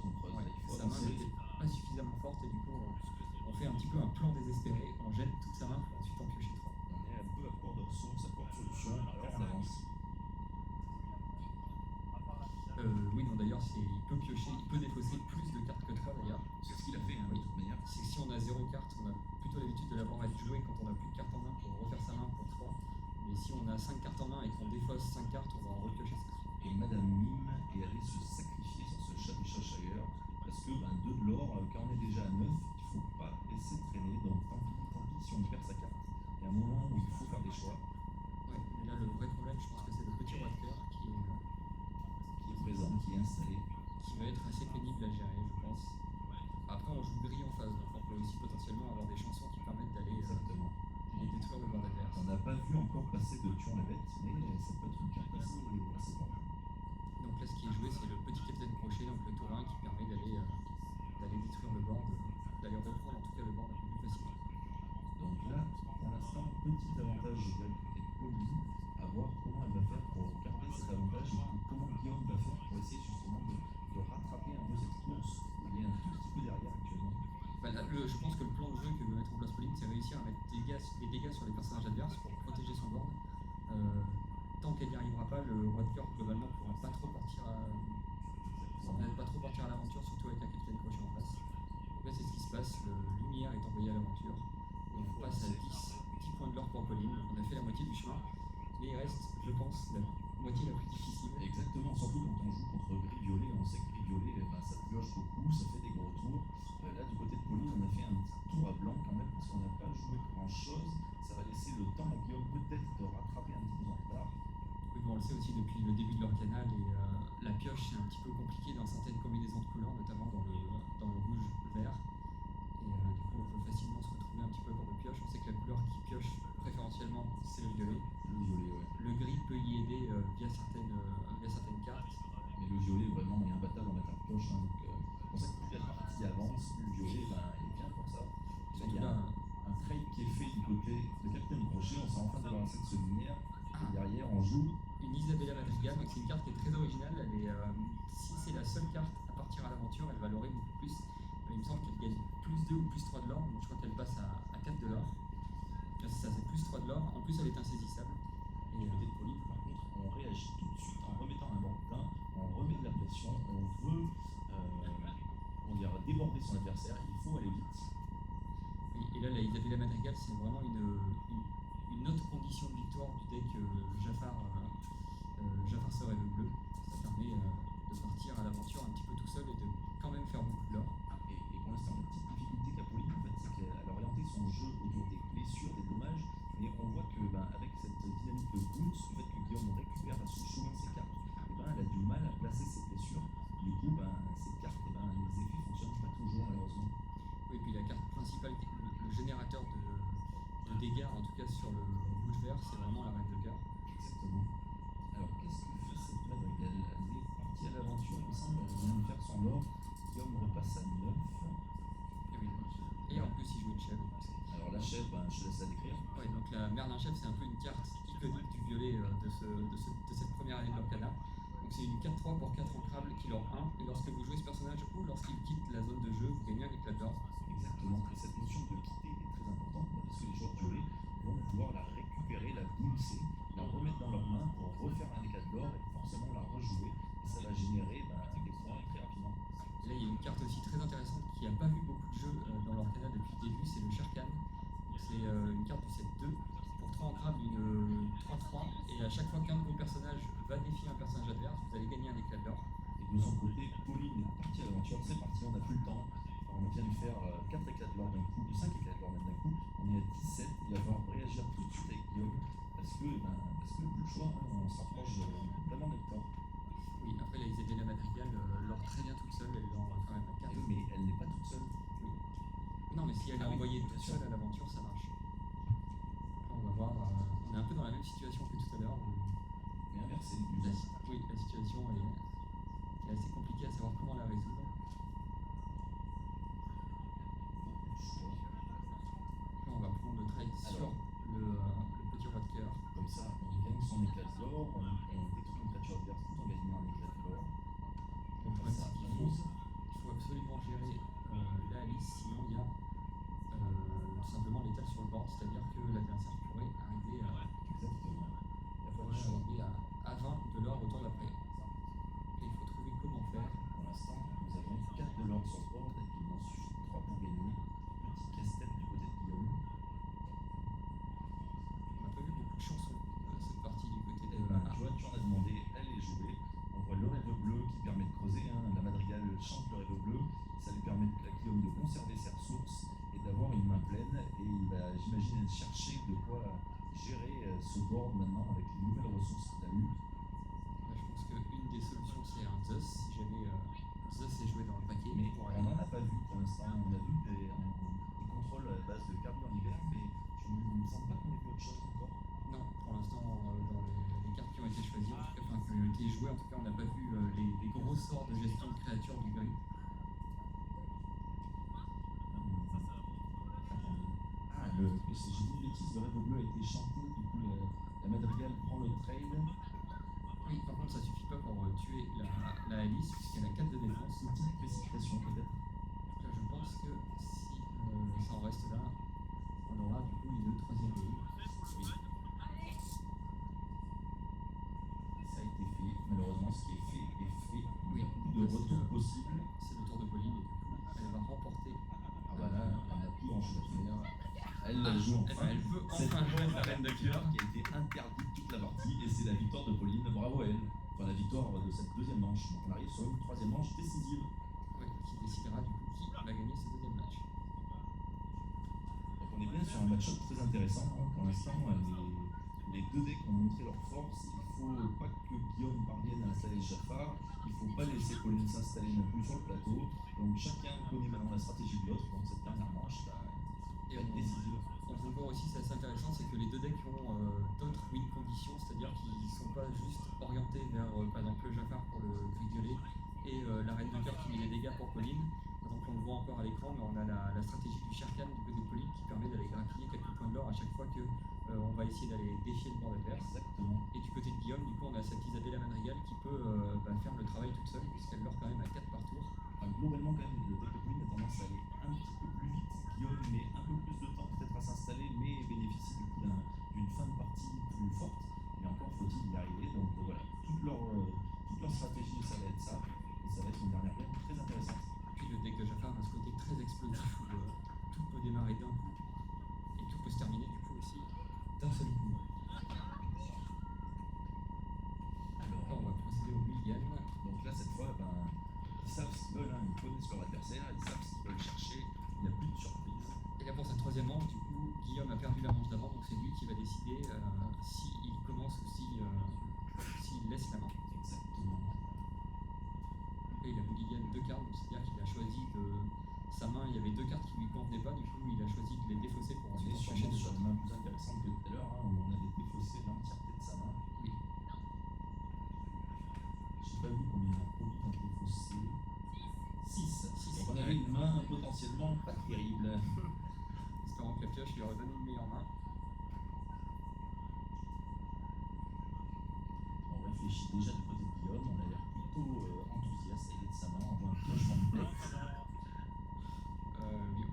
suffisamment forte et du coup, on fait un petit peu un plan désespéré. On jette toute sa main pour ensuite en piocher 3. On est un peu à court de ressources, à court de solutions, alors on avance. Oui, non, d'ailleurs, il peut piocher, il peut défausser plus de cartes que 3 d'ailleurs. C'est ce qu'il a fait, hein, Oui. de toute manière. C'est que si on a 0 carte, on a plutôt l'habitude de l'avoir à jouer quand on a plus de cartes en main pour refaire sa main pour 3. Mais si on a 5 cartes en main et qu'on défausse 5 cartes, on va en repiocher 5. Et Madame Mime est allée se sacrifier sur ce chat du Cheshire parce que 2 de l'or, quand on est déjà à 9, il ne faut pas laisser traîner, donc tant pis si on perd sa carte. Il y a un moment où il faut faire des choix. Ouais, mais là le vrai problème, je pense que c'est le petit roi de cœur qui Qui est présent, qui est installé. va être assez pénible à gérer, je pense. Après, on joue gris en face, donc on peut aussi potentiellement avoir des chansons qui permettent d'aller Exactement. détruire le bord adverse. On n'a pas vu encore passer de Tuon la bête, mais ça peut être une carte assez bonne. Donc là, ce qui est joué, c'est le petit capitaine crochet, donc le tour 1 qui permet d'aller détruire le board, d'aller reprendre en tout cas le board un peu plus facilement. Donc là, pour l'instant, petit avantage, je dirais, du côté de Pauline, à voir comment elle va faire pour garder cet avantage et puis comment Guillaume va faire pour essayer justement de rattraper un peu cette course. Il est un tout petit peu derrière actuellement. Bah, là, je pense que le plan de jeu que veut mettre en place Pauline, c'est réussir à mettre des dégâts sur les personnages adverses pour protéger son board. Tant qu'elle n'y arrivera pas, le roi de cœur globalement pourra pas trop partir à l'aventure, surtout avec un capitaine crochet en face. Donc là, c'est ce qui se passe. Le lumière est envoyé à l'aventure et on passe à 10 points de l'or pour Pauline. On a fait la moitié du chemin, mais il reste, je pense, la moitié la plus difficile. Exactement, surtout quand on joue contre gris-violet, on sait que gris-violet, ça pioche beaucoup, ça fait des gros tours. Là, du côté de Pauline, on a fait un petit tour à blanc quand même, parce qu'on n'a pas joué grand-chose. Ça va laisser le temps à Guillaume peut-être de rattraper un petit peu en retard. Oui, bon, on le sait aussi depuis le début de l'Arcana, la pioche c'est un petit peu compliqué dans certaines combinaisons de couleurs, notamment dans le rouge-vert. Et du coup, on peut facilement se retrouver un petit peu à court de pioche. On sait que la couleur qui pioche préférentiellement, c'est le violet. Le violet, ouais. Le gris peut y aider via certaines cartes. Mais le violet, vraiment, il y a un bâtard dans la carte pioche. Donc, c'est pour ça que plus la partie avance, plus le violet est bien pour ça. Là, il y a un trade qui est fait du côté de Capitaine Crochet. On s'est enfin débarrassé de ce lumière. Et derrière, on joue une Isabella Madrigal, donc c'est une carte qui est très originale. Si c'est la seule carte à partir à l'aventure, elle valorait beaucoup plus. Il me semble qu'elle gagne plus 2 ou plus 3 de l'or, donc je crois qu'elle passe à 4 de l'or. Là, c'est ça, c'est plus 3 de l'or. En plus, elle est insaisissable. Et du côté de Pauline, par contre, on réagit tout de suite en remettant un banc plein, on remet de la pression, on veut déborder son adversaire, il faut aller vite. Oui, et là, la Isabella Madrigal, c'est vraiment une autre condition de victoire du deck Jafar Sœur et Bleu. Ça permet de partir à l'aventure un petit peu tout seul et de quand même faire beaucoup de l'or. Et pour l'instant, la petite difficulté qu'a Pauline, en fait, c'est qu'elle a orienté son jeu autour des blessures, des dommages, mais on voit que avec cette dynamique de boost, le fait que Guillaume récupère à son chemin ses cartes, elle a du mal à placer ses blessures. Du coup, ces cartes, les effets ne fonctionnent pas toujours, malheureusement. Oui, et puis la carte principale, le générateur de dégâts, en tout cas sur le rouge vert, c'est vraiment la reine de cœur. Exactement. Alors, qu'est-ce que fait cette Madrigal? Elle est partie à l'aventure, il me semble, elle vient de faire son or. Guillaume repasse à 9. Et oui, et en plus, il joue une chèvre. Alors, la chèvre, je te laisse la décrire. Oui, donc la Merlin Chef, c'est un peu une carte iconique du violet de cette première année de l'Arcana. Donc c'est une 4-3 pour 4 ancrables qui leur 1, et lorsque vous jouez ce personnage ou lorsqu'il quitte la zone de jeu, vous gagnez un éclat d'or. Exactement, et cette notion de quitter est très importante parce que les joueurs violets vont vouloir la récupérer, la bouncer, la remettre dans leurs mains pour refaire un éclat d'or et forcément la rejouer, et ça va générer des points très rapidement. Et là, il y a une carte aussi très intéressante qui n'a pas vu beaucoup de jeux dans l'Arcana depuis le début, c'est le Sharkan. C'est une carte du set 2. Pour 3 ancrables, une 3-3, et à chaque fois qu'un de vos personnages va défier un personnage adverse, vous allez gagner un éclat d'or. Et de son côté, Pauline est partie à l'aventure, c'est parti, on n'a plus le temps. On vient de faire 4 éclats de l'or d'un coup, 5 éclats de l'or même d'un coup. On est à 17, il va falloir réagir tout de suite avec Guillaume, parce que plus le choix, on se rapproche vraiment de victoire. Oui, après la Isabella Madrigal lord très bien toute seule, elle lord quand même à 4. Mais elle n'est pas toute seule. Oui. Non, mais si elle est Ah oui, envoyée bien toute sûr. seule à l'aventure, ça marche. Là, on va voir, on est un peu dans la même situation que tout à l'heure. Mais inversé, du La, coup. oui, la situation est assez compliquée à savoir comment la résoudre. Choix. Là, on va prendre le trade sur Alors. le petit roi de cœur. Comme ça, on gagne son éclat de l'or, on détruit une créature adverse tout en gagnant un éclat de l'or. Le problème, Ça, c'est qu'il 11. faut absolument gérer la Alice, sinon il y a tout simplement l'étal sur le board, c'est-à-dire que l'adversaire pourrait arriver Exactement. Il n'y a pas de choix. à 20 de l'or au tour d'après. Et il faut trouver comment faire. Pour l'instant, nous avons 4 de l'or sur le board et il en suffit 3 pour gagner. Petit casse-tête du côté de Guillaume. On n'a pas vu beaucoup de chansons cette partie du côté Eh de ben, tu vois, tu en as demandé, elle est jouée. On voit le rêve bleu qui permet de creuser. La madrigale chante le rêve bleu. Ça lui permet à Guillaume de conserver ses ressources et d'avoir une main pleine. Et il va, j'imagine, chercher de quoi gérer ce board maintenant avec les nouvelles ressources qu'il a eues. Là, je pense qu'une des solutions c'est un Zeus. Si jamais Zeus est joué dans le paquet. Mais pour on n'en a pas vu pour l'instant. On a vu des contrôles à base de cardio en hiver, mais je ne me semble pas qu'on ait vu autre chose encore. Non, pour l'instant, dans les cartes qui ont été choisies, en tout cas, enfin, qui ont été jouées, en tout cas, on n'a pas vu les gros sorts de gestion de créatures du gris. Ah, j'ai dit une bêtise, le rêve bleu a été chanté, du coup la madrigale prend le trade. Oui, par contre, ça suffit pas pour tuer la Alice, puisqu'elle a 4 de défense. Une petite précipitation peut-être. Donc là, je pense que si ça en reste là, on aura du coup une troisième grille. Oui. Ça a été fait. Malheureusement, ce qui est fait est fait. Il y a beaucoup de retours possibles. C'est le tour de Pauline, et du coup, elle va remporter. Ah bah là, elle n'a plus grand chose à faire. Elle la joue enfin. Elle peut Cette enfin jouer la reine de cœur. qui a été interdite toute la partie et c'est la victoire de Pauline. Bravo à elle. Enfin, la victoire de cette deuxième manche. Donc on arrive sur une troisième manche décisive. Oui, qui décidera du coup qui va gagner ce deuxième match. Donc on est bien sur un match-up très intéressant. Pour l'instant, les deux decks ont montré leur force. Il ne faut pas que Guillaume parvienne à installer Jafar. Il ne faut pas laisser Pauline s'installer non plus sur le plateau. Donc chacun connaît maintenant la stratégie de l'autre. Donc cette dernière manche va être décisive. On peut voir aussi, c'est assez intéressant, c'est que les deux decks ont d'autres win conditions, c'est-à-dire qu'ils ne sont pas juste orientés vers, par exemple, le Jafar pour le gris violet et la reine de cœur qui met les dégâts pour Pauline. Donc on le voit encore à l'écran, mais on a la stratégie du Sherkan du côté de Pauline qui permet d'aller grappiller quelques points de l'or à chaque fois que on va essayer d'aller défier le board adverse. Exactement. Et du côté de Guillaume, du coup, on a cette Isabella Madrigal qui peut faire le travail toute seule, puisqu'elle lord quand même à 4 par tour. Enfin, globalement, quand même, le deck de Pauline a tendance à aller un petit peu plus vite. Guillaume met un peu plus de temps peut-être à s'installer, mais bénéficie du coup d'une fin de partie plus forte. Mais encore faut-il y arriver. Donc voilà, toute leur stratégie, ça va être ça. Et ça va être une dernière game très intéressante. Puis le deck de Jafar a ce côté très explosif où tout peut démarrer d'un coup et tout peut se terminer du coup aussi d'un seul coup. Alors, Là, on va procéder au William. donc là, cette fois, ils savent ce qu'ils veulent, ils connaissent leur adversaire, ils savent ce qu'ils veulent chercher, il n'y a plus de surprise. Et là pour cette troisième manche, du coup, Guillaume a perdu la manche d'avant, donc c'est lui qui va décider s'il commence ou s'il laisse la main. Exactement. Et il a William 2 cartes, donc c'est-à-dire qu'il a choisi sa main, il y avait 2 cartes qui lui convenaient pas, du coup il a choisi de les défausser pour On est ensuite sûrement chercher sur une main plus intéressante que tout à l'heure, où on avait défaussé l'entièreté de sa main. Oui. J'ai pas vu combien Pauline a défaussé. 6. Donc on avait Ouais. une main potentiellement pas terrible. Espérant que la pioche lui aurait donné une meilleure main. On réfléchit déjà du côté de Guillaume, on a l'air plutôt enthousiaste à l'idée de sa main, on voit un clochement de tête. Oui,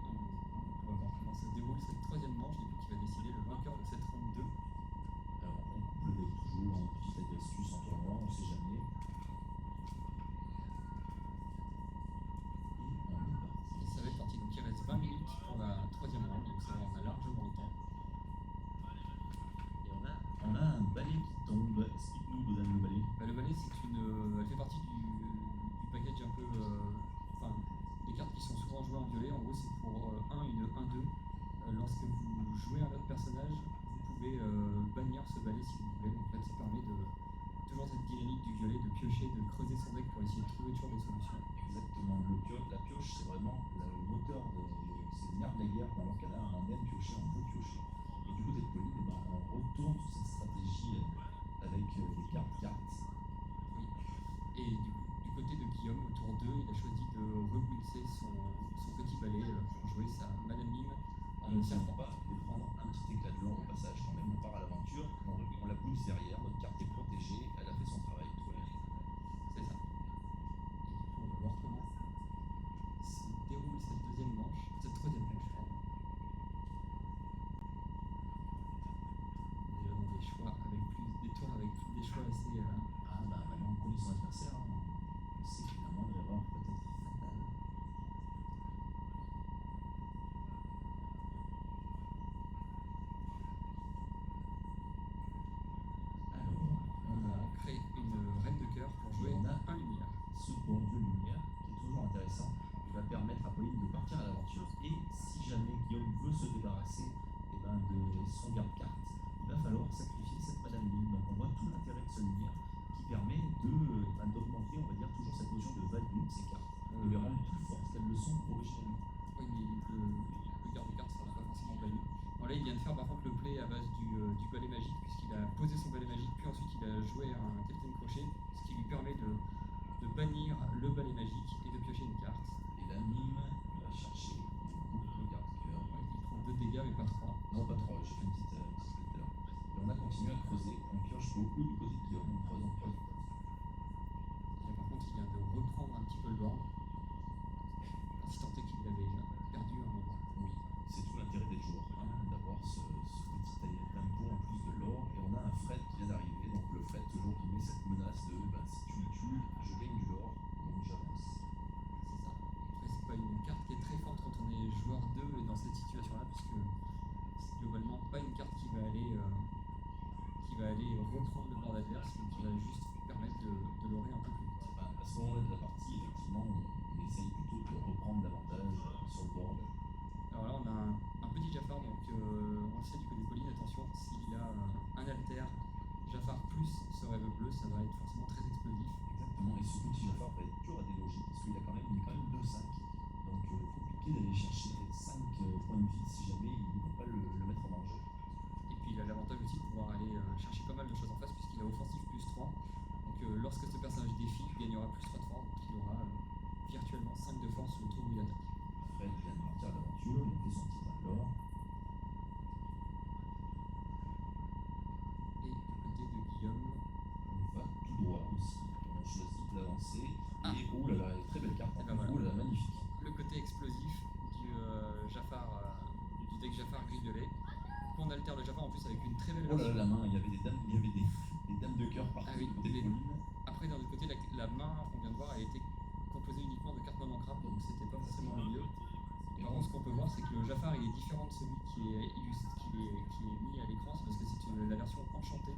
on va voir comment se déroule cette troisième manche, du coup qui va décider le vainqueur de cette ronde 2. Alors on coupe le deck toujours, en petite astuce en tournoi, on sait jamais. Et on est parti. Et ça va être parti, donc il reste 20 minutes pour la troisième ronde, donc ça va, on a largement le temps. Et on a un balai qui tombe. Explique-nous, Dodan, le balai. Le balai, elle fait partie du package un peu, enfin, des cartes qui sont souvent jouées en violet. En gros, c'est pour une 1-2. Lorsque vous jouez un autre personnage, vous pouvez bannir ce balai si vous voulez. Donc là, ça permet de toujours cette dynamique du violet, de piocher, de creuser son deck pour essayer de trouver toujours des solutions. Exactement. La pioche, c'est vraiment le moteur, c'est le nerf de la guerre dans l'Arcana. On aime piocher, on veut piocher. Et du côté de Pauline, eh ben, on retourne sur cette stratégie avec des cartes. Oui. Et du côté de Guillaume, au tour 2, il a choisi de reblitzer son petit balai pour jouer sa Madame Mime. On ne s'attend pas de prendre un petit éclat de l'or au passage quand même. On part à l'aventure, on la pousse derrière, notre carte est protégée, elle a fait son travail, tout va bien. C'est ça. Et du coup, on va voir comment se déroule cette troisième manche, pardon. Déjà dans des choix avec des tours avec des choix assez. Ah bah maintenant on connaît son adversaire, hein. On sait qu'il y a la moindre erreur peut-être fatale. Alors, On a créé une reine de cœur pour jouer on a un lumière. ce bon vieux lumière qui est toujours intéressant, qui va permettre à Pauline de partir à l'aventure. Et si jamais Guillaume veut se débarrasser de son garde-carte, il va falloir sacrifier cette Madame Mime. Donc on voit tout l'intérêt de ce lumière qui permet d'augmenter, on va dire, toujours cette notion de value de ces cartes, de les rendre plus fortes qu'elles le sont originellement. Oui, mais le garde-carte ne sera pas forcément banni. Bon, là, il vient de faire par contre le play à base du balai magique, puisqu'il a posé son balai magique, puis ensuite il a joué un Captain Crochet, ce qui lui permet de bannir le balai magique et de piocher une carte. Et la mime va chercher le garde-cœur. Ouais, il prend 2 dégâts, mais pas 3. Non, pas 3, j'ai fait une petite tout à l'heure. Et on a continué à creuser, on pioche beaucoup du côté de Guillaume, on creuse. Et là, par contre, il vient de reprendre un petit peu le board, si tant est qu'il l'avait perdu à un moment. Oui, c'est tout l'intérêt des joueurs, hein, d'avoir ce petit tempo en plus de l'or. Et on a un Fred qui vient d'arriver, donc le Fred toujours qui met cette menace de si tu me tues, je gagne de l'or, donc j'avance. C'est ça. Après, c'est pas une carte qui est très forte quand on est joueur 2 et dans cette situation-là, puisque c'est globalement pas une carte qui va aller reprendre le board adverse, mais qui va juste permettre de l'orer un peu plus vite. À ce moment-là de la partie, effectivement, on essaye plutôt de reprendre davantage sur le board. Alors là, on a un petit Jafar, donc on le sait du côté de Pauline, attention, s'il a un alter Jafar plus ce rêve bleu, ça va être forcément très explosif. Exactement, et ce petit Jafar va être dur à déloger, parce qu'il a quand même 2-5. Donc compliqué d'aller chercher 5 points de vie si jamais il ne peut pas le mettre en danger. Et puis il a l'avantage aussi de pouvoir aller chercher pas mal de choses en face, puisqu'il a offensif plus 3. Donc lorsque ce personnage défie, il gagnera plus 3 de force, donc il aura virtuellement 5 de force le tour où il attaque. Fred vient de partir à l'aventure, il a fait son petit pain d'or. Et du côté de Guillaume, On va tout droit aussi. On choisit d'avancer. Ah. Et oh là là, très belle carte. Et ben voilà. Oh là là, magnifique. le côté explosif du Jafar, du deck Jafar gris-violet. On altère le Jafar en plus avec une très belle Oh là version. là, la main, il y avait des dames de cœur partout Ah oui, du côté de les- Pauline. Après, d'un autre côté, la main, on vient de voir, elle était composée uniquement de cartes non ancrables, donc c'était pas forcément le mieux. Et par contre, ce qu'on peut voir, c'est que le Jafar, il est différent de celui qui est mis à l'écran, c'est parce que c'est la version enchantée.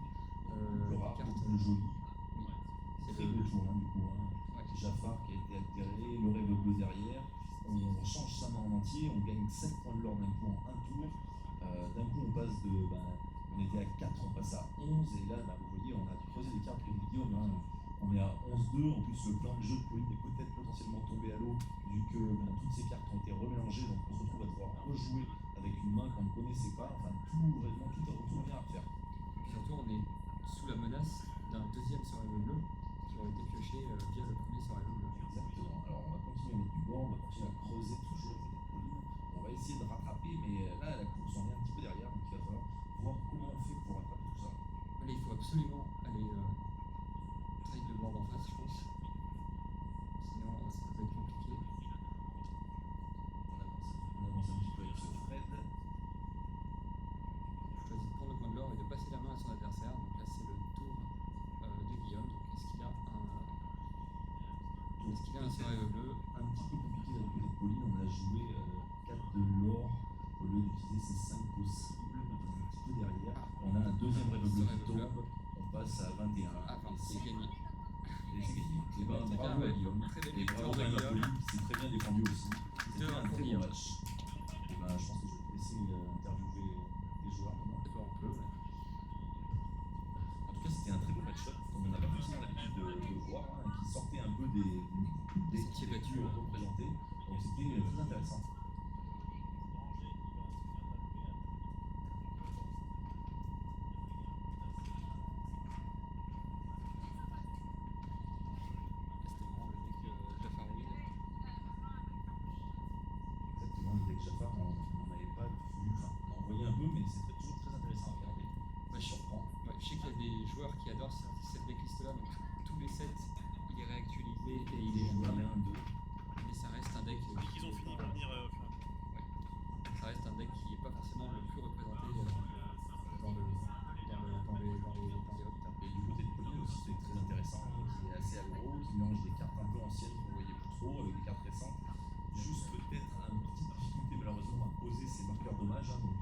Le rare, carte. le joli. Oui, c'est Très le. beau tour, hein, du coup. Hein. Ouais. Jafar qui a été altéré, le rêve bleu derrière. On change sa main en entier, on gagne 7 points de l'or d'un coup en un tour. D'un coup, on passe on était à 4, on passe à 11. Et là, vous voyez, on a creusé les cartes comme Guillaume. Hein. On est à 11-2. En plus, le plan de jeu de Pauline est peut-être potentiellement tombé à l'eau, vu que toutes ces cartes ont été remélangées. Donc, on se retrouve à devoir rejouer avec une main qu'on ne connaissait pas. Enfin, tout revient à refaire. Puis surtout, on est sous la menace d'un deuxième Survival bleu qui aurait été pioché via le premier Survival bleu. Exactement. Alors, on va continuer à mettre du bord, on va continuer à creuser toujours côté de Pauline. On va essayer de rattraper, mais là, à la course, on est un petit peu derrière. Donc, il va falloir voir comment on fait pour rattraper tout ça. Là, il faut absolument aller trade le board en face, je pense. Sinon, ça peut être compliqué. On avance un petit peu avec ce Fred. Je choisis de prendre le point de l'or et de passer la main à son adversaire. Donc là, c'est le tour de Guillaume. Donc, est-ce qu'il a un Survival bleu? Un petit peu compliqué du côté de Pauline. On a joué 4 de l'or au lieu d'utiliser ces 5 possibles. On est un petit peu derrière. On a un deuxième rêve bleu qui tombe. On passe à 21. Ah, enfin, c'est gagné. Et c'est gagné. Et ben, Très bravo bien, à Guillaume. très belle Et victoire bravo de à Guillaume. Pauline qui s'est très bien défendu aussi. C'était 2-1 un pour très bon Guillaume. match. Et ben, je pense que je vais te laisser interviewer les joueurs maintenant. On peut, ouais. En tout cas, c'était un très beau match-up. On en a pas effectivement l'habitude de voir, hein, qui sortaient un peu des Sentiers battus, battus représentés. Donc c'était très intéressant. C'était marrant le deck Jafar Will. Exactement, le deck Jafar, on n'en avait pas vu, enfin on en voyait un peu, mais c'était toujours très intéressant à regarder. Ça surprend. Ouais, je sais qu'il y a des joueurs qui adorent cette decklist là, donc tous les sets il est réactualisé et il est joué. 1, 2. Mais ça reste un deck Dès qu'ils ont fini, ils vont venir au fur et à mesure. ça reste un deck qui n'est pas forcément le plus représenté dans les hot tables. Et du côté de Pauline aussi, c'est très intéressant, hein, qui est assez aggro, qui mélange des cartes un peu anciennes qu'on ne voyait plus trop avec des cartes récentes. Juste peut-être une petite difficulté malheureusement à poser ses marqueurs dommages, hein, donc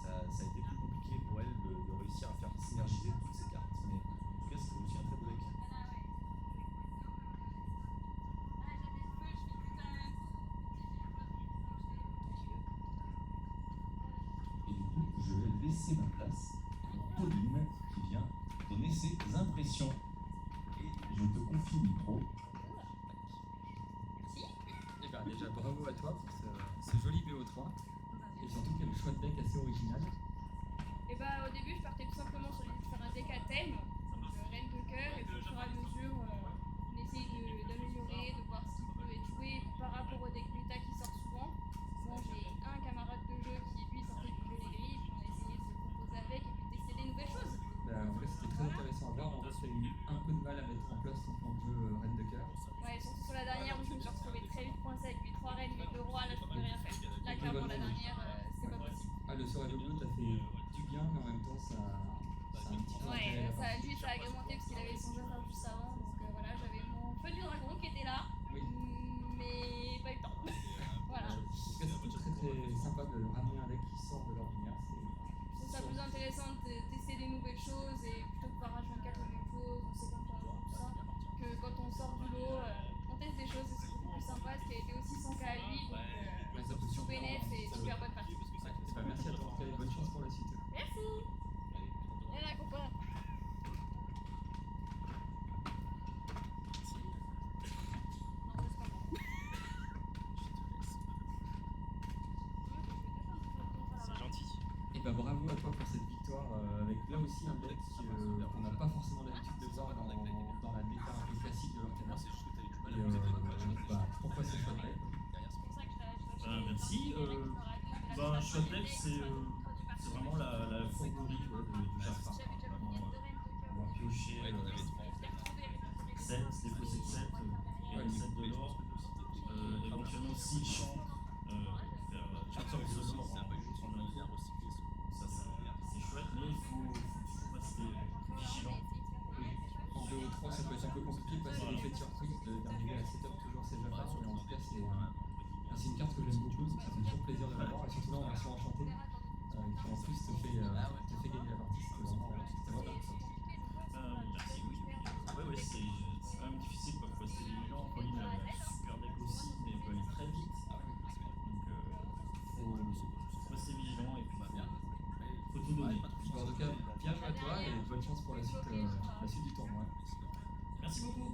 ça a été plus compliqué pour elle de réussir à faire synergiser toutes ces cartes. Mais en tout cas, c'était aussi un très beau deck. Et du coup, je vais laisser ma place à Pauline qui vient donner ses impressions. Et je te confie le micro. Et bien déjà bravo à toi pour ce joli BO3 et surtout quel choix de deck assez original. Et bah au début je partais tout simplement sur l'idée de faire un deck à thème, donc reine de cœur, et puis au fur et à mesure on essaye d'améliorer, de voir ce qui peut être joué par rapport au deck méta qui sort souvent. Bon, j'ai un camarade de jeu qui lui sortait du jeu les grilles, puis on a essayé de se composer avec et puis de tester des nouvelles choses. En vrai c'était très intéressant à voir, en vrai j'ai eu un peu de mal à mettre en place ton plan de jeu reine de cœur. Ouais, surtout sur la dernière où je me suis retrouvée très vite coincée avec mes 3 reines, mes 2 rois, là je pouvais rien faire. Là clairement la dernière c'était pas possible. Ah le sort bleu t'as fait du bien mais en même temps ça a un petit peu Ouais, enterré la ça, partie. lui ça a agrémenté parce qu'il avait son jeu juste avant, donc voilà, j'avais mon feu du dragon qui était là, Oui. mais pas eu le temps. Voilà. En tout cas c'était très très sympa de ramener un deck qui sort de l'ordinaire. Je trouve ça plus intéressant de tester des nouvelles choses et plutôt que par H24 la même chose, on sait quand on joue tout ça, que quand on sort du lot, on teste des choses et c'est beaucoup plus sympa, ce qui a été aussi son cas à lui, donc Ouais, ça peut tout surprendre. bénéf, c'est super bonne partie. Ouais, et bah, merci à toi en tout cas et bonne chance pour la suite. Merci. Et la copain. Non, c'est pas moi. C'est gentil. Et bah bravo à toi pour cette victoire avec là aussi un deck qu'on n'a pas forcément l'habitude de voir dans la méta un peu classique de l'Arcana. Bah, pourquoi ce choix de deck? Merci. Shot deck, c'est vraiment la fourberie de Jafar. On va piocher 7, défausser de 7 et 7 de l'or. Éventuellement, s'il chante, faire chaque sorte d'isolement en prendre un tour. Ça, c'est chouette, mais il faut rester vigilant. En 2 ou 3, ça peut être un peu compliqué de passer l'effet de surprise, d'arriver à setup toujours ces Jafar, mais en tout cas, c'est une carte que j'aime beaucoup, donc ça fait toujours plaisir de l'avoir, et surtout là en version enchantée, qui en plus te fait gagner la partie, c'était vraiment top. Merci, oui. Ouais, c'est quand même difficile, quoi. Faut rester vigilant. Pauline a un super deck aussi, mais elle peut aller très vite. Donc, faut rester vigilant et puis faut tout donner. Bon, en tout cas, bien joué à toi et bonne chance pour la suite du tournoi. Merci beaucoup.